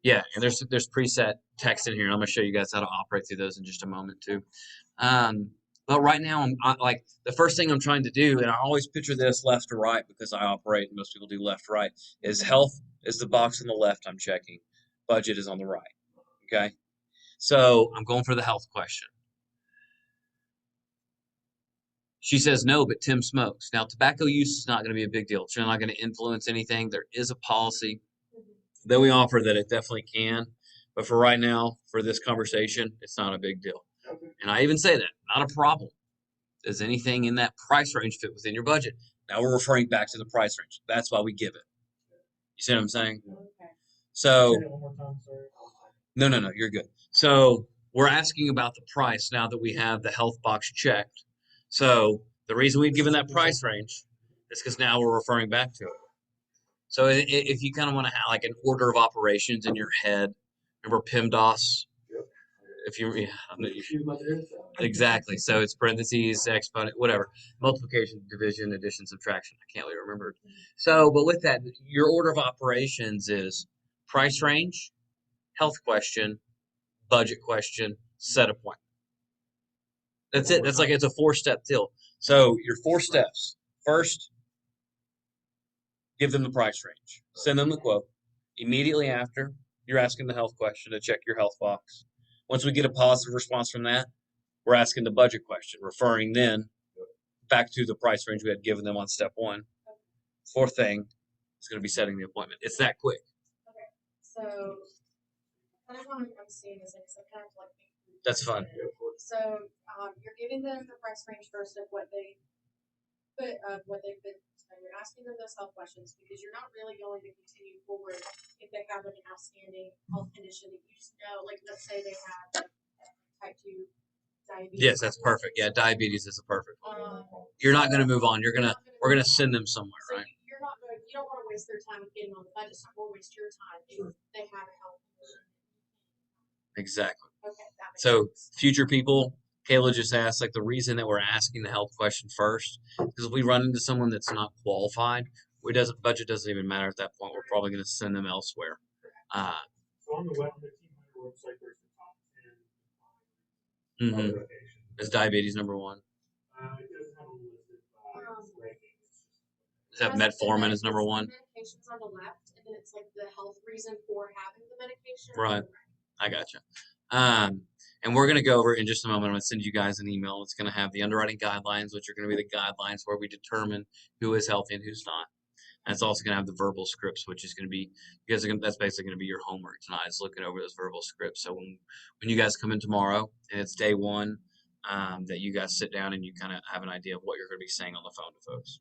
Yeah, and there's preset text in here, and I'm going to show you guys how to operate through those in just a moment, too. But right now, like the first thing I'm trying to do, and I always picture this left to right because I operate, most people do left to right, is health is the box on the left I'm checking. Budget is on the right, okay? So I'm going for the health question. She says no, but Tim smokes. Now, tobacco use is not going to be a big deal. It's not going to influence anything. There is a policy that we offer that it definitely can. But for right now, for this conversation, it's not a big deal. And I even say that, not a problem. Does anything in that price range fit within your budget? Now we're referring back to the price range. That's why we give it. You see what I'm saying? Okay. So, say it one more time, sorry. no, you're good. So we're asking about the price now that we have the health box checked. So the reason we've given that price range is because now we're referring back to it. So if you kind of want to have like an order of operations in your head, remember PIMDOS? If you, exactly. So it's parentheses, exponent, whatever, multiplication, division, addition, subtraction. I can't really remember. So, but with that, your order of operations is price range, health question, budget question, set appointment. That's it. That's like it's a 4-step deal. So your 4 steps. First, give them the price range. Send them the quote. Immediately after, you're asking the health question to check your health box. Once we get a positive response from that, we're asking the budget question, referring then back to the price range we had given them on step 1. Fourth thing is going to be setting the appointment. It's that quick. Okay, so kind of how I'm seeing this, like, so kind of like. That's fun. So, you're giving them the price range first of what they've been, so you're asking them those health questions because you're not really going to continue forward if they have an outstanding health condition that you just know, like, let's say they have type 2 diabetes. Yes, that's perfect. Yeah, diabetes is a perfect one. You're not going to move on. We're going to send them somewhere, So right? you don't want to waste their time getting on the budget, so or waste your time if they have a health condition. Exactly. Okay, that makes So sense. future people, Kayla just asked, like the reason that we're asking the health question first, because if we run into someone that's not qualified, budget doesn't even matter at that point. We're probably going to send them elsewhere. So on the web, on the Team Hunter website, there's the top 10 Mhm. locations. Is diabetes number 1? It doesn't have a listed rankings. Does that metformin is number 1? Medications on the left, and then it's like the health reason for having the medication. Right. I gotcha. And we're going to go over in just a moment. I'm going to send you guys an email. It's going to have the underwriting guidelines, which are going to be the guidelines where we determine who is healthy and who's not. And it's also going to have the verbal scripts, which is going to be, you guys are going to, that's basically going to be your homework tonight, is looking over those verbal scripts. So when you guys come in tomorrow and it's day 1, that you guys sit down and you kind of have an idea of what you're going to be saying on the phone to folks.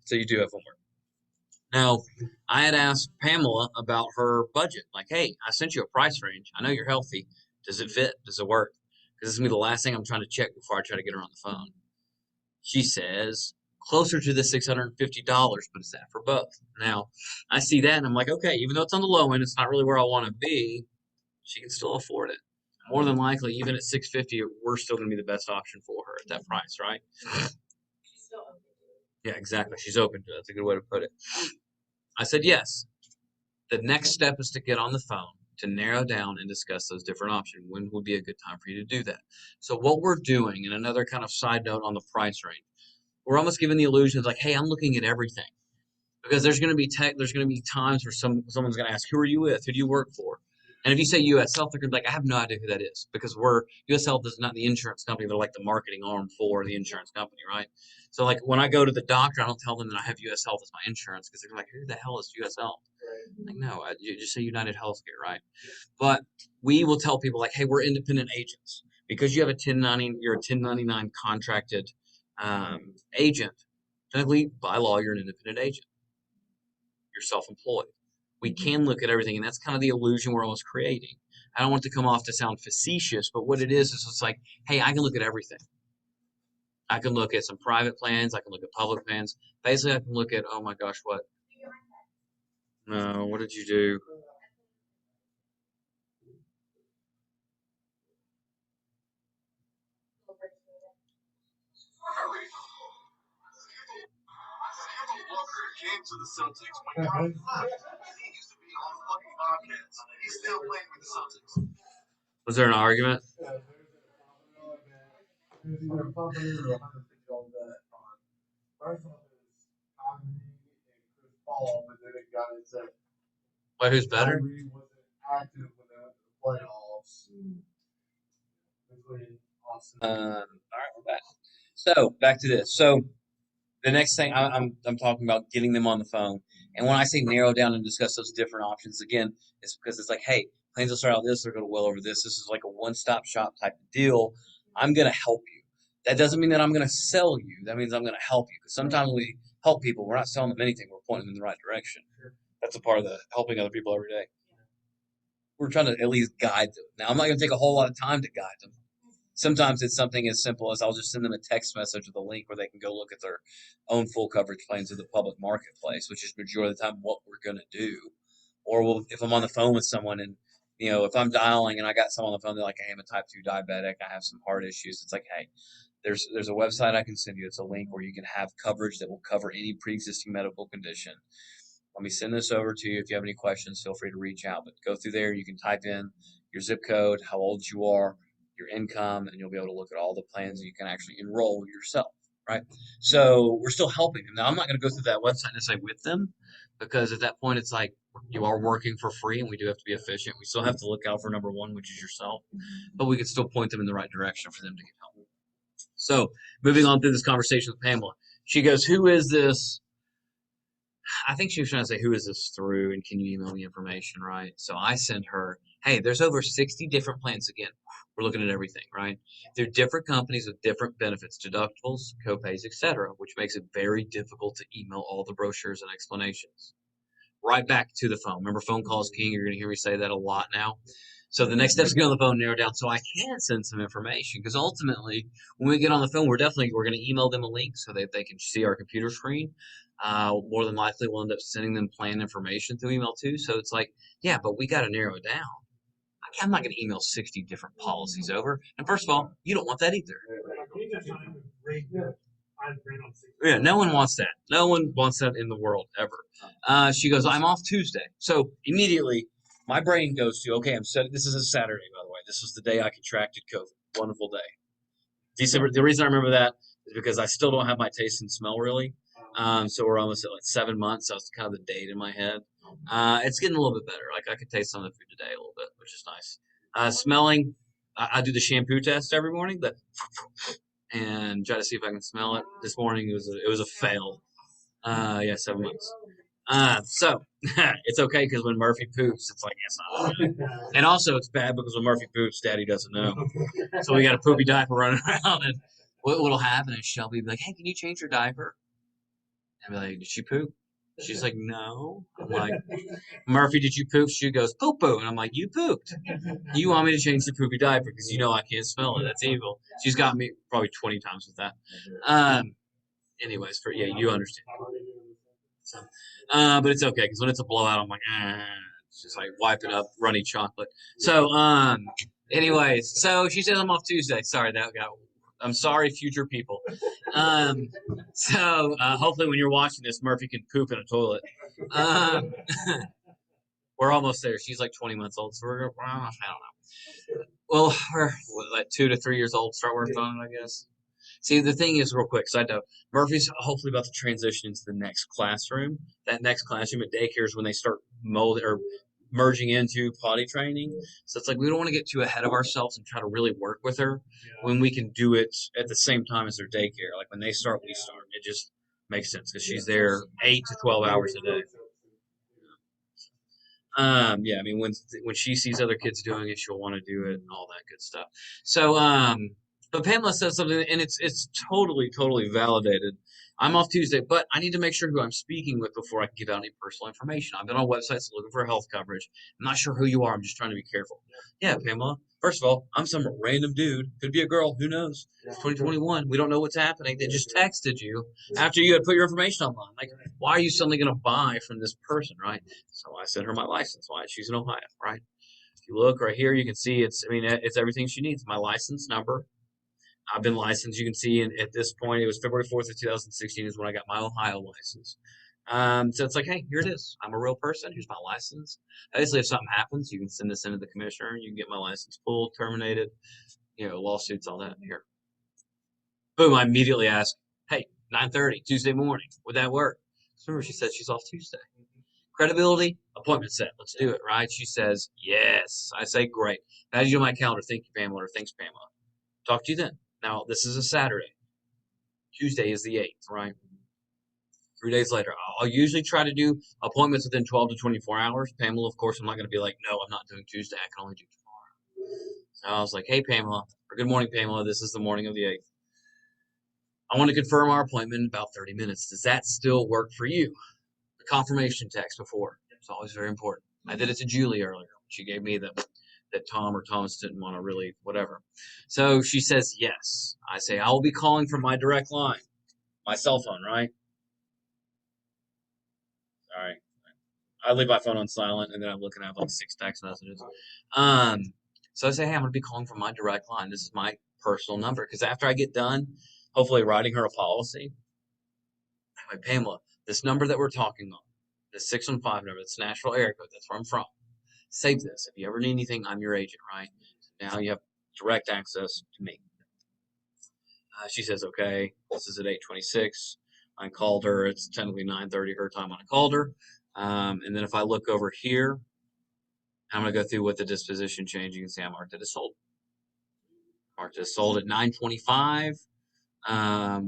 So you do have homework. Now, I had asked Pamela about her budget. Like, hey, I sent you a price range. I know you're healthy. Does it fit? Does it work? Because this is going to be the last thing I'm trying to check before I try to get her on the phone. She says closer to the $650, but is that for both? Now, I see that and I'm like, okay, even though it's on the low end, it's not really where I want to be. She can still afford it. More than likely, even at $650, we're still going to be the best option for her at that price, right? She's still open to it. Yeah, exactly. She's open to it. That's a good way to put it. I said yes. The next step is to get on the phone to narrow down and discuss those different options. When would be a good time for you to do that? So what we're doing, and another kind of side note on the price range, we're almost giving the illusion of like, hey, I'm looking at everything. Because there's going to be times where someone's going to ask, who are you with? Who do you work for? And if you say U.S. Health, they're going to be like, I have no idea who that is, because U.S. Health is not the insurance company. They're like the marketing arm for the insurance company, right? So like when I go to the doctor, I don't tell them that I have U.S. Health as my insurance, because they're like, who the hell is U.S. Health? Like, no, you just say United Healthcare, right? But we will tell people like, hey, we're independent agents. Because you have you're a 1099 contracted agent. Technically, by law, you're an independent agent. You're self-employed. We can look at everything, and that's kind of the illusion we're almost creating. I don't want to come off to sound facetious, but what it is it's like, hey, I can look at everything. I can look at some private plans. I can look at public plans. Basically, I can look at, oh my gosh, what? No, what did you do? Walker came to the Celtics when Carl left. He used to be on the fucking Bobcats. He's still playing with the Celtics. Was there an argument? Wait, who's better? All right, we're back. So back to this. So the next thing I'm talking about getting them on the phone, and when I say narrow down and discuss those different options again, it's because it's like, hey, plans will start out this, they're going to well over this. This is like a one-stop shop type of deal. I'm going to help you. That doesn't mean that I'm going to sell you. That means I'm going to help you. Because sometimes we help people, we're not selling them anything. We're pointing them in the right direction. That's a part of the helping other people every day. We're trying to at least guide them. Now, I'm not going to take a whole lot of time to guide them. Sometimes it's something as simple as I'll just send them a text message with a link where they can go look at their own full coverage plans in the public marketplace, which is majority of the time what we're going to do. Or if I'm on the phone with someone and, if I'm dialing and I got someone on the phone, they're like, hey, I'm a type 2 diabetic, I have some heart issues. It's like, hey, there's a website I can send you. It's a link where you can have coverage that will cover any pre-existing medical condition. Let me send this over to you. If you have any questions, feel free to reach out. But go through there. You can type in your zip code, how old you are, your income, and you'll be able to look at all the plans and you can actually enroll yourself, right? So we're still helping them. Now, I'm not going to go through that website necessarily with them because at that point, it's like you are working for free and we do have to be efficient. We still have to look out for number one, which is yourself, but we can still point them in the right direction for them to get help. So moving on through this conversation with Pamela, she goes, who is this? I think she was trying to say, who is this through and can you email me information, right? So I send her, hey, there's over 60 different plans. Again, we're looking at everything, right? They're different companies with different benefits, deductibles, copays, etc., which makes it very difficult to email all the brochures and explanations. Right back to the phone. Remember, phone calls king. You're going to hear me say that a lot now. So the next step is to get on the phone and narrow down so I can send some information because ultimately, when we get on the phone, we're going to email them a link so that they can see our computer screen. More than likely, we'll end up sending them plan information through email too. So it's like, yeah, but we got to narrow it down. I'm not going to email 60 different policies over. And first of all, you don't want that either. Yeah, no one wants that. No one wants that in the world ever. She goes, I'm off Tuesday. So immediately, my brain goes to, okay, this is a Saturday, by the way. This was the day I contracted COVID. Wonderful day. December. The reason I remember that is because I still don't have my taste and smell really. So we're almost at like 7 months. So it's kind of the date in my head. It's getting a little bit better. Like I could taste some of the food today a little bit, which is nice. Smelling, I do the shampoo test every morning, and try to see if I can smell it. This morning it was a fail. 7 months. So it's okay because when Murphy poops, it's like it's not good. And also it's bad because when Murphy poops, Daddy doesn't know. So we got a poopy diaper running around, and what'll happen is Shelby be like, "Hey, can you change your diaper?" And be like, "Did she poop?" She's like, "No." I'm like, "Murphy, did you poop?" She goes, "Poo poo," and I'm like, "You pooped. You want me to change the poopy diaper because you know I can't smell it. That's evil." She's got me probably 20 times with that. Anyways, you understand. So, but it's okay because when it's a blowout, I'm like, it's just like wiping up runny chocolate. So, anyways, so she says I'm off Tuesday. Sorry, I'm sorry, future people. Hopefully when you're watching this, Murphy can poop in a toilet. We're almost there. She's like 20 months old, so I don't know. Well, we're like 2 to 3 years old. Start working on it, I guess. See, the thing is, real quick, side note, Murphy's hopefully about to transition into the next classroom. That next classroom at daycare is when they start merging into potty training. So it's like we don't want to get too ahead of ourselves and try to really work with her when we can do it at the same time as their daycare. Like when they start, we start. It just makes sense because she's there 8 to 12 hours a day. I mean, when she sees other kids doing it, she'll want to do it and all that good stuff. So, but Pamela says something, and it's totally validated. I'm off Tuesday, but I need to make sure who I'm speaking with before I can give out any personal information. I've been on websites looking for health coverage. I'm not sure who you are. I'm just trying to be careful. Yeah, Pamela. First of all, I'm some random dude. Could be a girl. Who knows? It's 2021. We don't know what's happening. They just texted you after you had put your information online. Like, why are you suddenly going to buy from this person, right? So I sent her my license. Why? She's in Ohio, right? If you look right here, you can see it's everything she needs. My license number. I've been licensed. You can see at this point, it was February 4th of 2016 is when I got my Ohio license. So it's like, hey, here it is. I'm a real person. Here's my license. Obviously, if something happens, you can send this into the commissioner. You can get my license pulled, terminated, lawsuits, all that. Here. Boom, I immediately ask, hey, 9:30, Tuesday morning. Would that work? Remember, she said she's off Tuesday. Credibility, appointment set. Let's do it, right? She says, yes. I say, great. Add you on my calendar. Thank you, Pamela, or thanks, Pamela. Talk to you then. Now, this is a Saturday. Tuesday is the 8th, right? 3 days later. I'll usually try to do appointments within 12 to 24 hours. Pamela, of course, I'm not going to be like, no, I'm not doing Tuesday. I can only do tomorrow. So I was like, hey, Pamela, or good morning, Pamela. This is the morning of the 8th. I want to confirm our appointment in about 30 minutes. Does that still work for you? The confirmation text before. It's always very important. I did it to Julie earlier. She gave me that Tom or Thomas didn't want to really whatever. So she says yes. I say, I will be calling from my direct line. My cell phone, right? All right. I leave my phone on silent, and then I'm looking at like 6 text messages. So I say, hey, I'm going to be calling from my direct line. This is my personal number. Because after I get done, hopefully writing her a policy, I'm like, Pamela, this number that we're talking on, The 615 number, that's Nashville area code. That's where I'm from. Save this. If you ever need anything, I'm your agent, right? Now you have direct access to me. She says, okay, this is at 8:26. I called her. It's technically 9:30 her time when I called her. And then if I look over here, I'm going to go through with the disposition change. You can see I marked it as sold. Marked it as sold at 9:25,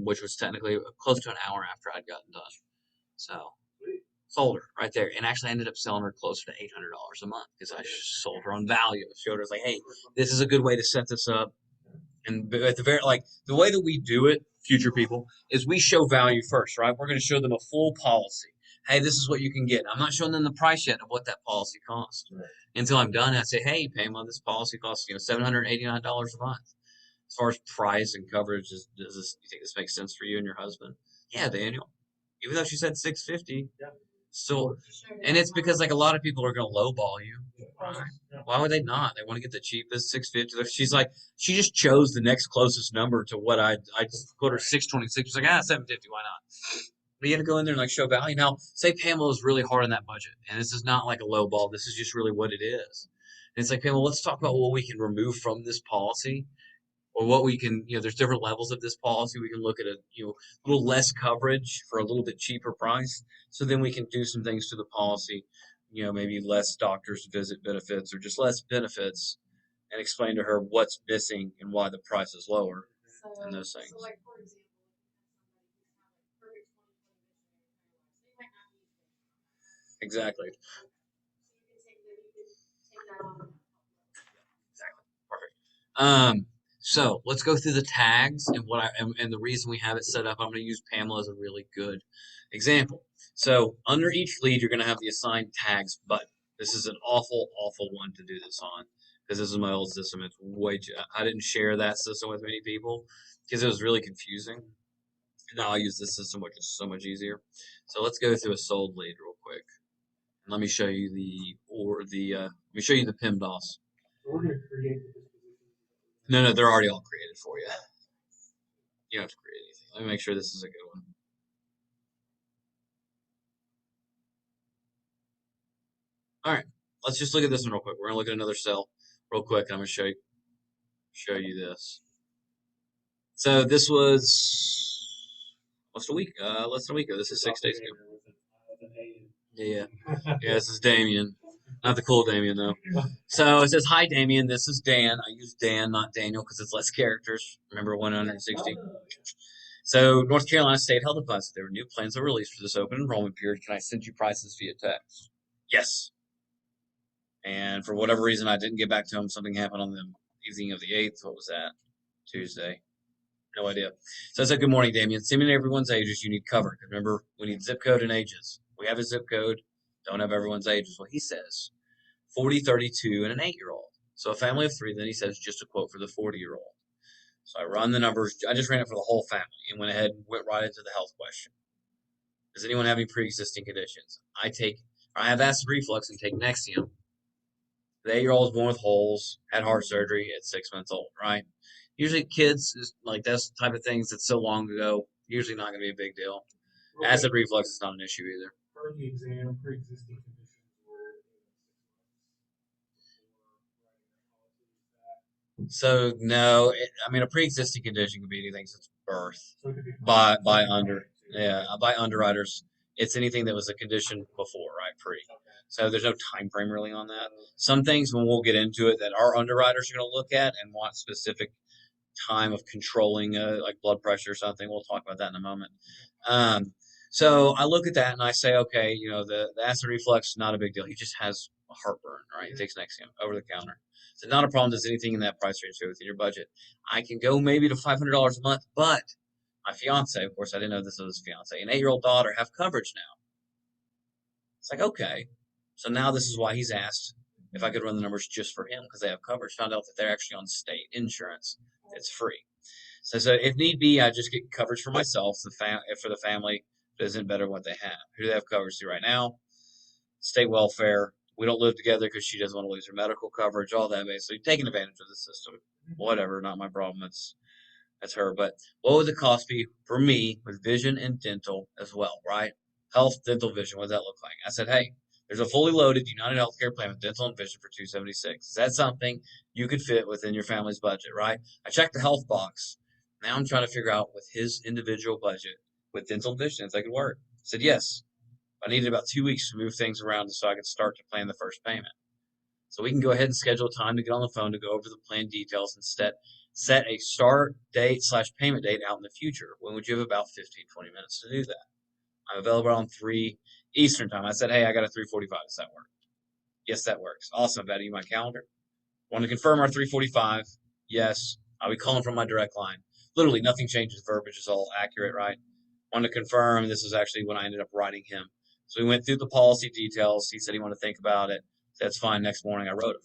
which was technically close to an hour after I'd gotten done. So sold her right there. And actually I ended up selling her closer to $800 a month because I sold her on value. I showed her, like, hey, this is a good way to set this up. And at the very, like, the way that we do it, future people, is we show value first, right? We're going to show them a full policy. Hey, this is what you can get. I'm not showing them the price yet of what that policy costs. Right. Until I'm done, I say, hey, Pamela, this policy costs, $789 a month. As far as price and coverage, you think this makes sense for you and your husband? Yeah, Daniel. Even though she said $650, yeah. Still, and it's because, like, a lot of people are going to lowball you. Right? Why would they not? They want to get the cheapest $650. She's like, she just chose the next closest number to what I put her $626. She's like, $750. Why not? But you got to go in there and, like, show value. Now, say Pamela is really hard on that budget, and this is not like a low ball. This is just really what it is. And it's like, Pamela, let's talk about what we can remove from this policy, or what we can, there's different levels of this policy. We can look at a little less coverage for a little bit cheaper price. So then we can do some things to the policy, maybe less doctor's visit benefits or just less benefits, and explain to her what's missing and why the price is lower and those things. So, like, for example, Exactly. So let's go through the tags and and the reason we have it set up. I'm going to use Pamela as a really good example. So under each lead, you're going to have the assigned tags button. This is an awful, awful one to do this on because this is my old system. It's I didn't share that system with many people because it was really confusing. Now I use this system, which is so much easier. So let's go through a sold lead real quick. And let me show you let me show you the PIMDOS. So we're going to create the disposition. No, they're already all created for you. You don't have to create anything. Let me make sure this is a good one. All right, let's just look at this one real quick. We're gonna look at another cell real quick, and I'm gonna show you this. So this was less than a week ago. This is 6 days ago. Yeah, this is Damien. Not the cool Damien, though. So it says, hi, Damien. This is Dan. I use Dan, not Daniel, because it's less characters. Remember, 160. So North Carolina State Health Advisor, there were new plans that were released for this open enrollment period. Can I send you prices via text? Yes. And for whatever reason, I didn't get back to him. Something happened on the evening of the 8th. What was that? Tuesday. No idea. So I said, good morning, Damien. Assuming everyone's ages, you need covered. Remember, we need zip code and ages. We have a zip code. Don't have everyone's ages. Well, he says 40, 32, and an 8-year-old. So a family of 3, then he says just a quote for the 40-year-old. So I run the numbers. I just ran it for the whole family and went ahead and went right into the health question. Does anyone have any pre-existing conditions? I have acid reflux and take Nexium. The 8-year-old is born with holes, had heart surgery at 6 months old, right? Usually kids, is like that's the type of things that's so long ago, usually not going to be a big deal. Okay. Acid reflux is not an issue either. For the exam, pre-existing conditions were. So no, a pre-existing condition could be anything since birth. So by underwriters, it's anything that was a condition before, right? Pre. Okay. So there's no time frame really on that. Some things, when we'll get into it, that our underwriters are going to look at and want specific time of controlling, like blood pressure or something. We'll talk about that in a moment. So I look at that and I say, okay, the acid reflux is not a big deal. He just has a heartburn, right? He takes Nexium over the counter. So not a problem. Does anything in that price range fit within your budget? I can go maybe to $500 a month, but my fiance, of course, I didn't know this was his fiance, an 8-year-old daughter have coverage now. It's like, okay. So now this is why he's asked if I could run the numbers just for him because they have coverage. Found out that they're actually on state insurance. It's free. So if need be, I just get coverage for myself. For the family, it isn't better what they have. Who do they have coverage to right now? State welfare. We don't live together because she doesn't want to lose her medical coverage, all that. So you're taking advantage of the system. Whatever, not my problem. That's her. But what would the cost be for me with vision and dental as well, right? Health, dental, vision. What does that look like? I said, hey, there's a fully loaded United Healthcare plan with dental and vision for $276. Is that something you could fit within your family's budget, right? I checked the health box. Now I'm trying to figure out with his individual budget with dental and vision if that could work. I said, yes. I needed about 2 weeks to move things around so I could start to plan the first payment. So we can go ahead and schedule a time to get on the phone to go over the plan details and set a start date / payment date out in the future. When would you have about 15-20 minutes to do that? I'm available on 3 Eastern time. I said, hey, I got a 3:45. Does that work? Yes, that works. Awesome. I've added you my calendar. Want to confirm our 3:45? Yes. I'll be calling from my direct line. Literally nothing changes. Verbiage is all accurate, right? Want to confirm. This is actually when I ended up writing him. So we went through the policy details. He said he wanted to think about it. That's fine. Next morning I wrote him.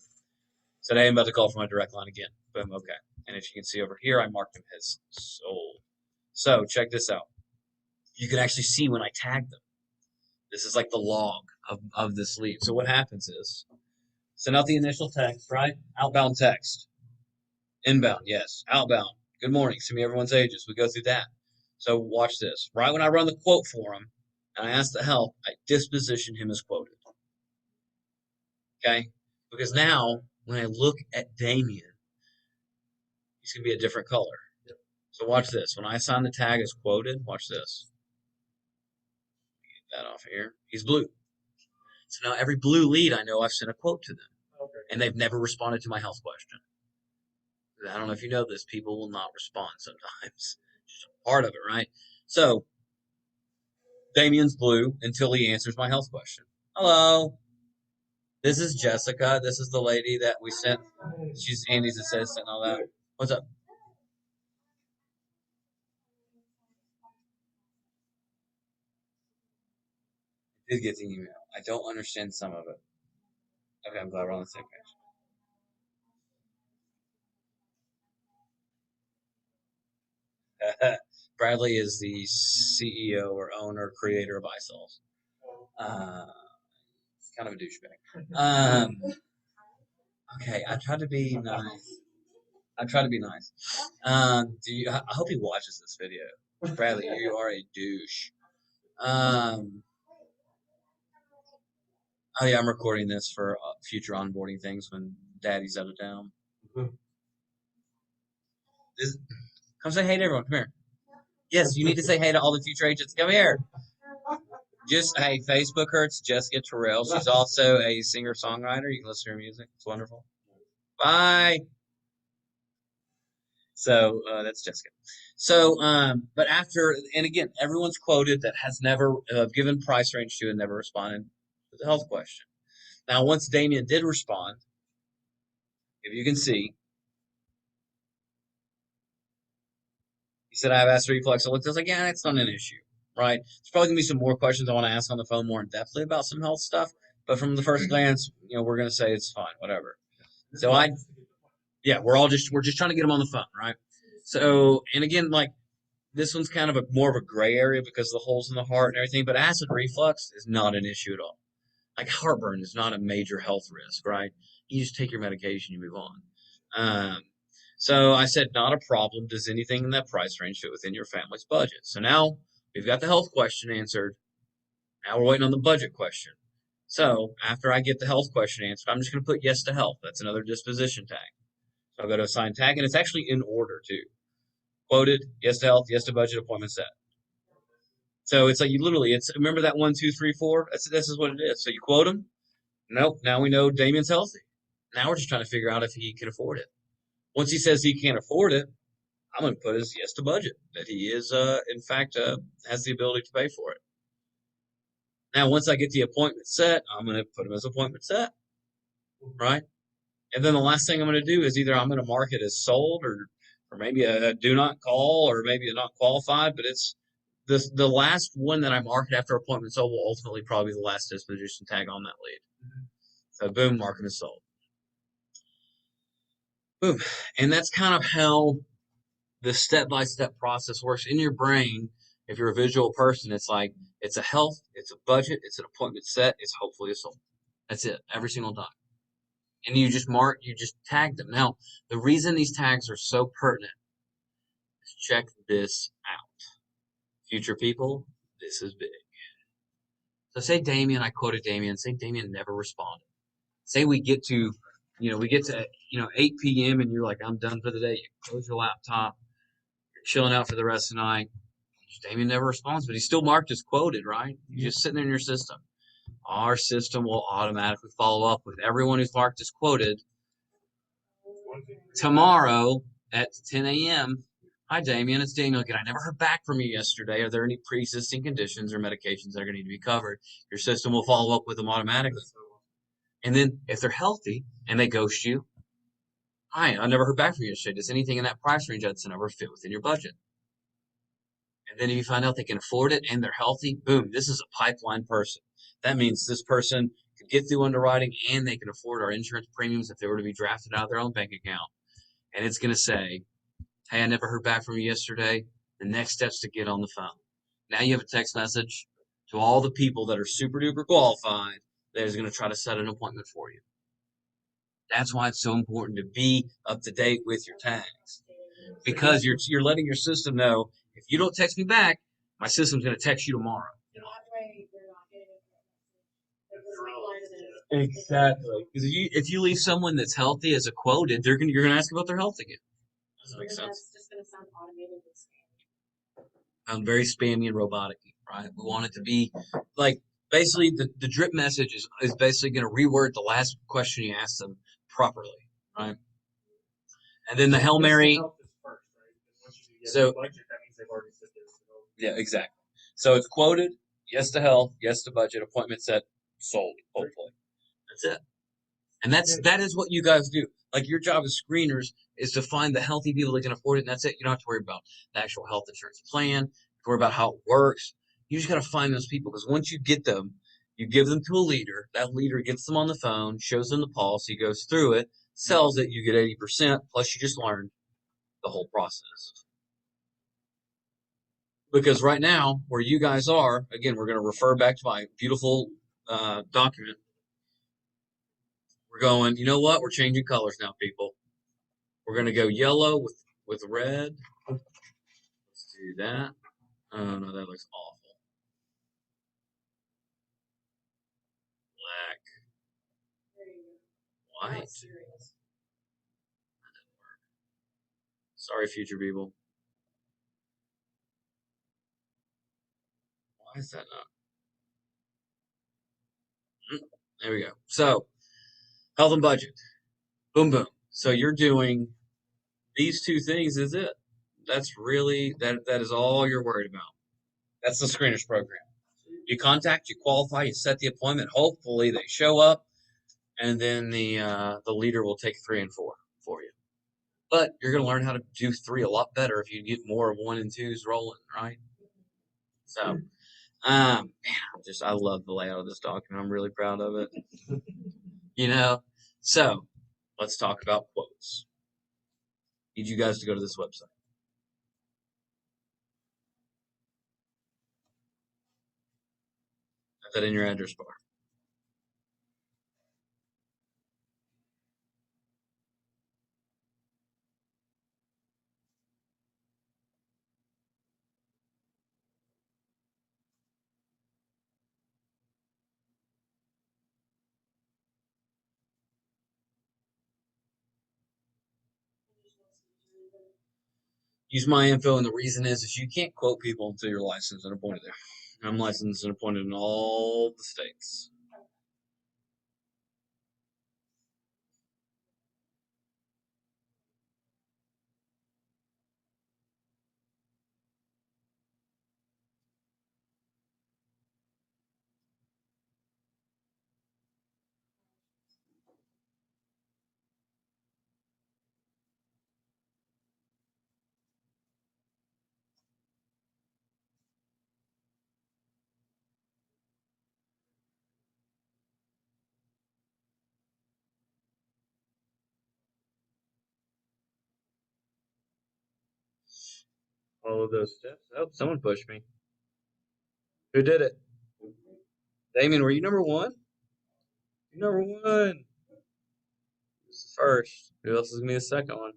Said, hey, I'm about to call from my direct line again. Boom. Okay. And if you can see over here, I marked him as sold. So check this out. You can actually see when I tagged them. This is like the log of this lead. So what happens is, send out the initial text, right? Outbound text. Inbound, yes. Outbound. Good morning. Send me everyone's ages. We go through that. So watch this. Right when I run the quote for him, and I ask the help, I disposition him as quoted. Okay? Because now, when I look at Damien, he's going to be a different color. So watch this. When I assign the tag as quoted, watch this. Get that off here. He's blue. So now every blue lead, I know I've sent a quote to them. Okay. And they've never responded to my health question. I don't know if you know this, people will not respond sometimes. It's just part of it, right? So, Damien's blue until he answers my health question. Hello. This is Jessica. This is the lady that we sent. She's Andy's assistant and all that. What's up? I did get the email. I don't understand some of it. Okay, I'm glad we're on the same page. Bradley is the CEO or owner, creator of iSolve. It's kind of a douchebag. Okay, I tried to be nice. I try to be nice. I hope he watches this video. Bradley, you are a douche. Oh yeah, I'm recording this for future onboarding things when Daddy's out of town. Come say hey to everyone. Come here. Yes, you need to say hey to all the future agents. Come here. Just hey, Facebook hurts Jessica Terrell. She's also a singer-songwriter. You can listen to her music. It's wonderful. Bye. So that's Jessica. So, but after, and again, everyone's quoted that has never given price range to and never responded to the health question. Now, once Damien did respond, if you can see, he said, I have acid reflux. I looked, I was like, yeah, that's not an issue, right? There's probably going to be some more questions I want to ask on the phone more in depthly about some health stuff. But from the first glance, we're going to say it's fine, whatever. So we're just trying to get him on the phone, right? So, and again, like, this one's kind of more of a gray area because of the holes in the heart and everything, but acid reflux is not an issue at all. Like heartburn is not a major health risk, right? You just take your medication, you move on. So I said, not a problem. Does anything in that price range fit within your family's budget? So now we've got the health question answered. Now we're waiting on the budget question. So after I get the health question answered, I'm just going to put yes to health. That's another disposition tag. So I'll go to assign tag, and it's actually in order too. Quoted, yes to health, yes to budget, appointment set. So it's like remember that 1, 2, 3, 4? This is what it is. So you quote them. Nope. Now we know Damien's healthy. Now we're just trying to figure out if he can afford it. Once he says he can't afford it, I'm going to put his yes to budget, that he is, in fact, has the ability to pay for it. Now, once I get the appointment set, I'm going to put him as appointment set, right? And then the last thing I'm going to do is either I'm going to mark it as sold or maybe a do not call or maybe a not qualified, but it's the last one that I mark it after appointment sold will ultimately probably be the last disposition tag on that lead. So boom, mark it as sold. Boom. And that's kind of how the step-by-step process works in your brain. If you're a visual person, it's like it's a health, it's a budget, it's an appointment set, it's hopefully a sold. That's it, every single time. And you just tag them. Now, the reason these tags are so pertinent is check this out. Future people, this is big. So say Damien, I quoted Damien, say Damien never responded. Say we get to, 8 p.m. and you're like, I'm done for the day. You close your laptop, you're chilling out for the rest of the night. Damien never responds, but he's still marked as quoted, right? He's just sitting there in your system. Our system will automatically follow up with everyone who's marked as quoted tomorrow at 10 a.m. Hi, Damien. It's Daniel again. I never heard back from you yesterday. Are there any pre-existing conditions or medications that are going to need to be covered? Your system will follow up with them automatically. And then if they're healthy and they ghost you, hi, I never heard back from you yesterday. Does anything in that price range I'd sent over fit within your budget? And then if you find out they can afford it and they're healthy, boom, this is a pipeline person. That means this person can get through underwriting and they can afford our insurance premiums if they were to be drafted out of their own bank account. And it's going to say, hey, I never heard back from you yesterday. The next step's to get on the phone. Now you have a text message to all the people that are super duper qualified that is going to try to set an appointment for you. That's why it's so important to be up to date with your tags, because you're letting your system know, if you don't text me back, my system's going to text you tomorrow. Exactly. Because if you leave someone that's healthy as a quoted, you're gonna ask about their health again. Does that make sense? That's just going to sound automated and spammy. Very spammy and robotic, right? We want it to be like, basically the drip message is basically going to reword the last question you asked them properly, right? And then the Hail Mary. So yeah, exactly. So it's quoted, yes to health, yes to budget, appointment set, sold, hopefully. That's it. And that is what you guys do. Like, your job as screeners is to find the healthy people that can afford it, and that's it. You don't have to worry about the actual health insurance plan, worry about how it works. You just got to find those people, because once you get them, you give them to a leader. That leader gets them on the phone, shows them the policy, goes through it, sells it, you get 80%, plus you just learned the whole process. Because right now, where you guys are, again, we're going to refer back to my beautiful document. We're going, you know what? We're changing colors now, people. We're going to go yellow with red. Let's do that. Oh, no, that looks awful. Black. White. Sorry, future people. Why is that not? There we go. So, health and budget. Boom, boom. So you're doing these two things, is it? That's really, that is all you're worried about. That's the screeners program. You contact, you qualify, you set the appointment. Hopefully they show up, and then the leader will take 3 and 4 for you. But you're going to learn how to do 3 a lot better if you get more of 1 and 2s rolling, right? So, man, I love the layout of this document. I'm really proud of it. So let's talk about quotes. Need you guys to go to this website. Have that in your address bar. Use my info, and the reason is you can't quote people until you're licensed and appointed there. I'm licensed and appointed in all the states. All of those steps. Oh, someone pushed me. Who did it? Damien, were you number 1? You're number 1. Who's the first? Who else is going to be the second one?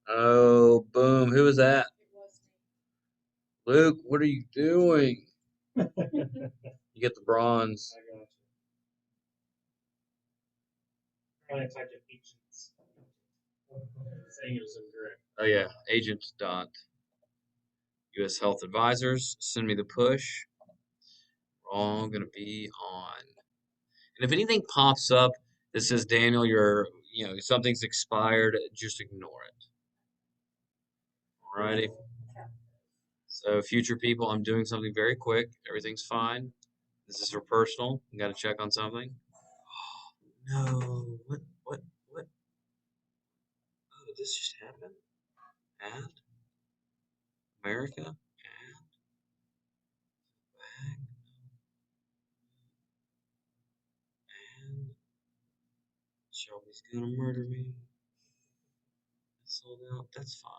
Oh, boom. was that? It was Luke, what are you doing? I You get the bronze. got you. Apparently I typed in agents. Saying it was incorrect. Oh yeah, Agent Dot. U.S. Health Advisors, send me the push. We're all gonna be on. And if anything pops up that says Daniel, something's expired, just ignore it. Alrighty. So future people, I'm doing something very quick. Everything's fine. This is for personal. You got to check on something. No. What? Oh, this just happened. Add America. Add bag. And Shelby's gonna murder me. It's sold out. That's fine.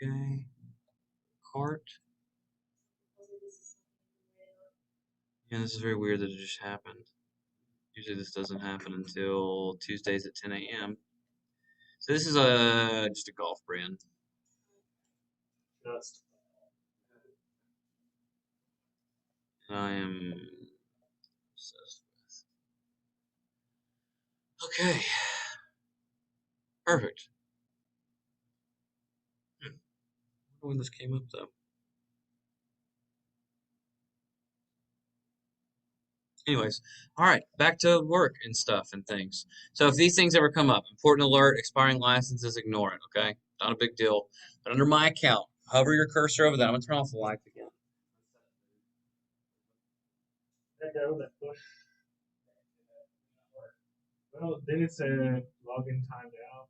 Okay. Cart. Yeah, this is very weird that it just happened. Usually this doesn't happen until Tuesdays at 10 a.m. So this is just a golf brand. Just. And I am obsessed with. Okay. Perfect. I wonder when this came up though. Anyways, all right, back to work and stuff and things. So if these things ever come up, important alert, expiring licenses, ignore it, okay? Not a big deal. But under my account, hover your cursor over that. I'm gonna turn off the lights again. That go, that push. Well, then it's a login timed out.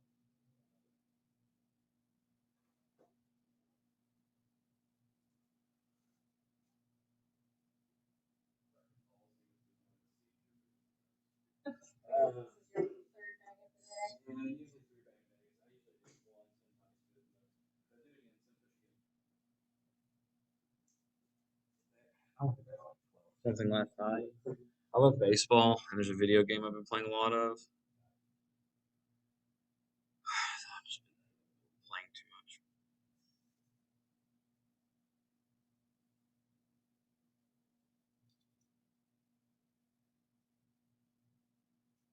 Something last night. I love baseball, and there's a video game I've been playing a lot of. I've just been playing too much.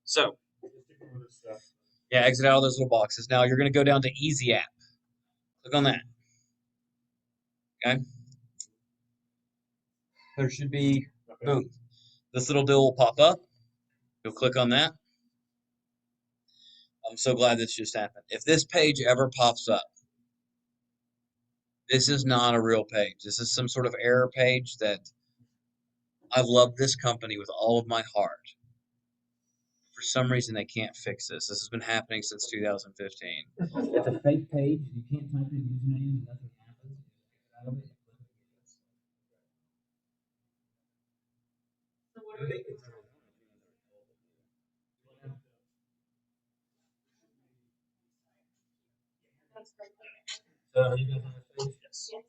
So, yeah, exit out of those little boxes. Now you're going to go down to Easy App. Click on that. Okay. There should be, boom. This little deal will pop up. You'll click on that. I'm so glad this just happened. If this page ever pops up, this is not a real page. This is some sort of error page that I've loved this company with all of my heart. For some reason, they can't fix this. This has been happening since 2015. It's a fake page. You can't type in usernames and nothing happens. Out of it. So what are we? That's great. So are you guys on the page? Yes. Yes.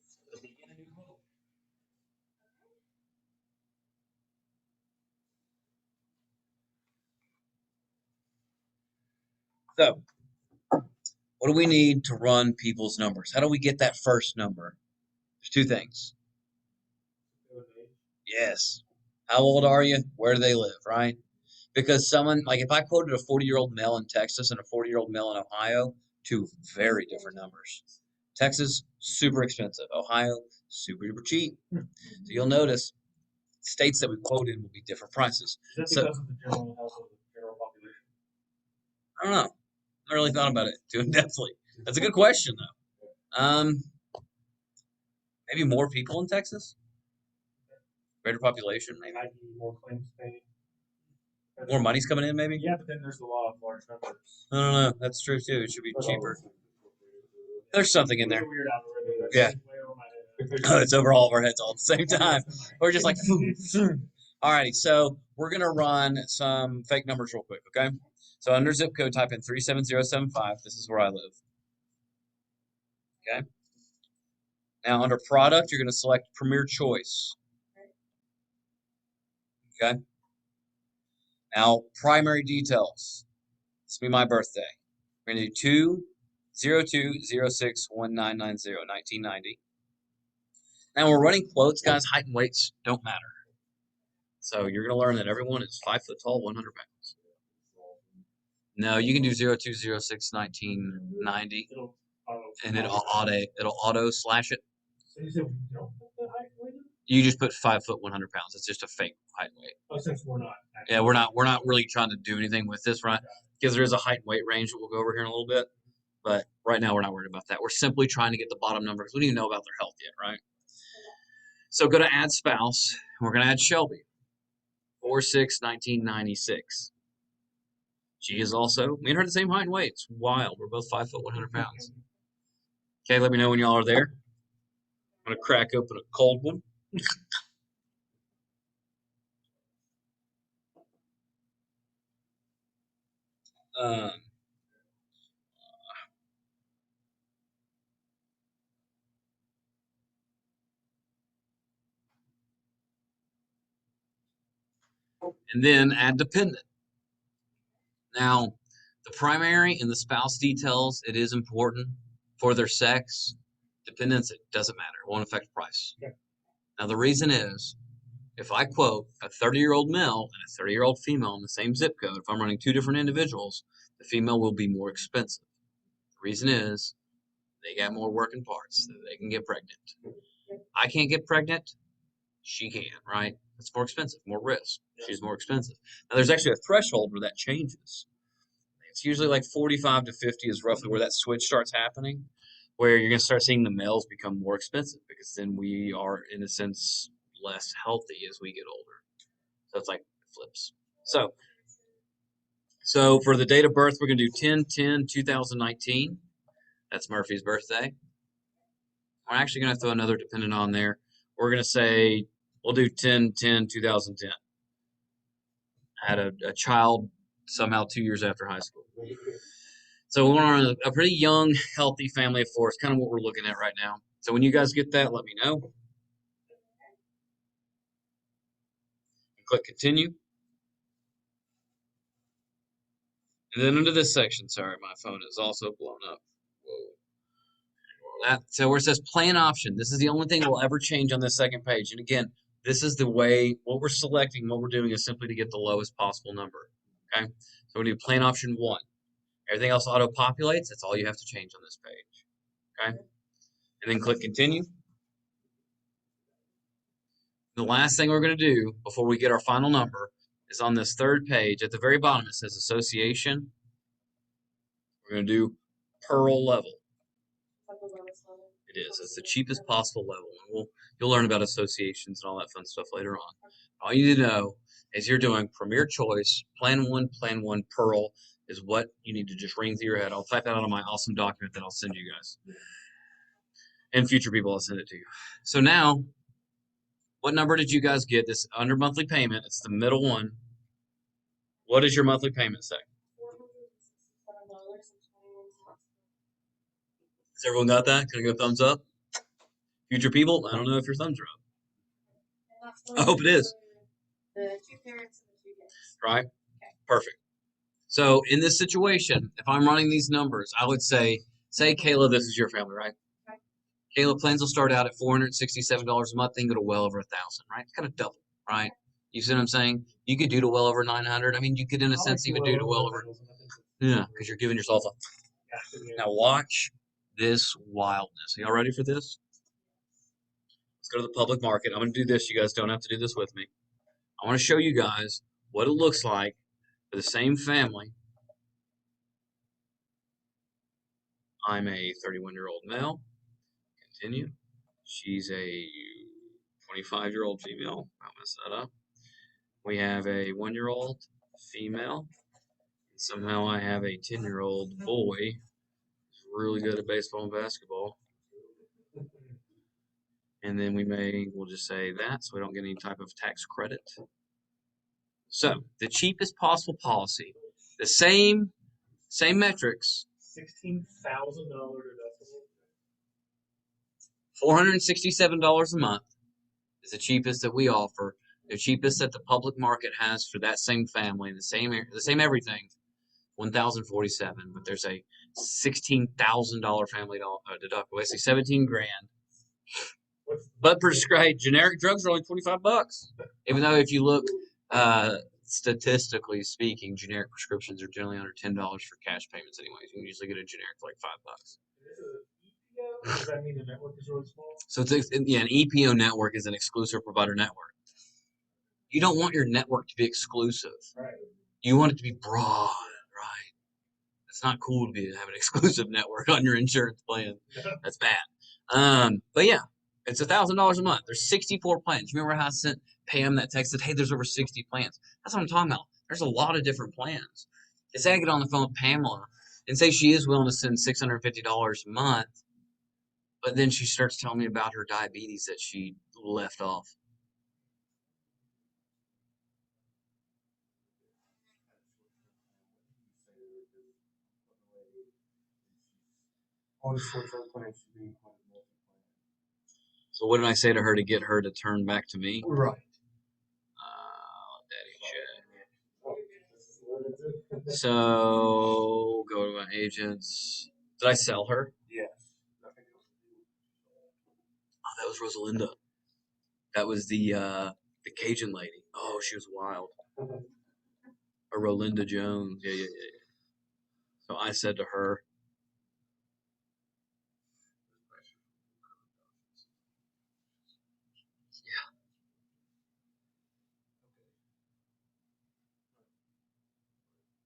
So, what do we need to run people's numbers? How do we get that first number? There's two things. Yes. How old are you? Where do they live, right? Because someone, like if I quoted a 40-year-old male in Texas and a 40-year-old male in Ohio, two very different numbers. Texas, super expensive. Ohio, super duper cheap. So you'll notice states that we quoted will be different prices. Is that So, because of the general health of the general population? I don't know. I really thought about it too in-depthly. That's a good question, though. Maybe more people in Texas? Greater population, maybe? I.e. more claims paid. More money's coming in, maybe? Yeah, but then there's the law of large numbers. I don't know. That's true, too. It should be cheaper. There's something in there. It's a weird algorithm. Yeah. That's way over my head. Oh, it's over all of our heads all at the same time. We're just like, alrighty, so we're going to run some fake numbers real quick, okay? So under zip code, type in 37075. This is where I live. Okay? Now, under product, you're going to select Premier Choice. Okay? Now, primary details. This will be my birthday. We're going to do 02061990 Now we're running quotes, guys. Height and weights don't matter. So you're going to learn that everyone is 5 foot tall, 100 pounds. No, you can do 02061990 and it'll auto slash it. So you said we don't put the height and weight in? You just put 5 foot 100 pounds. It's just a fake height and weight. Oh, since we're not. Yeah, we're not really trying to do anything with this, right? Because there is a height and weight range that we'll go over here in a little bit. But right now we're not worried about that. We're simply trying to get the bottom number because we don't even know about their health yet, right? So go to add spouse. And we're going to add Shelby. 4/6/1996. She is also, me and her the same height and weight. It's wild. We're both 5 foot 100 pounds. Okay, let me know when y'all are there. I'm going to crack open a cold one. And then add dependent. Now, the primary and the spouse details, it is important for their sex. Dependents, it doesn't matter. It won't affect price. Okay. Now, the reason is, if I quote a 30-year-old male and a 30-year-old female in the same zip code, if I'm running two different individuals, the female will be more expensive. The reason is, they got more working parts. So they can get pregnant. I can't get pregnant. She can, right? It's more expensive, more risk. She's more expensive. Now, there's actually a threshold where that changes. It's usually like 45 to 50 is roughly where that switch starts happening, where you're going to start seeing the males become more expensive because then we are, in a sense, less healthy as we get older. So it's like it flips. So for the date of birth, we're going to do 10/10/2019. That's Murphy's birthday. I'm actually going to throw another dependent on there. We're going to say, we'll do 10/10/2010. I had a child somehow 2 years after high school. So we're on a pretty young, healthy family of four. It's kind of what we're looking at right now. So when you guys get that, let me know. Click continue. And then under this section, sorry, my phone is also blown up. Whoa. So where it says plan option, this is the only thing that will ever change on this second page. And again, this is the way, what we're selecting, what we're doing is simply to get the lowest possible number. Okay? So we do plan option 1. Everything else auto-populates. That's all you have to change on this page. Okay? And then click continue. The last thing we're going to do before we get our final number is on this third page. At the very bottom, it says association. We're going to do Pearl level. It is. It's the cheapest possible level. And you'll learn about associations and all that fun stuff later on. All you need to know is you're doing Premier Choice, Plan 1, Pearl is what you need to just ring through your head. I'll type that out on my awesome document that I'll send you guys. And future people, I'll send it to you. So now, what number did you guys get? This under monthly payment. It's the middle one. What does your monthly payment say? Has everyone got that? Can I go thumbs up? Future people, I don't know if your thumbs are up. I hope it is. The 2 parents and the 2 kids. Right? Okay. Perfect. So in this situation, if I'm running these numbers, I would say Kayla, this is your family, right? Okay. Kayla, plans will start out at $467 a month, then go to well over 1,000, right? It's kind of double, right? You see what I'm saying? You could do to well over 900. I mean, you could, in a sense, even do to well over. Yeah, because you're giving yourself a. Now watch this wildness. Are y'all ready for this? Let's go to the public market. I'm going to do this. You guys don't have to do this with me. I want to show you guys what it looks like for the same family. I'm a 31-year-old male. Continue. She's a 25-year-old female. I'll mess that up. We have a 1-year-old female. Somehow I have a 10-year-old boy who's really good at baseball and basketball. And then we'll just say that so we don't get any type of tax credit. So the cheapest possible policy, the same metrics. $16,000 deductible. $467 a month is the cheapest that we offer. The cheapest that the public market has for that same family, the same everything $1,047, but there's a $16,000 family deductible. Basically, 17 grand. But prescribed generic drugs are only $25. Even though if you look, statistically speaking, generic prescriptions are generally under $10 for cash payments anyways. You can usually get a generic for like $5. Does that mean the network is really small? So an EPO network is an exclusive provider network. You don't want your network to be exclusive. Right. You want it to be broad, right? It's not cool to have an exclusive network on your insurance plan. That's bad. But yeah, it's $1,000 a month. There's 64 plans. Remember how I sent Pam that text said, hey, there's over 60 plans. That's what I'm talking about. There's a lot of different plans. And say I get on the phone with Pamela and say she is willing to send $650 a month, but then she starts telling me about her diabetes that she left off. All the short-term plans should be included. So what did I say to her to get her to turn back to me? Right. Daddy check. So go to my agents. Did I sell her? Yes. Oh, that was Rosalinda. That was the Cajun lady. Oh, she was wild. Or Rolinda Jones. Yeah. So I said to her,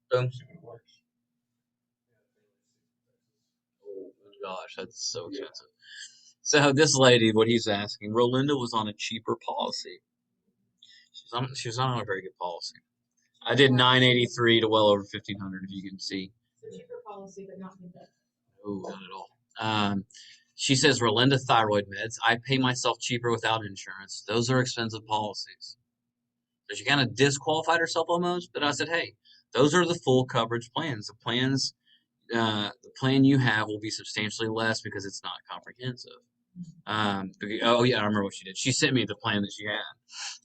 boom. Oh gosh, that's so expensive. So this lady, what he's asking, Rolinda was on a cheaper policy. She was not on a very good policy. I did 983 to well over 1,500, if you can see. It's a cheaper policy, but not good. Oh, not at all. She says Rolinda thyroid meds. I pay myself cheaper without insurance. Those are expensive policies. So she kind of disqualified herself almost. But I said, hey, those are the full coverage plans. The plan you have will be substantially less because it's not comprehensive. Oh yeah, I remember what she did. She sent me the plan that she had.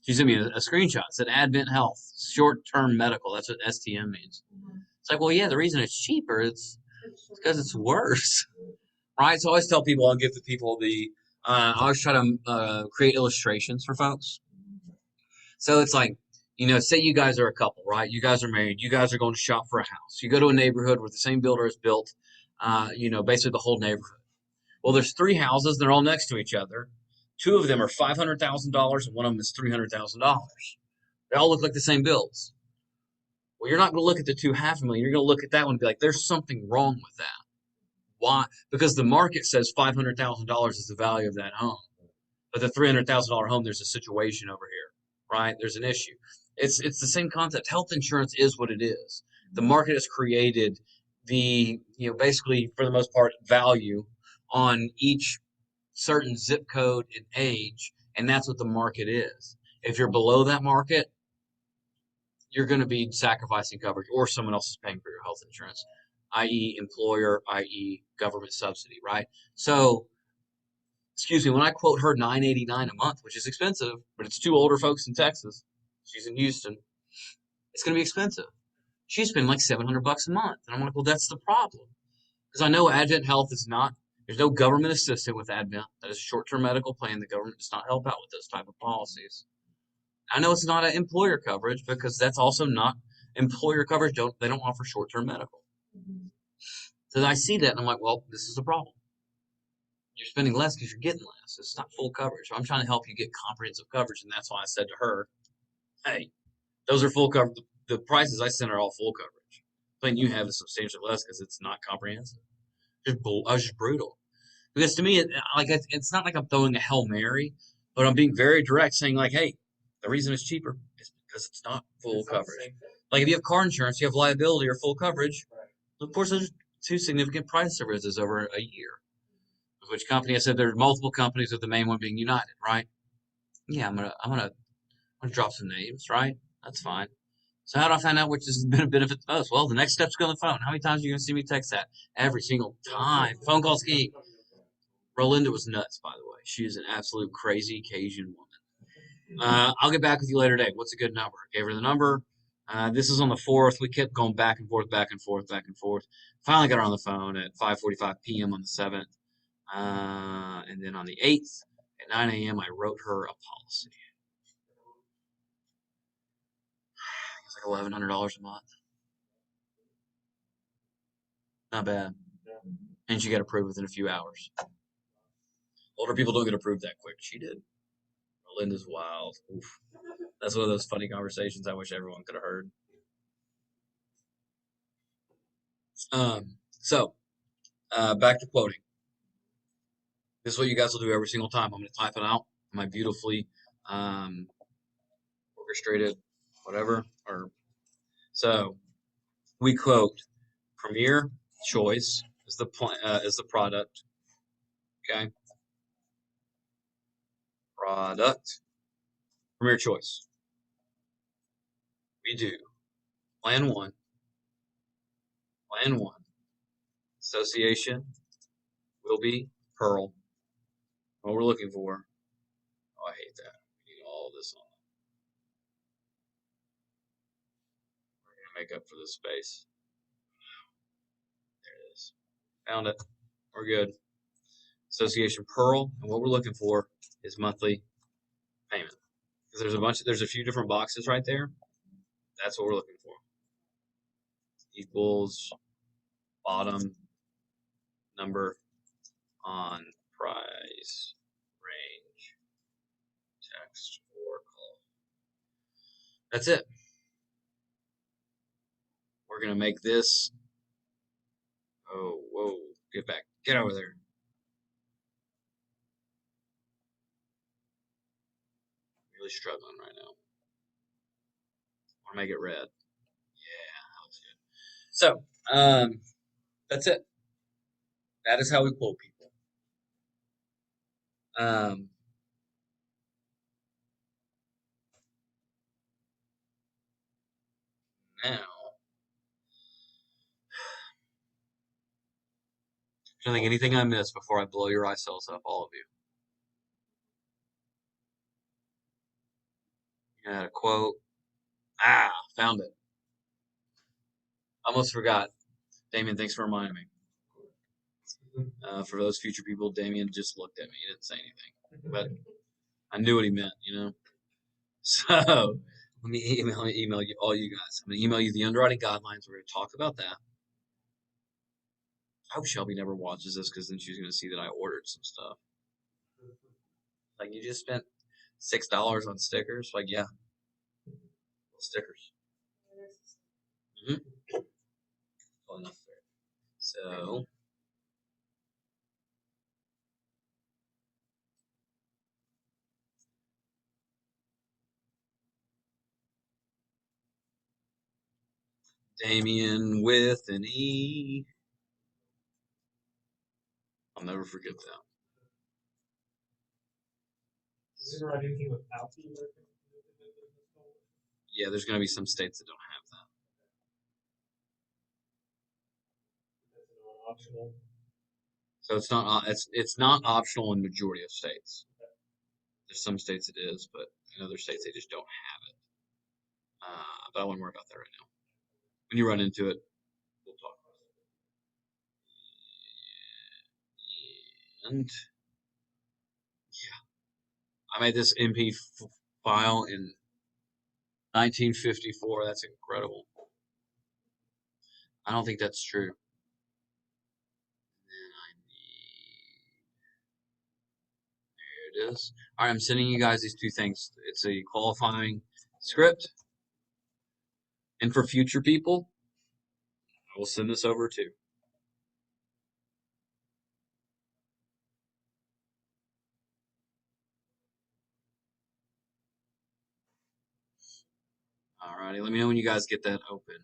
She sent me a screenshot. It said Advent Health, short-term medical. That's what STM means. It's like, well, yeah, the reason it's cheaper it's because it's worse, right? So I always tell people, I'll give the people I always try to create illustrations for folks. So it's like, say you guys are a couple, right? You guys are married. You guys are going to shop for a house. You go to a neighborhood where the same builder has built, basically the whole neighborhood. Well, there's 3 houses. They're all next to each other. 2 of them are $500,000, and one of them is $300,000. They all look like the same builds. Well, you're not going to look at the 2 $500,000. You're going to look at that one and be like, there's something wrong with that. Why? Because the market says $500,000 is the value of that home. But the $300,000 home, there's a situation over here, right? There's an issue. It's the same concept. Health insurance is what it is. The market has created the, basically, for the most part, value on each certain zip code and age, and that's what the market is. If you're below that market, you're going to be sacrificing coverage, or someone else is paying for your health insurance, i.e. employer, i.e. government subsidy, right? So, excuse me, when I quote her $989 a month, which is expensive, but it's 2 older folks in Texas, she's in Houston, it's going to be expensive. She's spending like $700 a month, and I'm like, well, that's the problem, because I know Advent Health is not. There's no government assistance with Advent. That is a short-term medical plan. The government does not help out with those type of policies. I know it's not an employer coverage because that's also not employer coverage. They don't offer short-term medical. So I see that and I'm like, well, this is a problem. You're spending less because you're getting less. It's not full coverage. So I'm trying to help you get comprehensive coverage, and that's why I said to her, hey, those are full coverage. The prices I sent are all full coverage. The plan you have is substantially less because it's not comprehensive. I was just brutal. Because to me, it's not like I'm throwing a Hail Mary, but I'm being very direct, saying like, hey, the reason it's cheaper is because it's not full coverage. Like if you have car insurance, you have liability or full coverage. Right. Of course, there's 2 significant price differences over a year. Which company? I said there are multiple companies, with the main one being United, right? Yeah, I'm gonna drop some names, right? That's fine. So how do I find out which is going to benefit the most? Well, the next step's go on the phone. How many times are you going to see me text that? Every single time. Phone call scheme. Rolinda was nuts, by the way. She is an absolute crazy Cajun woman. I'll get back with you later today. What's a good number? I gave her the number. This is on the 4th. We kept going back and forth, back and forth, back and forth. Finally got her on the phone at 5:45 p.m. on the 7th. And then on the 8th at 9 a.m., I wrote her a policy. It's like $1,100 a month. Not bad. And she got approved within a few hours. Older people don't get approved that quick. She did. Linda's wild. Oof. That's one of those funny conversations I wish everyone could have heard. So, back to quoting. This is what you guys will do every single time. I'm going to type it out. My beautifully orchestrated whatever. So we quote Premier Choice is the product. Okay. Product. Premier Choice. We do Plan 1. Plan 1. Association will be Pearl. What we're looking for. Oh, I hate that. We need all this on. We're going to make up for this space. There it is. Found it. We're good. Association Pearl, and what we're looking for is monthly payment. Because there's a few different boxes right there. That's what we're looking for. Equals bottom number on price range text or call. That's it. We're gonna make this. Oh, whoa! Get back! Get over there! Really struggling right now. I want to make it red. Yeah, that looks good. So, that's it. That is how we quote people. Now, I think anything I missed before I blow your eye cells up, all of you. You had a quote. Found it. Almost forgot. Damien, thanks for reminding me. For those future people, Damien just looked at me. He didn't say anything, but I knew what he meant, you know. So let me email you all you guys. I'm gonna email you the underwriting guidelines. We're gonna talk about that. I hope Shelby never watches this because then she's gonna see that I ordered some stuff. Like, you just spent $6 on stickers. Like, yeah, stickers. All enough there. So. Damien with an E. I'll never forget that. Does it write anything without the American? Yeah, there's going to be some states that don't have that. That's optional. So it's not optional in majority of states. There's some states it is, but in other states they just don't have it. But I won't worry about that right now. When you run into it, we'll talk about it. And yeah, I made this MP file in 1954. That's incredible. I don't think that's true. There it is. All right, I'm sending you guys these two things. It's a qualifying script. And for future people, I will send this over too. Alrighty, let me know when you guys get that open.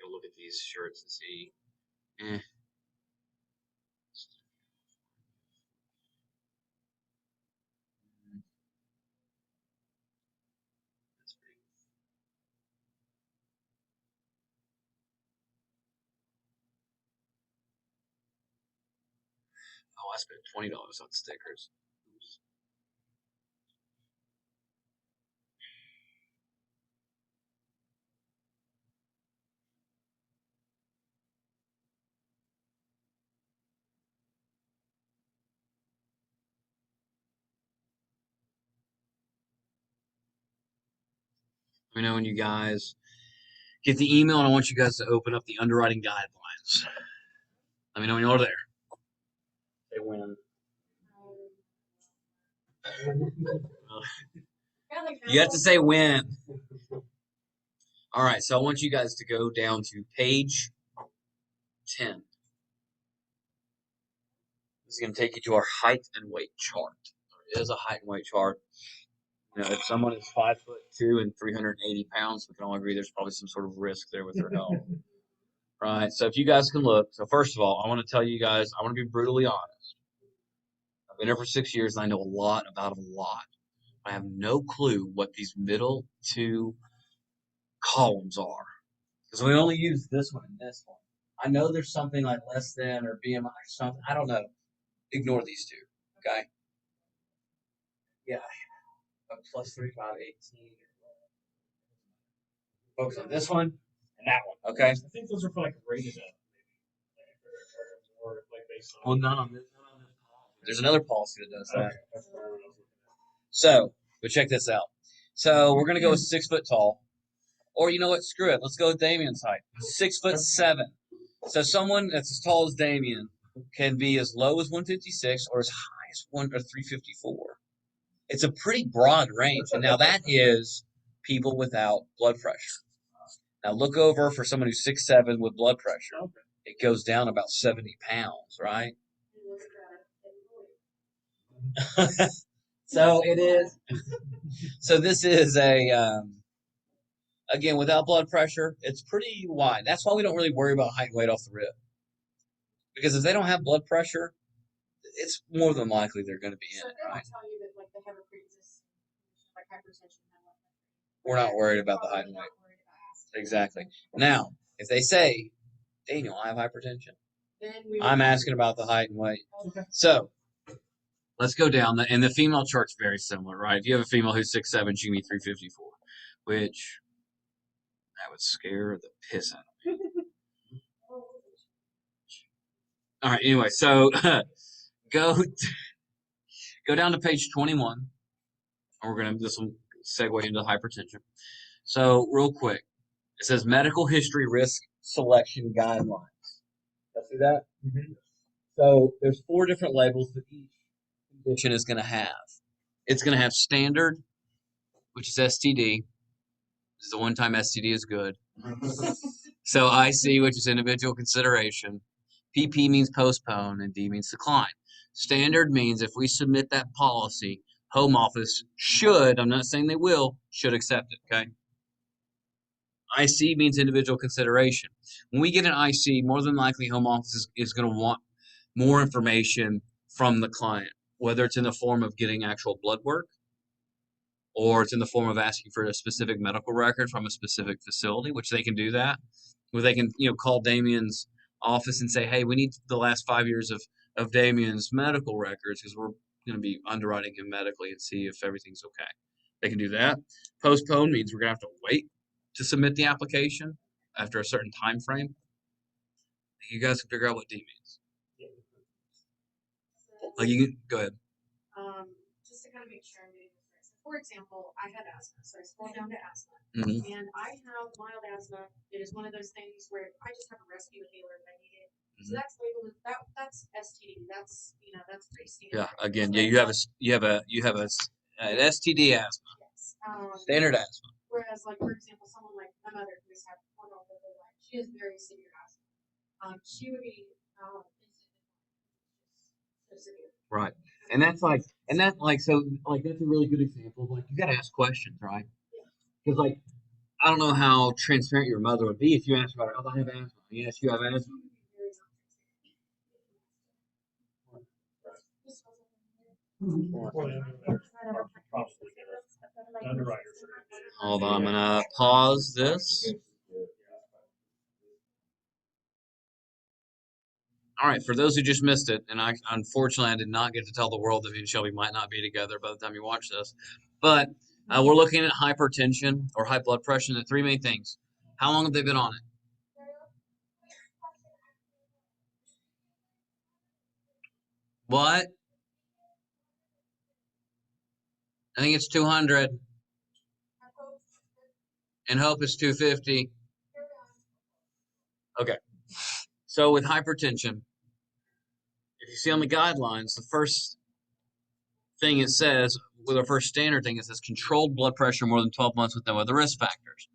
I'll look at these shirts and see. That's pretty. Oh, I spent $20 on stickers. Oops. Let me know when you guys get the email, and I want you guys to open up the underwriting guidelines. Let me know when you're there. They win. You have to say when. All right, so I want you guys to go down to page 10. This is going to take you to our height and weight chart. There is a height and weight chart. You know, if someone is 5'2" and 380 pounds, we can all agree there's probably some sort of risk there with their health. Right? So if you guys can look. So first of all, I want to tell you guys, I want to be brutally honest. I've been here for 6 years, and I know a lot about a lot. I have no clue what these middle two columns are. Because we only use this one and this one. I know there's something like less than or BMI or something. I don't know. Ignore these two. Okay? Yeah. Plus 3, 5, 18. Focus on this one and that one. Okay? I think those are for like rated up, maybe. Or like based on. Well, none on this policy. There's another policy that does that. Okay, that's what I was looking at. So, but check this out. So we're gonna go with 6 foot tall. Or you know what? Screw it. Let's go with Damien's height. 6'7". So someone that's as tall as Damien can be as low as 156 or as high as 354. It's a pretty broad range. And now that is people without blood pressure. Now look over for someone who's 6'7" with blood pressure. It goes down about 70 pounds, right? So it is. So this is a, again, without blood pressure, it's pretty wide. That's why we don't really worry about height and weight off the rip. Because if they don't have blood pressure, it's more than likely they're going to be So in it, they don't right? tell you that like they have a pre-existing like hypertension. We're not worried about the height and weight. Exactly. Now, if they say, Daniel, I have hypertension, I'm asking about the height and weight. Okay. So let's go down. And the female chart's very similar, right? If you have a female who's 6'7", she can be 354, which that would scare the piss out of me. All right. Anyway, so go down to page 21, and this will segue into hypertension. So real quick, it says medical history risk selection guidelines. Y'all see that? Mm-hmm. So there's 4 different labels that each condition is going to have. It's going to have standard, which is STD. This is the one time STD is good. So IC, which is individual consideration. PP means postpone, and D means decline. Standard means if we submit that policy, home office should, I'm not saying they will, should accept it, okay? IC means individual consideration. When we get an IC, more than likely home office is going to want more information from the client, whether it's in the form of getting actual blood work or it's in the form of asking for a specific medical record from a specific facility, which they can do that. Where they can, call Damien's office and say, hey, we need the last 5 years of Damien's medical records because we're going to be underwriting him medically and see if everything's okay. They can do that. Postpone means we're going to have to wait to submit the application after a certain time frame. You guys can figure out what D means. Like you can, go ahead. Just to kind of make sure I'm getting this right. So for example, I have asthma, so I scroll down to asthma, and I have mild asthma. It is one of those things where I just have a rescue inhaler if I need it. So that's labeled that's STD. That's that's pretty standard. Yeah. Again, yeah. You have an STD asthma. Yes. Standard asthma. Whereas, like for example, someone like my mother who has had one all of her life, she has very severe asthma. She would be so severe. Right. And that's like, so that's a really good example. Like you got to ask questions, right? Because like, I don't know how transparent your mother would be if you asked about her. Oh, I have asthma. Yes, you have asthma. Hold on, I'm gonna pause this. All right, for those who just missed it, and unfortunately I did not get to tell the world that me and Shelby might not be together by the time you watch this, but we're looking at hypertension or high blood pressure. The 3 main things. How long have they been on it? What? I think it's 200. and hope is 250. Okay. So with hypertension, if you see on the guidelines, the first thing it says, with our first standard thing, it says controlled blood pressure more than 12 months with no other risk factors.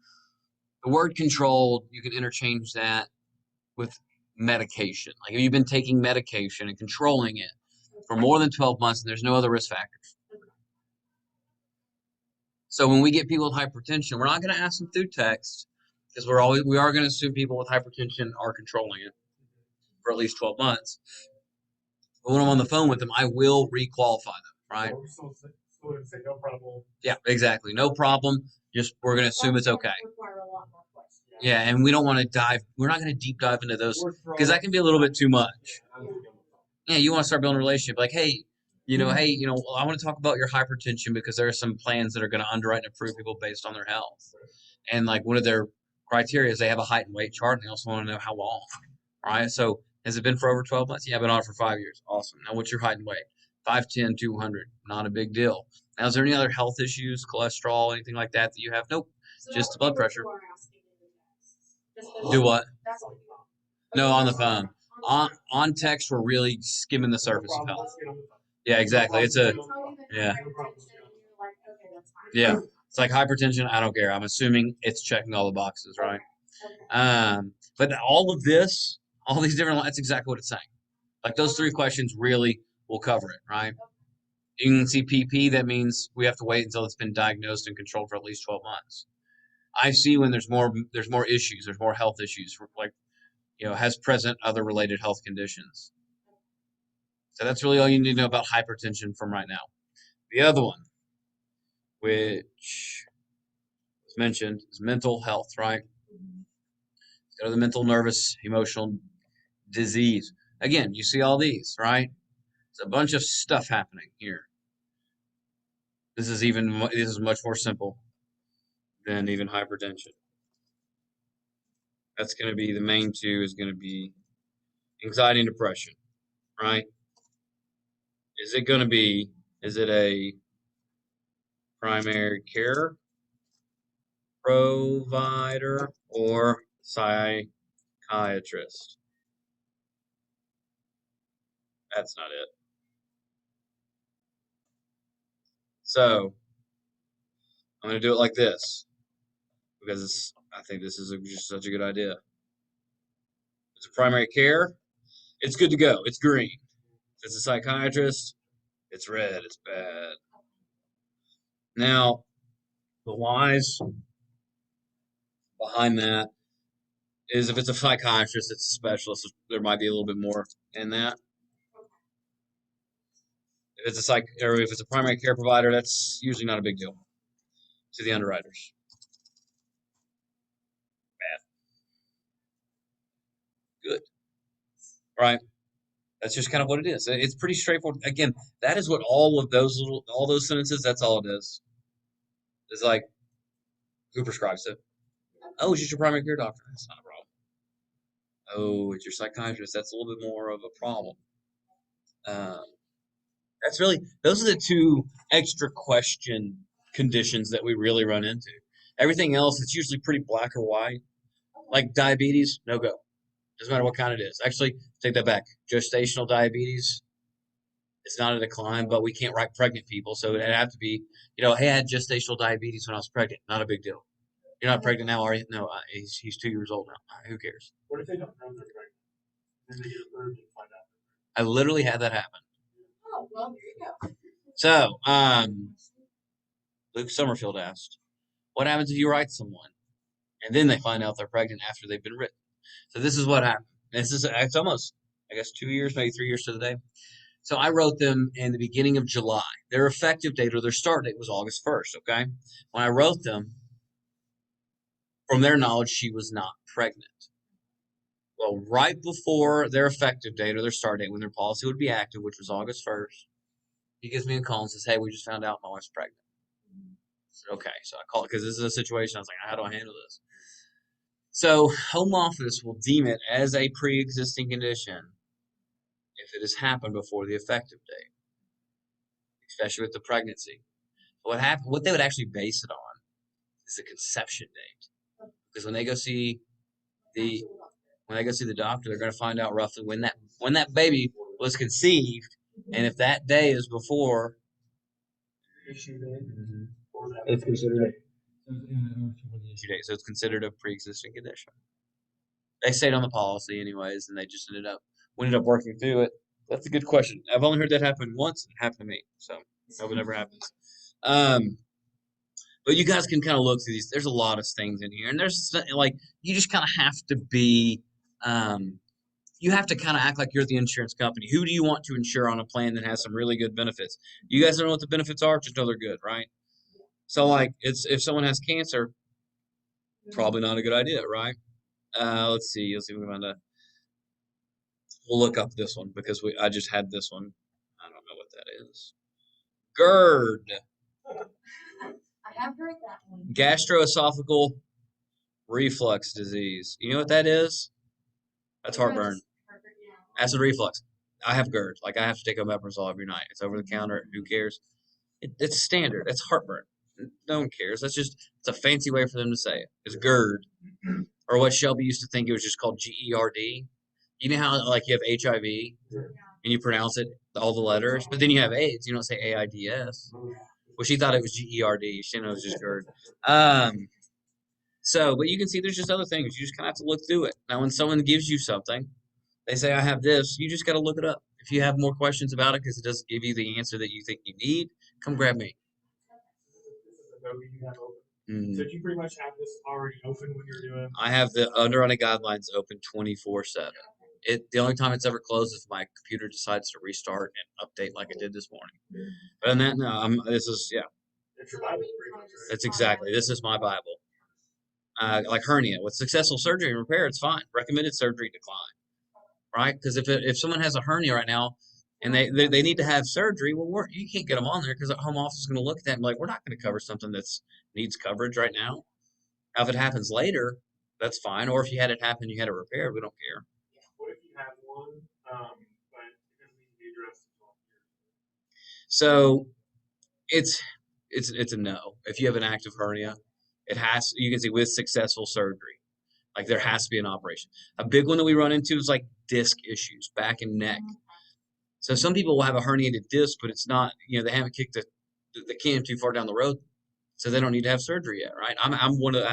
The word controlled, you could interchange that with medication. Like if you've been taking medication and controlling it for more than 12 months and there's no other risk factors. So when we get people with hypertension, we're not going to ask them through text because we are going to assume people with hypertension are controlling it for at least 12 months. But when I'm on the phone with them, I will requalify them, right? So say no problem. Yeah, exactly. No problem. Just we're going to assume it's okay. Require a lot more questions. Yeah, and we don't want to we're not going to deep dive into those because that can be a little bit too much. Yeah, you want to start building a relationship. Like, hey, I want to talk about your hypertension because there are some plans that are going to underwrite and approve people based on their health. And like one of their criteria is they have a height and weight chart, and they also want to know how long. All right, so has it been for over 12 months? Yeah, I've been on it for 5 years. Awesome. Now, what's your height and weight? 5'10", 200. Not a big deal. Now, is there any other health issues, cholesterol, anything like that you have? Nope. So Just that's blood what pressure. you are asking in the text. Do what? That's what you are. No, on the phone. On text, we're really skimming the surface of health. Yeah, exactly. It's a yeah. Yeah. It's like hypertension. I don't care. I'm assuming it's checking all the boxes, right? But all of this, all these different, that's exactly what it's saying. Like those 3 questions really will cover it, right? You can see PP. That means we have to wait until it's been diagnosed and controlled for at least 12 months. I see when there's more issues, there's more health issues, like has present other related health conditions. So that's really all you need to know about hypertension from right now. The other one, which was mentioned, is mental health, right? Go to the mental, nervous, emotional disease. Again, you see all these, right? It's a bunch of stuff happening here. This is much more simple than even hypertension. That's going to be the main 2 is going to be anxiety and depression, right? Is it a primary care provider or psychiatrist? That's not it. So I'm going to do it like this because I think this is just such a good idea. It's a primary care. It's good to go. It's green. If it's a psychiatrist, it's red. It's bad. Now, the whys behind that is if it's a psychiatrist, it's a specialist. There might be a little bit more in that. If it's a primary care provider, that's usually not a big deal to the underwriters. Bad. Good. Right. That's just kind of what it is. It's pretty straightforward. Again, that is what all those sentences, that's all it is. It's like, who prescribes it? Oh, it's just your primary care doctor. That's not a problem. Oh, it's your psychiatrist. That's a little bit more of a problem. Those are the 2 extra question conditions that we really run into. Everything else, it's usually pretty black or white. Like diabetes, no go. Doesn't matter what kind it is. Actually, take that back. Gestational diabetes, it's not a decline, but we can't write pregnant people. So it'd have to be, hey, I had gestational diabetes when I was pregnant. Not a big deal. You're not pregnant now, are you? No, he's 2 years old now. Who cares? What if they don't know they're pregnant? Then they get approved and find out. I literally had that happen. Oh, well, there you go. So, Luke Summerfield asked, what happens if you write someone and then they find out they're pregnant after they've been written? So this is what happened. It's almost, I guess, 2 years, maybe 3 years to the day. So I wrote them in the beginning of July. Their effective date or their start date was August 1st, okay? When I wrote them, from their knowledge, she was not pregnant. Well, right before their effective date or their start date, when their policy would be active, which was August 1st, he gives me a call and says, hey, we just found out my wife's pregnant. I said, okay. So I called because this is a situation. I was like, how do I handle this? So home office will deem it as a pre-existing condition if it has happened before the effective date, especially with the pregnancy. What they would actually base it on is the conception date. Because when they go see the doctor, they're going to find out roughly when that baby was conceived, and if that day is before issue date or that it's considered issue date, so it's considered a pre-existing condition. They stayed on the policy anyways, and they just ended up working through it. That's a good question. I've only heard that happen once. It happened to me, so I hope it never happens. But you guys can kind of look through these. There's a lot of things in here, and there's like you just kind of have to be. You have to kind of act like you're the insurance company. Who do you want to insure on a plan that has some really good benefits? You guys don't know what the benefits are, just know they're good, right? So like, it's if someone has cancer, probably not a good idea, right? Let's see if we can find a. We'll look up this one because I just had this one. I don't know what that is. GERD. I have heard that one. Gastroesophageal reflux disease. You know what that is? That's heartburn. Acid reflux. I have GERD. Like I have to take omeprazole every night. It's over the counter. Who cares? It's standard. It's heartburn. No one cares. It's a fancy way for them to say it. It's GERD. Or what Shelby used to think it was just called GERD. You know how like you have HIV and you pronounce it all the letters, but then you have AIDS. You don't say AIDS. Well, she thought it was GERD. She didn't know it was just GERD. But you can see there's just other things. You just kind of have to look through it. Now, when someone gives you something, they say, I have this, you just got to look it up. If you have more questions about it because it doesn't give you the answer that you think you need, come grab me. This is a Adobe you have open. So do you pretty much have this already open when you're doing? I have the underwriting guidelines open 24/7. The only time it's ever closed is if my computer decides to restart and update like it did this morning. But on that, no, this is, yeah. It's your Bible, pretty much, right? That's exactly. This is my Bible. Like hernia. With successful surgery and repair, it's fine. Recommended surgery decline. Right? Because if someone has a hernia right now and they need to have surgery, well, you can't get them on there because the home office is going to look at that and be like, we're not going to cover something that needs coverage right now. Now, if it happens later, that's fine. Or if you had it happen, you had it repaired, we don't care. What if you have one, but it doesn't need to be addressed until So it's a no. If you have an active hernia, you can see with successful surgery. Like there has to be an operation. A big one that we run into is like disc issues, back and neck. So some people will have a herniated disc, but it's not, they haven't kicked the can too far down the road, so they don't need to have surgery yet, right? I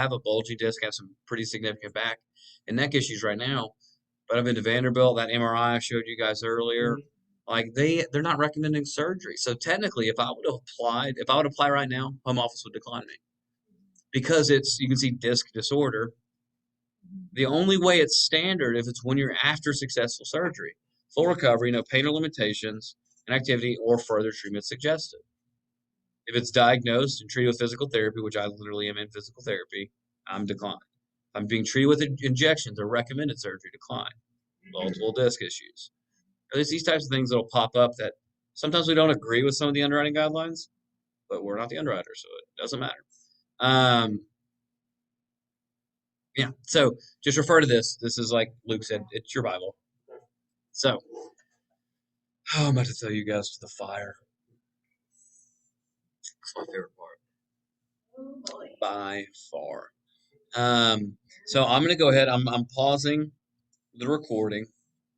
have a bulging disc, I have some pretty significant back and neck issues right now, but I've been to Vanderbilt, that MRI I showed you guys earlier. Like they're not recommending surgery. So technically, if I would apply right now, home office would decline me because you can see disc disorder. The only way it's standard if it's when you're after successful surgery. Full recovery, no pain or limitations, inactivity, or further treatment suggested. If it's diagnosed and treated with physical therapy, which I literally am in physical therapy, I'm declined. If I'm being treated with injections or recommended surgery, decline. Multiple disc issues. There's these types of things that'll pop up that sometimes we don't agree with some of the underwriting guidelines, but we're not the underwriter, so it doesn't matter. Yeah, so just refer to this. This is like Luke said, it's your Bible. So, I'm about to tell you guys to the fire. It's my favorite part. Oh boy. By far. So I'm gonna go ahead. I'm pausing the recording.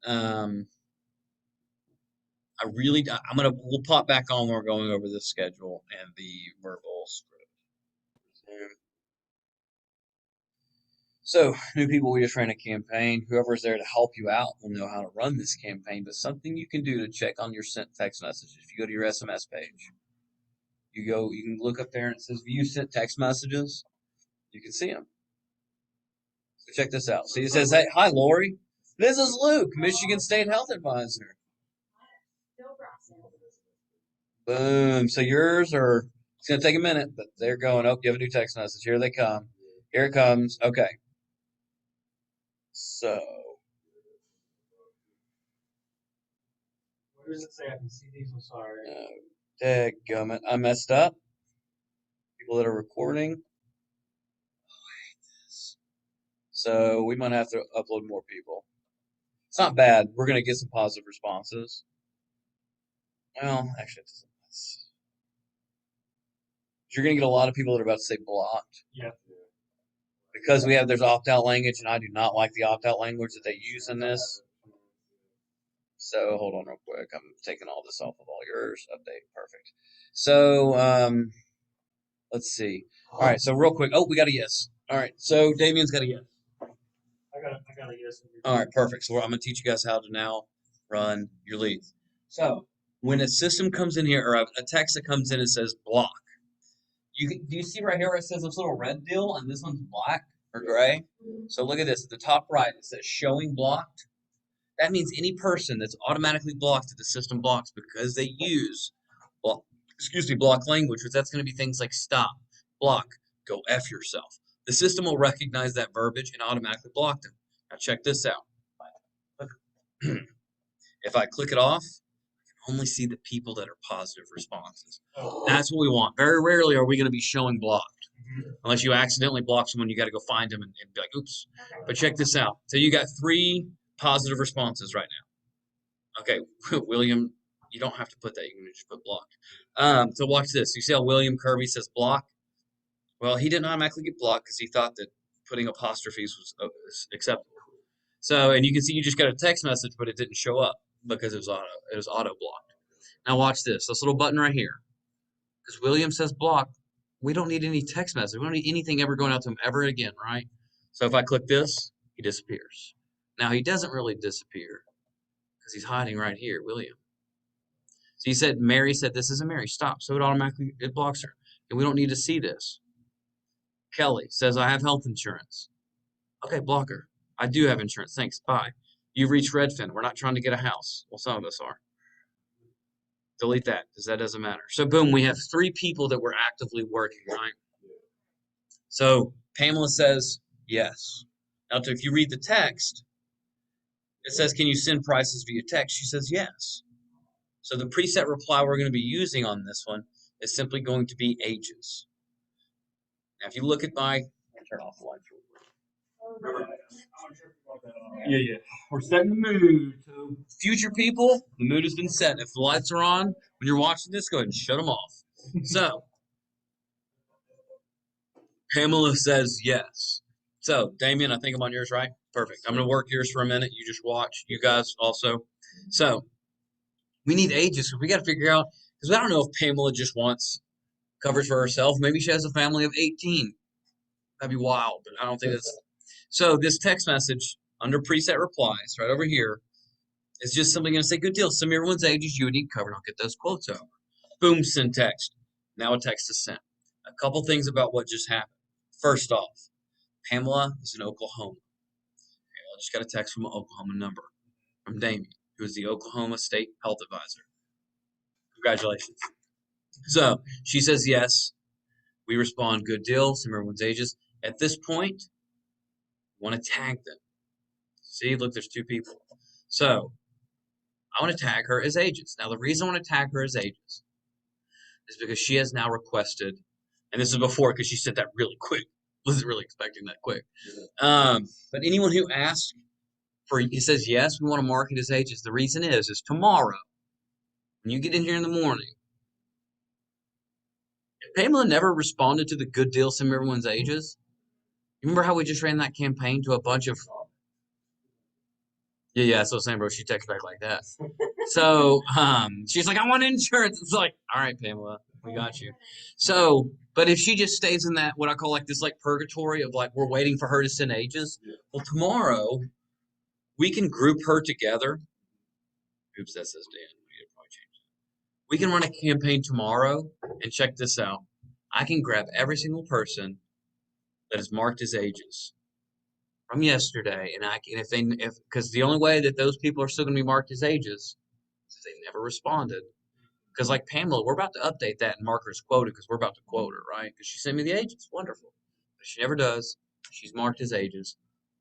We'll pop back on when we're going over the schedule and the verbal script. So, new people, we just ran a campaign. Whoever's there to help you out will know how to run this campaign, but something you can do to check on your sent text messages. If you go to your SMS page, you can look up there and it says view sent text messages. You can see them. So check this out. See, it says, hey, hi, Lori. This is Luke, Michigan State Health Advisor. Boom. So yours it's going to take a minute, but they're going, oh, you have a new text message. Here they come. Here it comes. Okay. So. Where does it say I can see these? I'm sorry. Dadgummit. I messed up. People that are recording. Oh, I hate this. So we might have to upload more people. It's not bad. We're going to get some positive responses. Well, actually, it doesn't. you're going to get a lot of people that are about to say blocked. Yeah. Because there's opt-out language, and I do not like the opt-out language that they use in this. So hold on real quick. I'm taking all this off of all yours. Update. Perfect. So let's see. All right. So real quick. Oh, we got a yes. All right. So Damien's got a yes. I got a yes. All right. Perfect. So I'm going to teach you guys how to now run your leads. So when a system comes in here, or a text that comes in and says block, do you see right here where it says this little red deal, and this one's black or gray? So look at this. At the top right, it says showing blocked. That means any person that's automatically blocked that the system blocks because they use block language, which that's going to be things like stop, block, go F yourself. The system will recognize that verbiage and automatically block them. Now check this out. If I click it off, I can only see the people that are positive responses. That's what we want. Very rarely are we going to be showing blocked. Unless you accidentally block someone, you got to go find them and be like, oops. But check this out. So you got 3 positive responses right now. Okay, William, you don't have to put that. You can just put blocked. So watch this. You see how William Kirby says block? Well, he didn't automatically get blocked because he thought that putting apostrophes was acceptable. So, and you can see you just got a text message, but it didn't show up because it was auto blocked. Now watch this. This little button right here. Because William says block, we don't need any text message. We don't need anything ever going out to him ever again, right? So if I click this, he disappears. Now he doesn't really disappear because he's hiding right here, William. So Mary said, this isn't Mary, stop. So it blocks her. And we don't need to see this. Kelly says, I have health insurance. Okay, block her. I do have insurance. Thanks. Bye. You've reached Redfin. We're not trying to get a house. Well, some of us are. Delete that because that doesn't matter. So boom, we have 3 people that we're actively working, right? So Pamela says yes. Now, if you read the text, it says, can you send prices via text? She says yes. So the preset reply we're going to be using on this one is simply going to be ages. Now, if you look at my, turn off the lights real quick. Yeah. We're setting the mood. So Future people, the mood has been set. If the lights are on, when you're watching this, go ahead and shut them off. So, Pamela says yes. So, Damien, I think I'm on yours, right? Perfect. I'm going to work yours for a minute. You just watch. You guys also. So, we need ages. So we got to figure out, because I don't know if Pamela just wants coverage for herself. Maybe she has a family of 18. That'd be wild, but I don't think that's. So, this text message under preset replies right over here is just simply going to say, good deal. Send me everyone's ages you would need covered. I'll get those quotes over. Boom, send text. Now a text is sent. A couple things about what just happened. First off, Pamela is in Oklahoma. Okay, I just got a text from an Oklahoma number from Damien, who is the Oklahoma State Health Advisor. Congratulations. So she says yes. We respond, good deal. Send me everyone's ages. At this point, we want to tag them. See, look, there's 2 people. So I want to tag her as ages. Now, the reason I want to tag her as ages is because she has now requested, and this is before because she said that really quick. Wasn't really expecting that quick. But anyone who asks he says, yes, we want to mark it as ages. The reason is tomorrow, when you get in here in the morning, if Pamela never responded to the good deal, send everyone's ages, you remember how we just ran that campaign to a bunch of Yeah, that's what I'm saying, bro. She texts back like that. So she's like, I want insurance. It's like, all right, Pamela, we got you. So, but if she just stays in that, what I call like this like purgatory of like, we're waiting for her to send ages. Well, tomorrow we can group her together. Oops, that says Dan. We can run a campaign tomorrow and check this out. I can grab every single person that is marked as ages from yesterday, and because the only way that those people are still going to be marked as ages is they never responded. Because like Pamela, we're about to update that and mark her as quoted because we're about to quote her, right? Because she sent me the ages, wonderful. But she never does. She's marked as ages.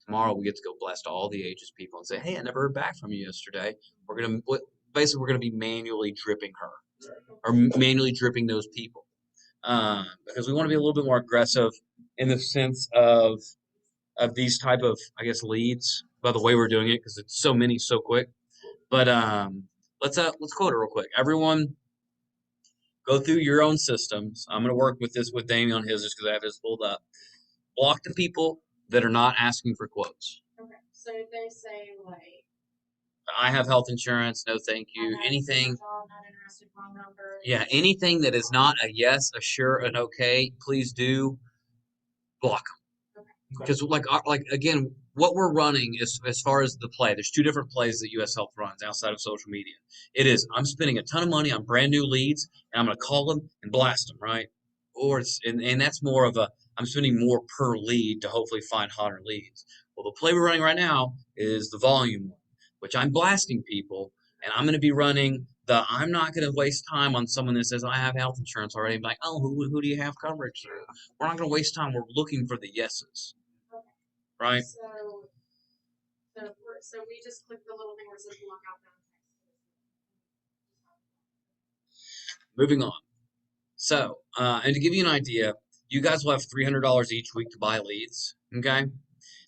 Tomorrow we get to go blast all the ages people and say, hey, I never heard back from you yesterday. We're gonna be manually dripping her or manually dripping those people because we want to be a little bit more aggressive in the sense of these type of, I guess, leads by the way we're doing it because it's so many so quick. But let's quote it real quick. Everyone Go through your own systems. I'm going to work with this with Damien on his just because I have his pulled up. Block the people that are not asking for quotes. Okay, so if they say like, I have health insurance, no thank I you. have Anything, job, not interested, wrong number. yeah, anything that is not a yes, a sure, an okay, please do block them. Because like again, what we're running is as far as the play. There's two different plays that U.S. Health runs outside of social media. It is I'm spending a ton of money on brand new leads, and I'm going to call them and blast them, right? Or it's and that's more of a I'm spending more per lead to hopefully find hotter leads. Well, the play we're running right now is the volume one, which I'm blasting people, and I'm going to be running the I'm not going to waste time on someone that says I have health insurance already. I'm like, oh, who do you have coverage through? We're not going to waste time. We're looking for the yeses, Okay. right? So we just click the little thing where it says block out context. Moving on. So, and to give you an idea, you guys will have $300 each week to buy leads. Okay.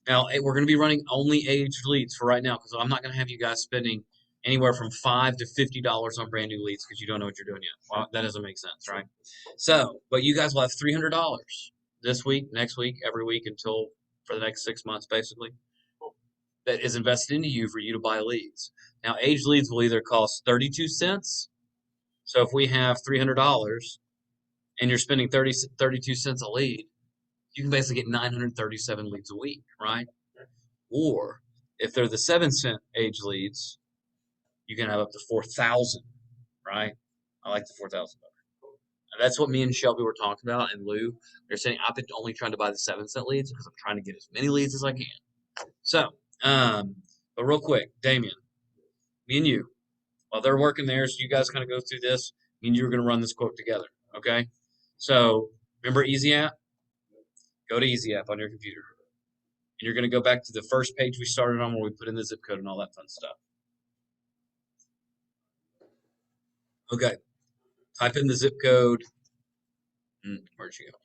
Now we're going to be running only aged leads for right now because I'm not going to have you guys spending anywhere from $5 to $50 on brand new leads because you don't know what you're doing yet. Well, that doesn't make sense, right? So, but you guys will have $300 this week, next week, every week until for the next 6 months, basically. That is invested into you for you to buy leads. Now, aged leads will either cost 32 cents. So if we have $300 and you're spending 32 cents a lead, you can basically get 937 leads a week, right? Or if they're the 7-cent age leads, you can have up to 4,000, right? I like the 4,000 better. That's what me and Shelby were talking about, and Lou. They're saying I've been only trying to buy the 7-cent leads because I'm trying to get as many leads as I can. So, but real quick, Damien, me and you, while they're working there, so you guys kind of go through this, me and you are going to run this quote together, okay? So, remember Easy App? Go to Easy App on your computer. And you're going to go back to the first page we started on where we put in the zip code and all that fun stuff. Okay. Type in the zip code. Where'd you go?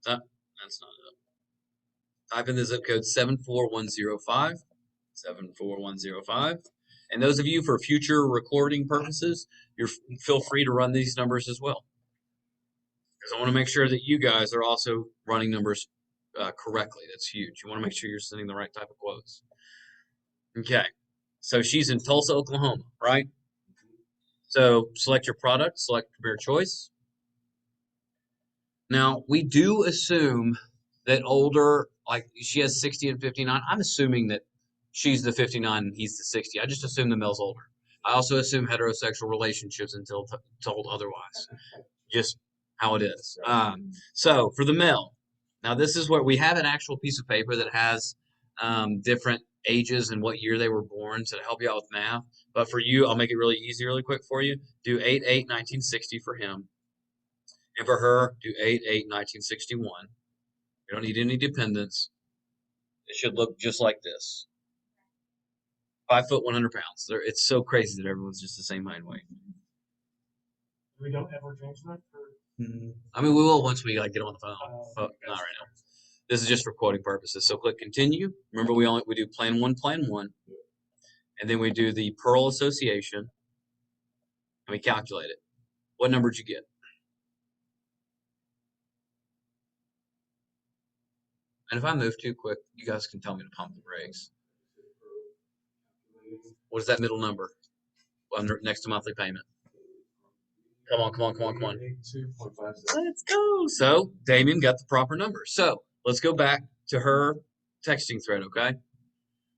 That's not it. Type in the zip code 74105. 74105. And those of you for future recording purposes, feel free to run these numbers as well. Because I want to make sure that you guys are also running numbers correctly. That's huge. You want to make sure you're sending the right type of quotes. Okay. So she's in Tulsa, Oklahoma, right? So select your product, select Premier Choice. Now, we do assume that older, like she has 60 and 59. I'm assuming that she's the 59 and he's the 60. I just assume the male's older. I also assume heterosexual relationships until told otherwise. Just how it is. So for the male, now this is where we have an actual piece of paper that has different ages and what year they were born to help you out with math. But for you, I'll make it really easy, really quick for you. Do 8/8/1960 for him. And for her, do 8/8/1961. You don't need any dependents. It should look just like this. 5 foot, 100 pounds. It's so crazy that everyone's just the same height and weight. We don't ever change that for. I mean, we will once we get on the phone, but not right now. This is just for quoting purposes. So click continue. Remember, we do plan one, and then we do the Pearl Association, and we calculate it. What number did you get? And if I move too quick, you guys can tell me to pump the brakes. What is that middle number? Next to monthly payment. Come on. Let's go. So Damien got the proper number. So let's go back to her texting thread, okay?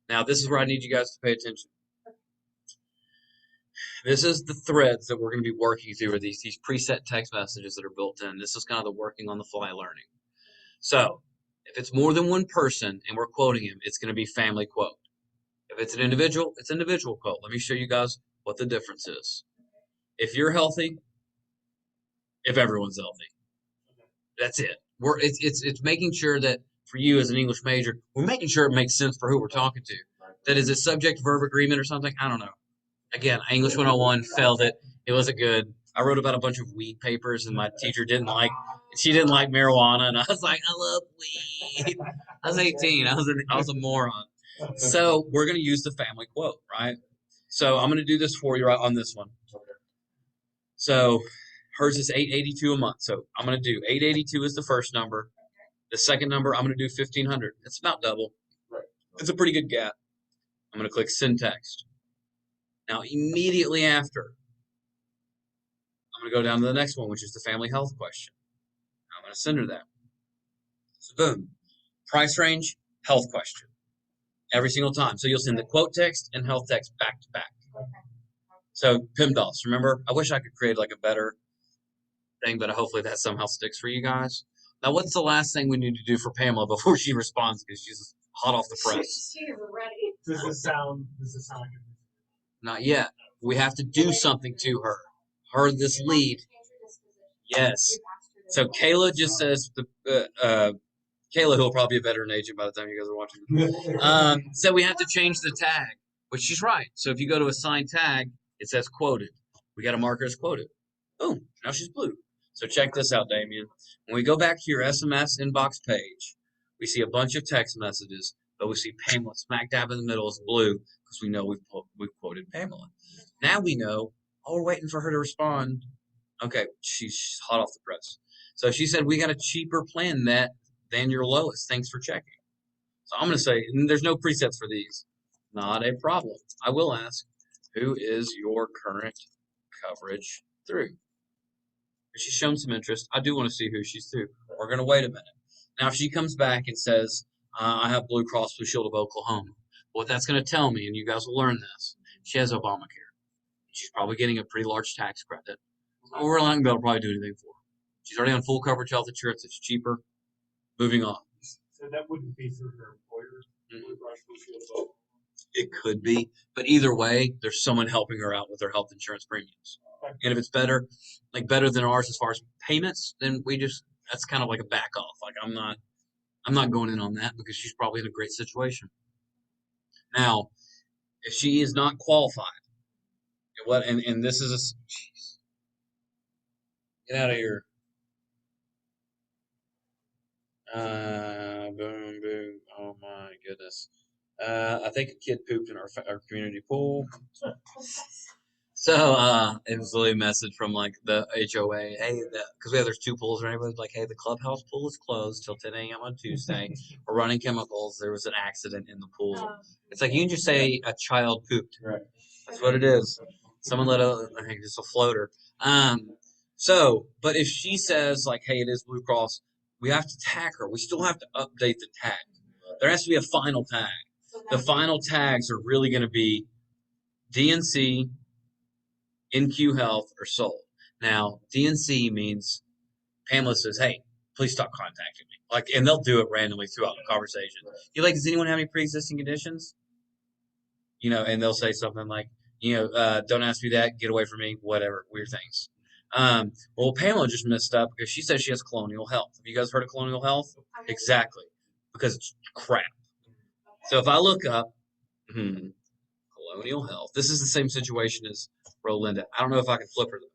Now this is where I need you guys to pay attention. This is the threads that we're going to be working through, or these preset text messages that are built in. This is kind of the working on the fly learning. So if it's more than one person and we're quoting him, it's going to be family quote. If it's an individual, it's individual quote. Let me show you guys what the difference is. If you're healthy, if everyone's healthy, that's it. It's making sure that for you as an English major, we're making sure it makes sense for who we're talking to. That is a subject verb agreement or something. I don't know. Again, English 101 failed it. It wasn't good. I wrote about a bunch of weed papers, and my teacher didn't like. She didn't like marijuana, and I was like, I love weed. I was 18. I was a moron. So we're going to use the family quote, right? So I'm going to do this for you right on this one. So Hers is $882 a month. So I'm going to do $882 is the first number. The second number, I'm going to do $1,500. It's about double. Right. It's a pretty good gap. I'm going to click send text. Now, immediately after, I'm going to go down to the next one, which is the family health question. I'm going to send her that. So boom, price range, health question. Every single time. So you'll send the quote text and health text back to back. So PIMDOS, remember? I wish I could create like a better thing, but hopefully that somehow sticks for you guys. Now, what's the last thing we need to do for Pamela before she responds? Because she's hot off the press. She is ready. Does this sound like Not yet. We have to do something to her. Her, this lead. Yes. So Kayla just says, Kayla, who'll probably be a veteran agent by the time you guys are watching. So we have to change the tag, which she's right. So if you go to assign tag, it says quoted. We got to mark her as quoted. Boom. Now she's blue. So check this out, Damien. When we go back to your SMS inbox page, we see a bunch of text messages, but we see Pamela smack dab in the middle is blue because we know we've quoted Pamela. Now we know, we're waiting for her to respond. Okay, she's hot off the press. So she said, we got a cheaper plan than your lowest. Thanks for checking. So I'm going to say, and there's no presets for these. Not a problem. I will ask, who is your current coverage through? If she's shown some interest, I do want to see who she's through. We're going to wait a minute. Now, if she comes back and says, I have Blue Cross Blue Shield of Oklahoma, what that's going to tell me, and you guys will learn this, she has Obamacare. She's probably getting a pretty large tax credit. We're not going to be able to probably do anything for her. She's already on full coverage health insurance. It's cheaper. Moving on. So that wouldn't be through her employer. Blue Cross Blue Shield of Oklahoma. It could be, but either way, there's someone helping her out with her health insurance premiums. And if it's better than ours as far as payments, then that's kind of like a back off. Like I'm not going in on that because she's probably in a great situation. Now, if she is not qualified, and this is jeez. Get out of here. Boom, boom. Oh my goodness. I think a kid pooped in our community pool. So it was literally a message from like the HOA, hey, because there's two pools or anything, like, hey, the clubhouse pool is closed till 10 a.m. on Tuesday. We're running chemicals. There was an accident in the pool. It's like you can just say a child pooped. Right. That's what it is. Someone I think it's a floater. But if she says like, hey, it is Blue Cross, we have to tag her. We still have to update the tag. There has to be a final tag. The final tags are really going to be DNC, NQ Health, or sold. Now, DNC means Pamela says, hey, please stop contacting me. And they'll do it randomly throughout the conversation. You're like, does anyone have any pre-existing conditions? And they'll say something like, don't ask me that, get away from me, whatever, weird things. Well, Pamela just messed up because she says she has Colonial Health. Have you guys heard of Colonial Health? Exactly. Because it's crap. So if I look up Colonial Health, this is the same situation as Rolinda. I don't know if I can flip her though.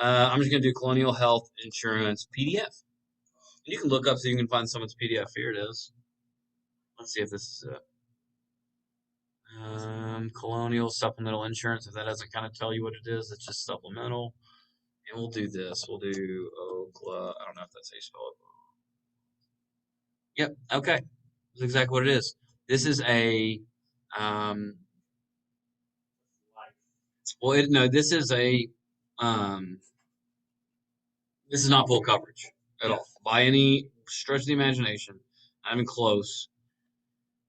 I'm just going to do Colonial Health Insurance PDF. And you can look up so you can find someone's PDF. Here it is. Let's see if this is it. Colonial Supplemental Insurance. If that doesn't kind of tell you what it is, it's just supplemental. And we'll do this. We'll do Oklahoma. I don't know if that's how you spell it. Yep. Okay. That's exactly what it is. This is a this is a this is not full coverage at all by any stretch of the imagination. Not even close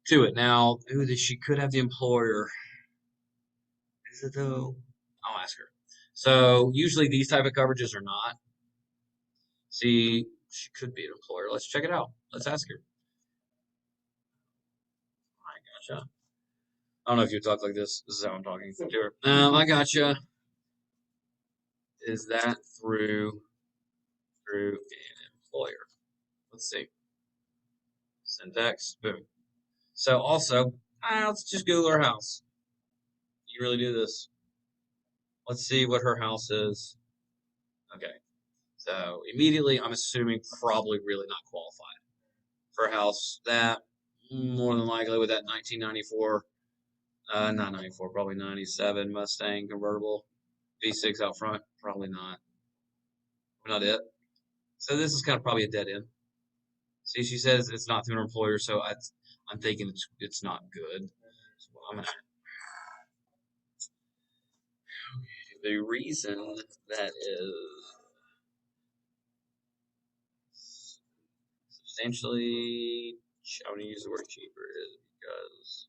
to it. Now, she could have the employer. Is it though? I'll ask her. So usually these type of coverages are not. See, she could be an employer. Let's check it out. Let's ask her. I gotcha. I don't know if you talk like this. This is how I'm talking to her. I gotcha. Is that through an employer? Let's see. Syntax. Boom. So also, let's just Google her house. You really do this. Let's see what her house is. Okay. So immediately, I'm assuming probably really not qualified for a house that more than likely with that 1994, not 94, probably 97 Mustang convertible V6 out front. Probably not. not it. So this is kind of probably a dead end. See, she says it's not through an employer, so I'm thinking it's not good. So I'm gonna. The reason that is substantially, I'm gonna use the word cheaper, is because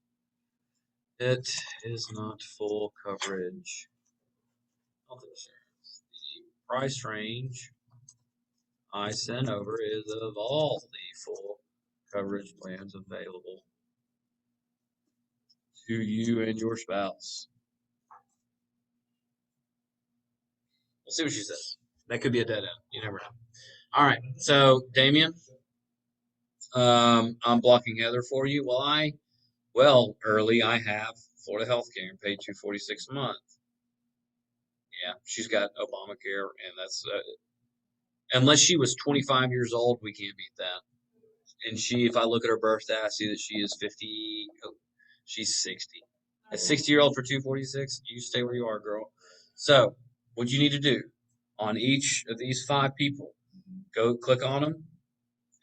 it is not full coverage health insurance. The price range I sent over is of all the full coverage plans available to you and your spouse. We'll see what she says. That could be a dead end. You never know. All right. So, Damien, I'm blocking Heather for you. Early I have Florida Healthcare and paid $246 a month. Yeah, she's got Obamacare, and that's unless she was 25 years old, we can't beat that. And if I look at her birthday, I see that she is 50. Oh, she's 60. A 60-year-old for 246. You stay where you are, girl. So, what you need to do on each of these 5 people, go click on them.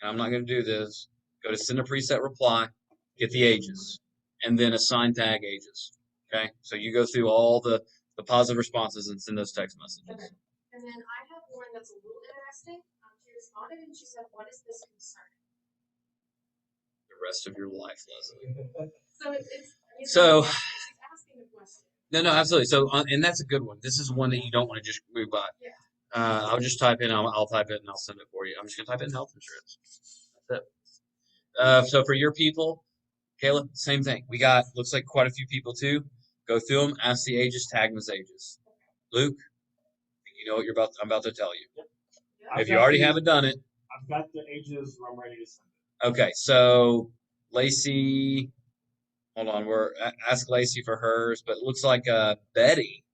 And I'm not going to do this. Go to send a preset reply, get the ages, and then assign tag ages. Okay? So you go through all the positive responses and send those text messages. Okay. And then I have one that's a little interesting. She responded and she said, "What is this concern?" The rest of your life, Leslie. So it's so she's asking a question. No, absolutely. So, and that's a good one. This is one that you don't want to just move by. Yeah. I'll just type in. I'll type it and I'll send it for you. I'm just gonna type in health insurance. That's it. So for your people, Kayla, same thing. We got looks like quite a few people too. Go through them, ask the ages, tag them as ages. Luke, you know what I'm about to tell you. Yep. If you already haven't done it, I've got the ages. I'm ready to send it. Okay, so Lacey, hold on. Ask Lacey for hers, but it looks like Betty.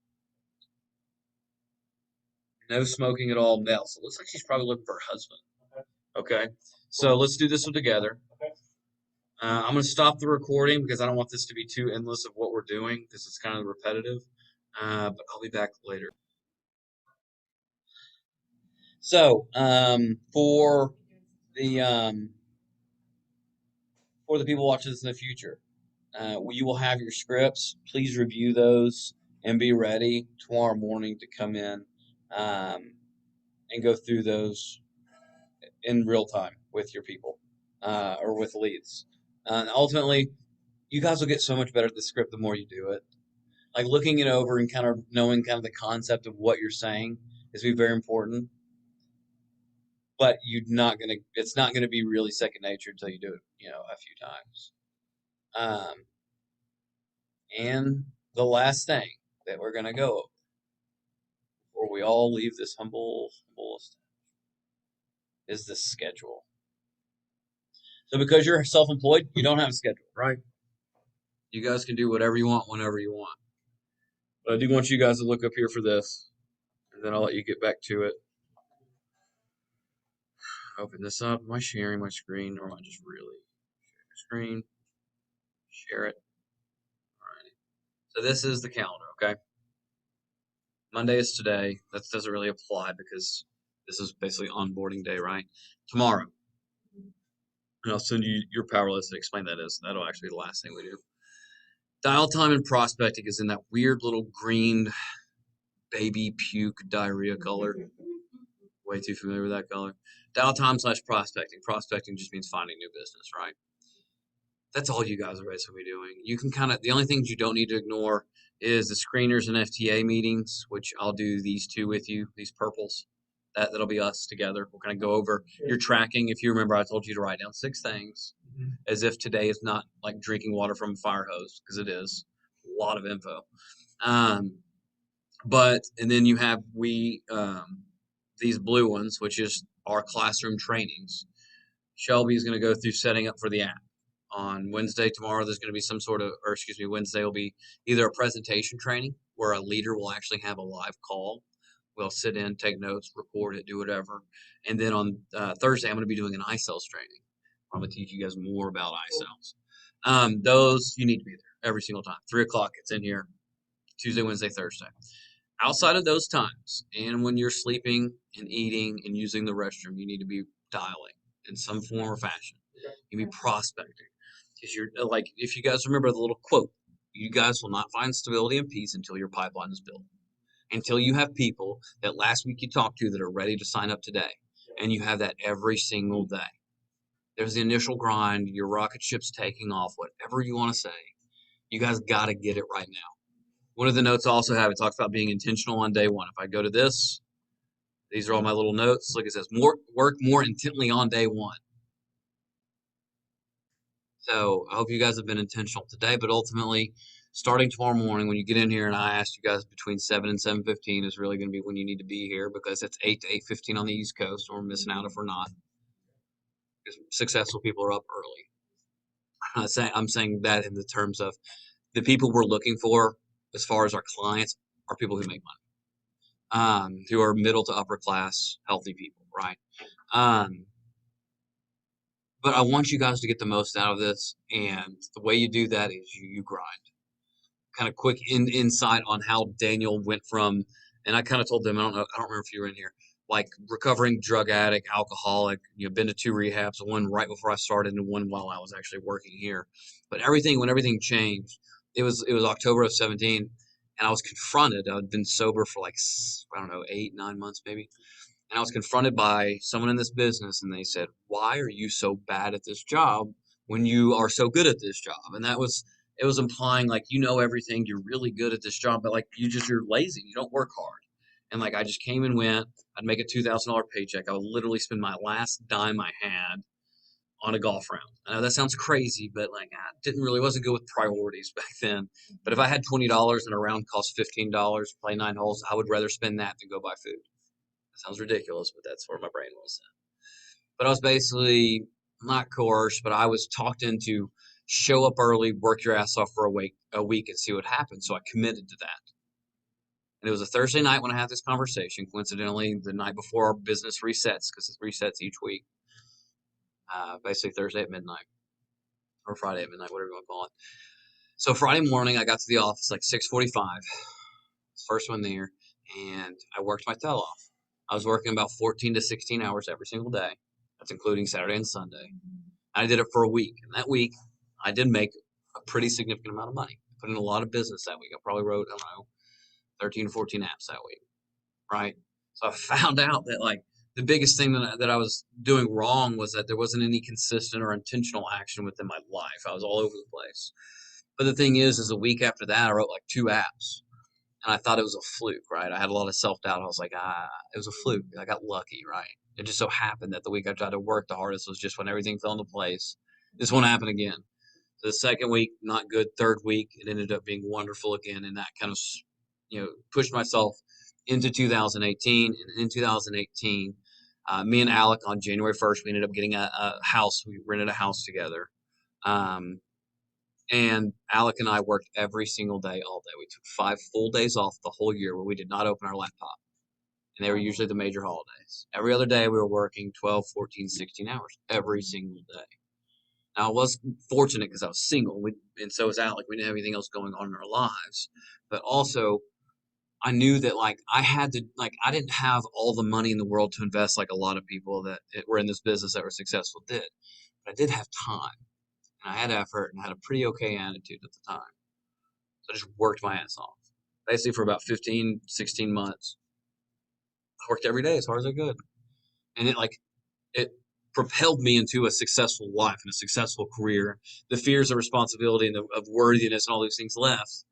No smoking at all, male. So it looks like she's probably looking for her husband. Okay. So let's do this one together. Okay. I'm going to stop the recording because I don't want this to be too endless of what we're doing because it's kind of repetitive. But I'll be back later. So for the people watching this in the future, you will have your scripts. Please review those and be ready tomorrow morning to come in and go through those in real time with your people or with leads. Ultimately, you guys will get so much better at the script the more you do it. Like looking it over and kind of knowing kind of the concept of what you're saying is be very important. But it's not gonna be really second nature until you do it, a few times. And the last thing that we're gonna go over before we all leave this humble is the schedule. So because you're self-employed, you don't have a schedule, right? You guys can do whatever you want whenever you want. But I do want you guys to look up here for this, and then I'll let you get back to it. Open this up. Am I sharing my screen, or am I just really sharing the screen? Share it. All right. So this is the calendar, okay? Monday is today. That doesn't really apply because this is basically onboarding day, right? Tomorrow. And I'll send you your power list to explain that is. That'll actually be the last thing we do. Dial time and prospecting is in that weird little green baby puke diarrhea color. Way too familiar with that color. Dial time / prospecting. Prospecting just means finding new business, right? That's all you guys are basically doing. You can the only things you don't need to ignore is the screeners and FTA meetings, which I'll do these 2 with you, these purples. That'll be us together. We're going to go over your tracking. If you remember, I told you to write down 6 things as if today is not like drinking water from a fire hose, because it is. A lot of info. And then you have these blue ones, which is our classroom trainings. Shelby is going to go through setting up for the app. On Wednesday, tomorrow, there's going to be Wednesday will be either a presentation training where a leader will actually have a live call. We'll sit in, take notes, record it, do whatever. And then on Thursday, I'm going to be doing an iSales training. I'm going to teach you guys more about iSales. Those, you need to be there every single time. 3 o'clock, it's in here. Tuesday, Wednesday, Thursday. outside of those times, and when you're sleeping and eating and using the restroom, you need to be dialing in some form or fashion. You be prospecting. Because you're like, if you guys remember the little quote, you guys will not find stability and peace until your pipeline is built. Until you have people that last week you talked to that are ready to sign up today. And you have that every single day. There's the initial grind, your rocket ship's taking off, whatever you want to say. You guys got to get it right now. One of the notes I also have, it talks about being intentional on day one. If I go to this, these are all my little notes. Look, it says work more intently on day one. So I hope you guys have been intentional today, but ultimately, starting tomorrow morning when you get in here, and I asked you guys between 7 and 7:15 is really going to be when you need to be here, because it's 8 to 8:15 on the East Coast, and we're missing out if we're not. Because successful people are up early. I'm saying that in the terms of the people we're looking for as far as our clients are people who make money, who are middle to upper class, healthy people, right? But I want you guys to get the most out of this, and the way you do that is you grind. Kind of quick insight on how Daniel went from, and I kind of told them, I don't remember if you were in here, like recovering drug addict, alcoholic, been to 2 rehabs, one right before I started and one while I was actually working here. But when everything changed, it was October of 17, and I was confronted. I'd been sober for like, I don't know, 8, 9 months maybe. And I was confronted by someone in this business, and they said, "Why are you so bad at this job when you are so good at this job?" And it was implying like, everything, you're really good at this job, but like you're lazy, you don't work hard. And like I just came and went, I'd make a $2,000 paycheck. I would literally spend my last dime I had on a golf round. I know that sounds crazy, but like I wasn't good with priorities back then. But if I had $20 and a round cost $15, play 9 holes, I would rather spend that than go buy food. Sounds ridiculous, but that's where my brain was at. But I was basically not coerced, but I was talked into show up early, work your ass off for a week, and see what happens. So I committed to that. And it was a Thursday night when I had this conversation. Coincidentally, the night before our business resets, because it resets each week. Basically Thursday at midnight or Friday at midnight, whatever you want to call it. So Friday morning, I got to the office like 6:45. First one there, and I worked my tail off. I was working about 14 to 16 hours every single day. That's including Saturday and Sunday. I did it for a week. And that week, I did make a pretty significant amount of money. I put in a lot of business that week. I probably wrote, I don't know, 13 to 14 apps that week, right? So I found out that, like, the biggest thing that I was doing wrong was that there wasn't any consistent or intentional action within my life. I was all over the place. But the thing is a week after that, I wrote like 2 apps. And I thought it was a fluke, right? I had a lot of self-doubt. I was like, it was a fluke. I got lucky, right? It just so happened that the week I tried to work the hardest was just when everything fell into place. This won't happen again. So the second week, not good. Third week, it ended up being wonderful again. And that kind of, pushed myself into 2018. And in 2018, me and Alec on January 1st, we ended up getting a house. We rented a house together. And Alec and I worked every single day, all day. We took 5 full days off the whole year where we did not open our laptop. And they were usually the major holidays. Every other day we were working 12, 14, 16 hours every single day. Now I was fortunate because I was single, and so was Alec. We didn't have anything else going on in our lives. But also, I knew that like I didn't have all the money in the world to invest like a lot of people that were in this business that were successful did. But I did have time. And I had effort and had a pretty okay attitude at the time. So I just worked my ass off. Basically for about 15, 16 months. I worked every day as hard as I could. And it propelled me into a successful life and a successful career. The fears of responsibility and of worthiness and all these things left.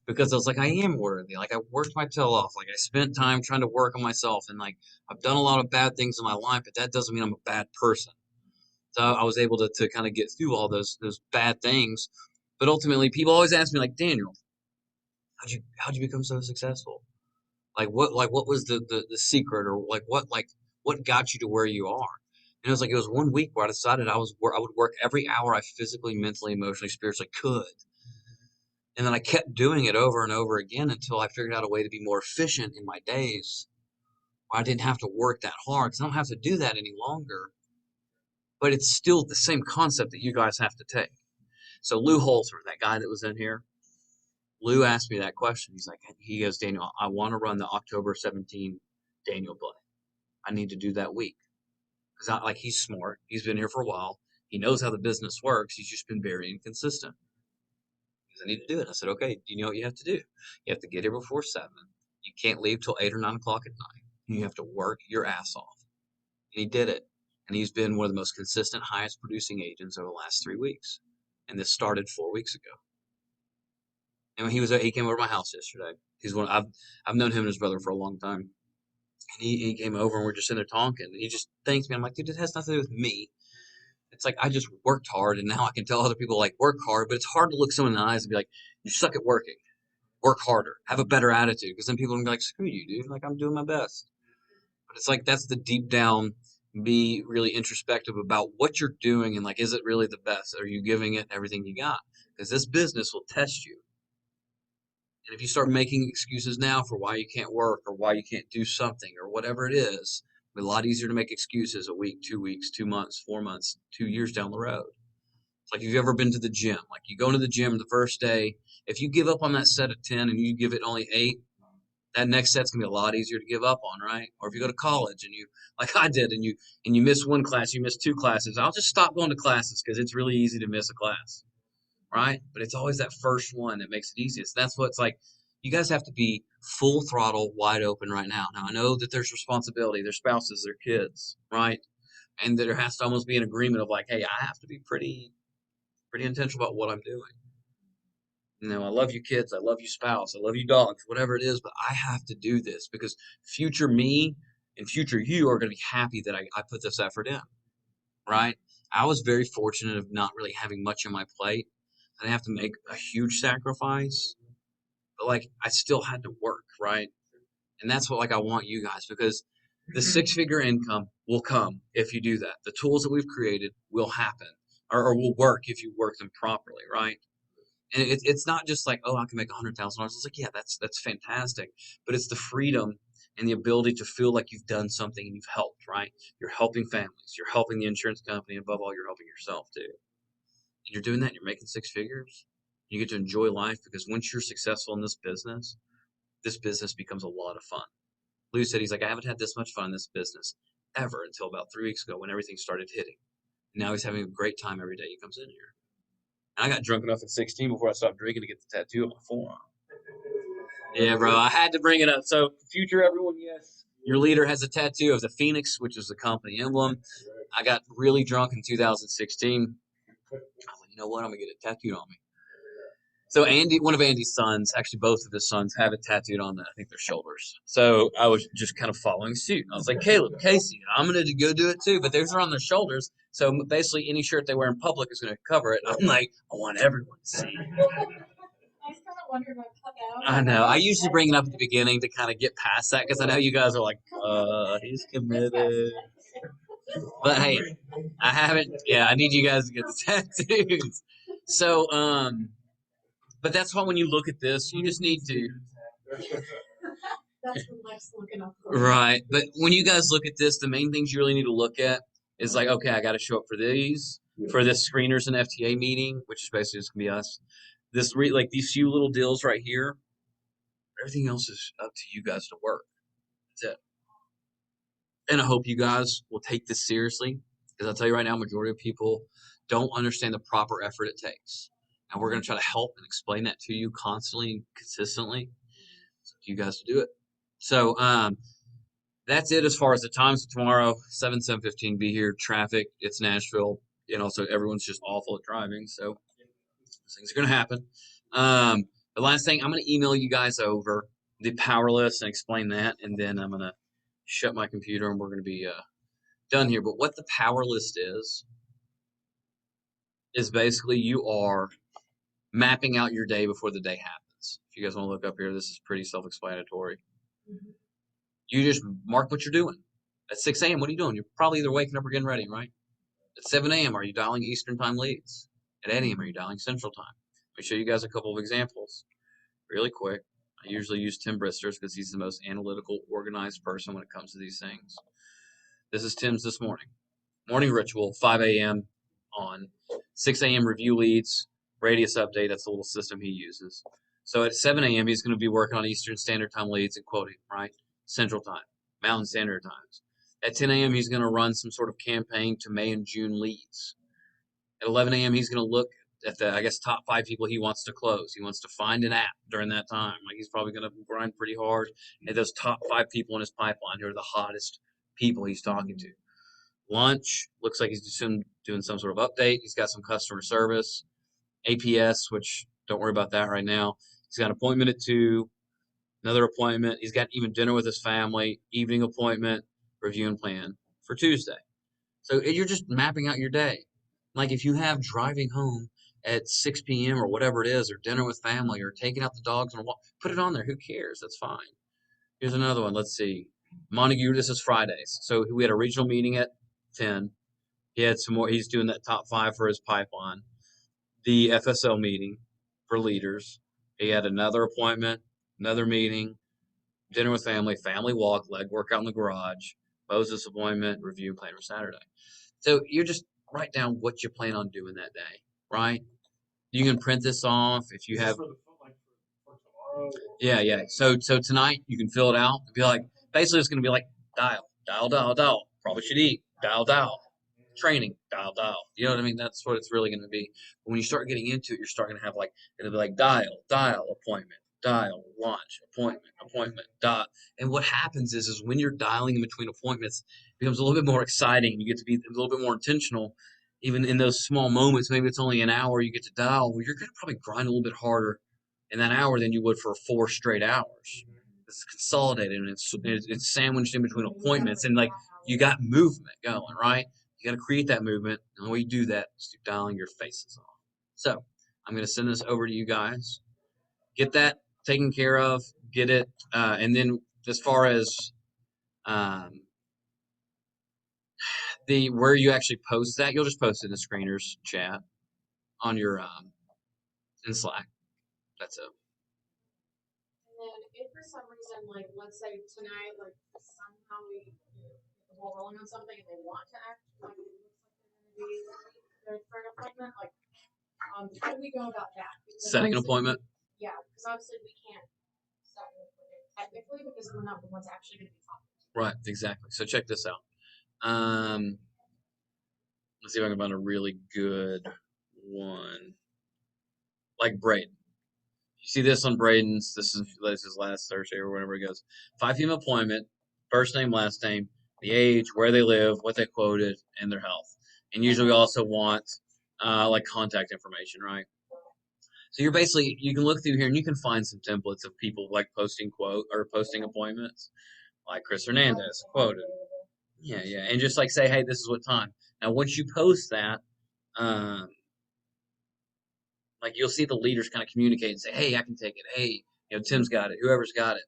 Because I was like, I am worthy. Like I worked my tail off. Like I spent time trying to work on myself. And like I've done a lot of bad things in my life, but that doesn't mean I'm a bad person. So I was able to kind of get through all those bad things. But ultimately, people always ask me, like, Daniel, how'd you become so successful? What was the secret, or what got you to where you are? And it was like it was one week where I decided I would work every hour I physically, mentally, emotionally, spiritually could. And then I kept doing it over and over again until I figured out a way to be more efficient in my days, where I didn't have to work that hard, because I don't have to do that any longer. But it's still the same concept that you guys have to take. So Lou Holzer, that guy that was in here, Lou asked me that question. He goes, Daniel, I want to run the October 17 Daniel play. I need to do that week. Because he's smart. He's been here for a while. He knows how the business works. He's just been very inconsistent. He goes, I need to do it. I said, okay, you know what you have to do? You have to get here before 7. You can't leave till 8 or 9 o'clock at night. You have to work your ass off. And he did it. And he's been one of the most consistent, highest producing agents over the last 3 weeks. And this started 4 weeks ago. And he came over to my house yesterday. I've known him and his brother for a long time. And he came over and we're just sitting there talking. And he just thanks me. I'm like, dude, it has nothing to do with me. It's like I just worked hard, and now I can tell other people work hard. But it's hard to look someone in the eyes and be like, you suck at working. Work harder. Have a better attitude. Because then people are gonna be like, screw you, dude. I'm doing my best. But it's that's the deep down, be really introspective about what you're doing and is it really the best? Are you giving it everything you got? Because this business will test you. And if you start making excuses now for why you can't work or why you can't do something or whatever it is, it'll be a lot easier to make excuses a week, 2 weeks, 2 months, 4 months, 2 years down the road. It's like if you've ever been to the gym, you go into the gym the first day, if you give up on that set of 10 and you give it only 8, that next set's gonna be a lot easier to give up on, right? Or if you go to college and you, like I did, and you miss one class, you miss 2 classes, I'll just stop going to classes because it's really easy to miss a class. Right? But it's always that first one that makes it easiest. That's what it's like. You guys have to be full throttle, wide open right now. Now, I know that there's responsibility, there's spouses, their kids, right? And there has to almost be an agreement of hey, I have to be pretty intentional about what I'm doing. I love you kids, I love you spouse, I love you dogs, whatever it is, but I have to do this because future me and future you are going to be happy that I put this effort in, right? I was very fortunate of not really having much on my plate. I didn't have to make a huge sacrifice, but I still had to work, right? And that's what I want you guys, because the 6-figure income will come if you do that. The tools that we've created will happen or will work if you work them properly, right? And it's not just oh, I can make $100,000. It's yeah, that's fantastic, but it's the freedom and the ability to feel like you've done something and you've helped, right? You're helping families, you're helping the insurance company, and above all, you're helping yourself too. You're doing that, and you're making 6 figures. You get to enjoy life because once you're successful in this business becomes a lot of fun. Lou said, I haven't had this much fun in this business ever until about 3 weeks ago when everything started hitting. Now he's having a great time every day he comes in here. And I got drunk enough at 16 before I stopped drinking to get the tattoo on my forearm. Yeah, bro, I had to bring it up. So, future everyone, yes, your leader has a tattoo of the Phoenix, which is the company emblem. I got really drunk in 2016. I was like, you know what? I'm going to get it tattooed on me. So one of Andy's sons, actually both of his sons, have it tattooed on, I think, their shoulders. So I was just kind of following suit. I was like, Caleb, Casey, I'm going to go do it too. But theirs are on their shoulders. So basically any shirt they wear in public is going to cover it. I'm like, I want everyone to see. I was kind of wondering about that. I know. I usually bring it up at the beginning to kind of get past that because I know you guys are like, he's committed. But hey, I haven't. Yeah, I need you guys to get the tattoos. So, but that's why when you look at this, you just need to. That's what Lex looking up for. Right. But when you guys look at this, the main things you really need to look at is okay, I got to show up for these, for this screeners and FTA meeting, which is basically just going to be us. These few little deals right here, everything else is up to you guys to work. That's it. And I hope you guys will take this seriously because I'll tell you right now, majority of people don't understand the proper effort it takes. And we're going to try to help and explain that to you constantly and consistently. So you guys to do it. So that's it as far as the times. Tomorrow, 7:15, be here. Traffic, it's Nashville. So everyone's just awful at driving. So those things are going to happen. The last thing, I'm going to email you guys over the power list and explain that. And then I'm going to shut my computer and we're going to be done here. But what the power list is basically you are mapping out your day before the day happens. If you guys want to look up here, this is pretty self-explanatory. Mm-hmm. You just mark what you're doing. At 6 a.m., what are you doing? You're probably either waking up or getting ready, right? At 7 a.m., are you dialing Eastern time leads? At 8 a.m., are you dialing Central time? Let me show you guys a couple of examples really quick. I usually use Tim Bristers because he's the most analytical, organized person when it comes to these things. This is Tim's this morning. Morning ritual, 5 a.m. on 6 a.m. review leads, radius update. That's the little system he uses. So at 7 a.m., he's going to be working on Eastern Standard Time leads and quoting, right? Central Time, Mountain Standard Times. At 10 a.m., he's going to run some sort of campaign to May and June leads. At 11 a.m., he's going to look at the, I guess, top 5 people he wants to close. He wants to find an app during that time. Like, he's probably going to grind pretty hard at those top 5 people in his pipeline who are the hottest people he's talking to. Lunch, looks like he's doing some sort of update. He's got some customer service. APS, which don't worry about that right now. He's got an appointment at 2, another appointment. He's got even dinner with his family, evening appointment, review and plan for Tuesday. So you're just mapping out your day. Like if you have driving home at 6 p.m. or whatever it is, or dinner with family, or taking out the dogs on a walk, put it on there. Who cares? That's fine. Here's another one. Let's see. Montague, this is Fridays. So we had a regional meeting at 10. He had some more. He's doing that top 5 for his pipeline. The FSL meeting for leaders. He had another appointment, another meeting, dinner with family, family walk, leg workout in the garage, Moses appointment, review plan for Saturday. So you just write down what you plan on doing that day, right? You can print this off if you have. For tomorrow. Yeah. So tonight you can fill it out and be like, basically it's going to be like dial. Probably should eat. Dial. Training. Dial. You know what I mean? That's what it's really going to be. But when you start getting into it, you're starting to have like, it'll be like dial, appointment, dial, launch, appointment, dial. And what happens is when you're dialing in between appointments, it becomes a little bit more exciting. You get to be a little bit more intentional, even in those small moments. Maybe it's only an hour you get to dial. Well, you're going to probably grind a little bit harder in that hour than you would for 4 straight hours. It's consolidated and it's sandwiched in between appointments, and like you got movement going, right? You got to create that movement, and the way you do that is through dialing your faces off. So I'm going to send this over to you guys. Get that taken care of. Get it, and then as far as the where you actually post that, you'll just post it in the screeners chat on your in Slack. That's it. And then if for some reason, like, let's say tonight, like, somehow we get the ball rolling on something and they want to act, like, it looks like they're gonna be there for an appointment, like, how do we go about that? Because Setting an obviously- appointment. Yeah, because obviously we can't set an appointment technically because we're not the ones actually gonna be talking. Right, exactly. So check this out. Let's see if I can find a really good one. Like Braden. You see this on Braden's. This is last Thursday or whenever it goes. 5 p.m. appointment, first name, last name, the age, where they live, what they quoted, and their health. And usually we also want like contact information, right? So you're basically, you can look through here and you can find some templates of people like posting appointments, like Chris Hernandez quoted. Yeah. And just like say, hey, this is what time. Now, once you post that, like you'll see the leaders kind of communicate and say, hey, I can take it. Hey, Tim's got it. Whoever's got it.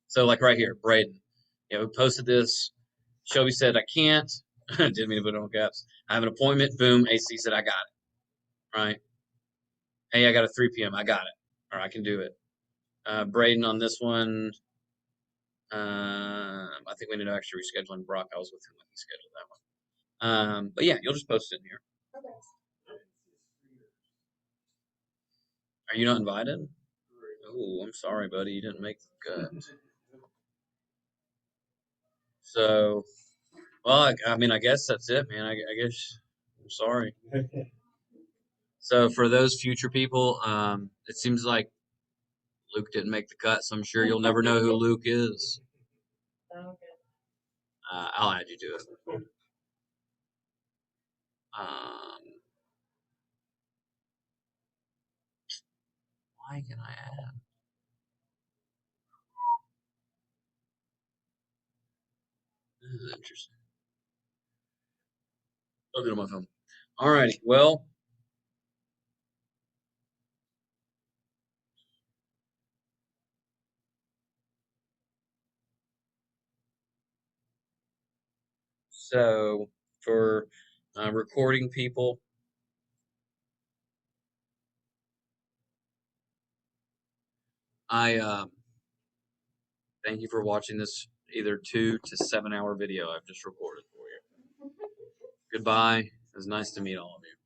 So like right here, Braden, we posted this. Shelby said, I can't. Didn't mean to put it on caps. I have an appointment. Boom. AC said, I got it. Right. Hey, I got a 3 p.m. I got it. Or I can do it. Braden on this one. I think we need to actually rescheduling Brock. I was with him when he scheduled that one. But yeah, you'll just post it in here. Are you not invited? Oh, I'm sorry, buddy. You didn't make the cut. So, well, I mean, I guess that's it, man. I guess I'm sorry. So for those future people, it seems like Luke didn't make the cut, so I'm sure you'll never know who Luke is. I'll add you to it. Why can I add? This is interesting. Look at my phone. Alrighty, well. So for recording people, I thank you for watching this either 2 to 7 hour video I've just recorded for you. Goodbye. It was nice to meet all of you.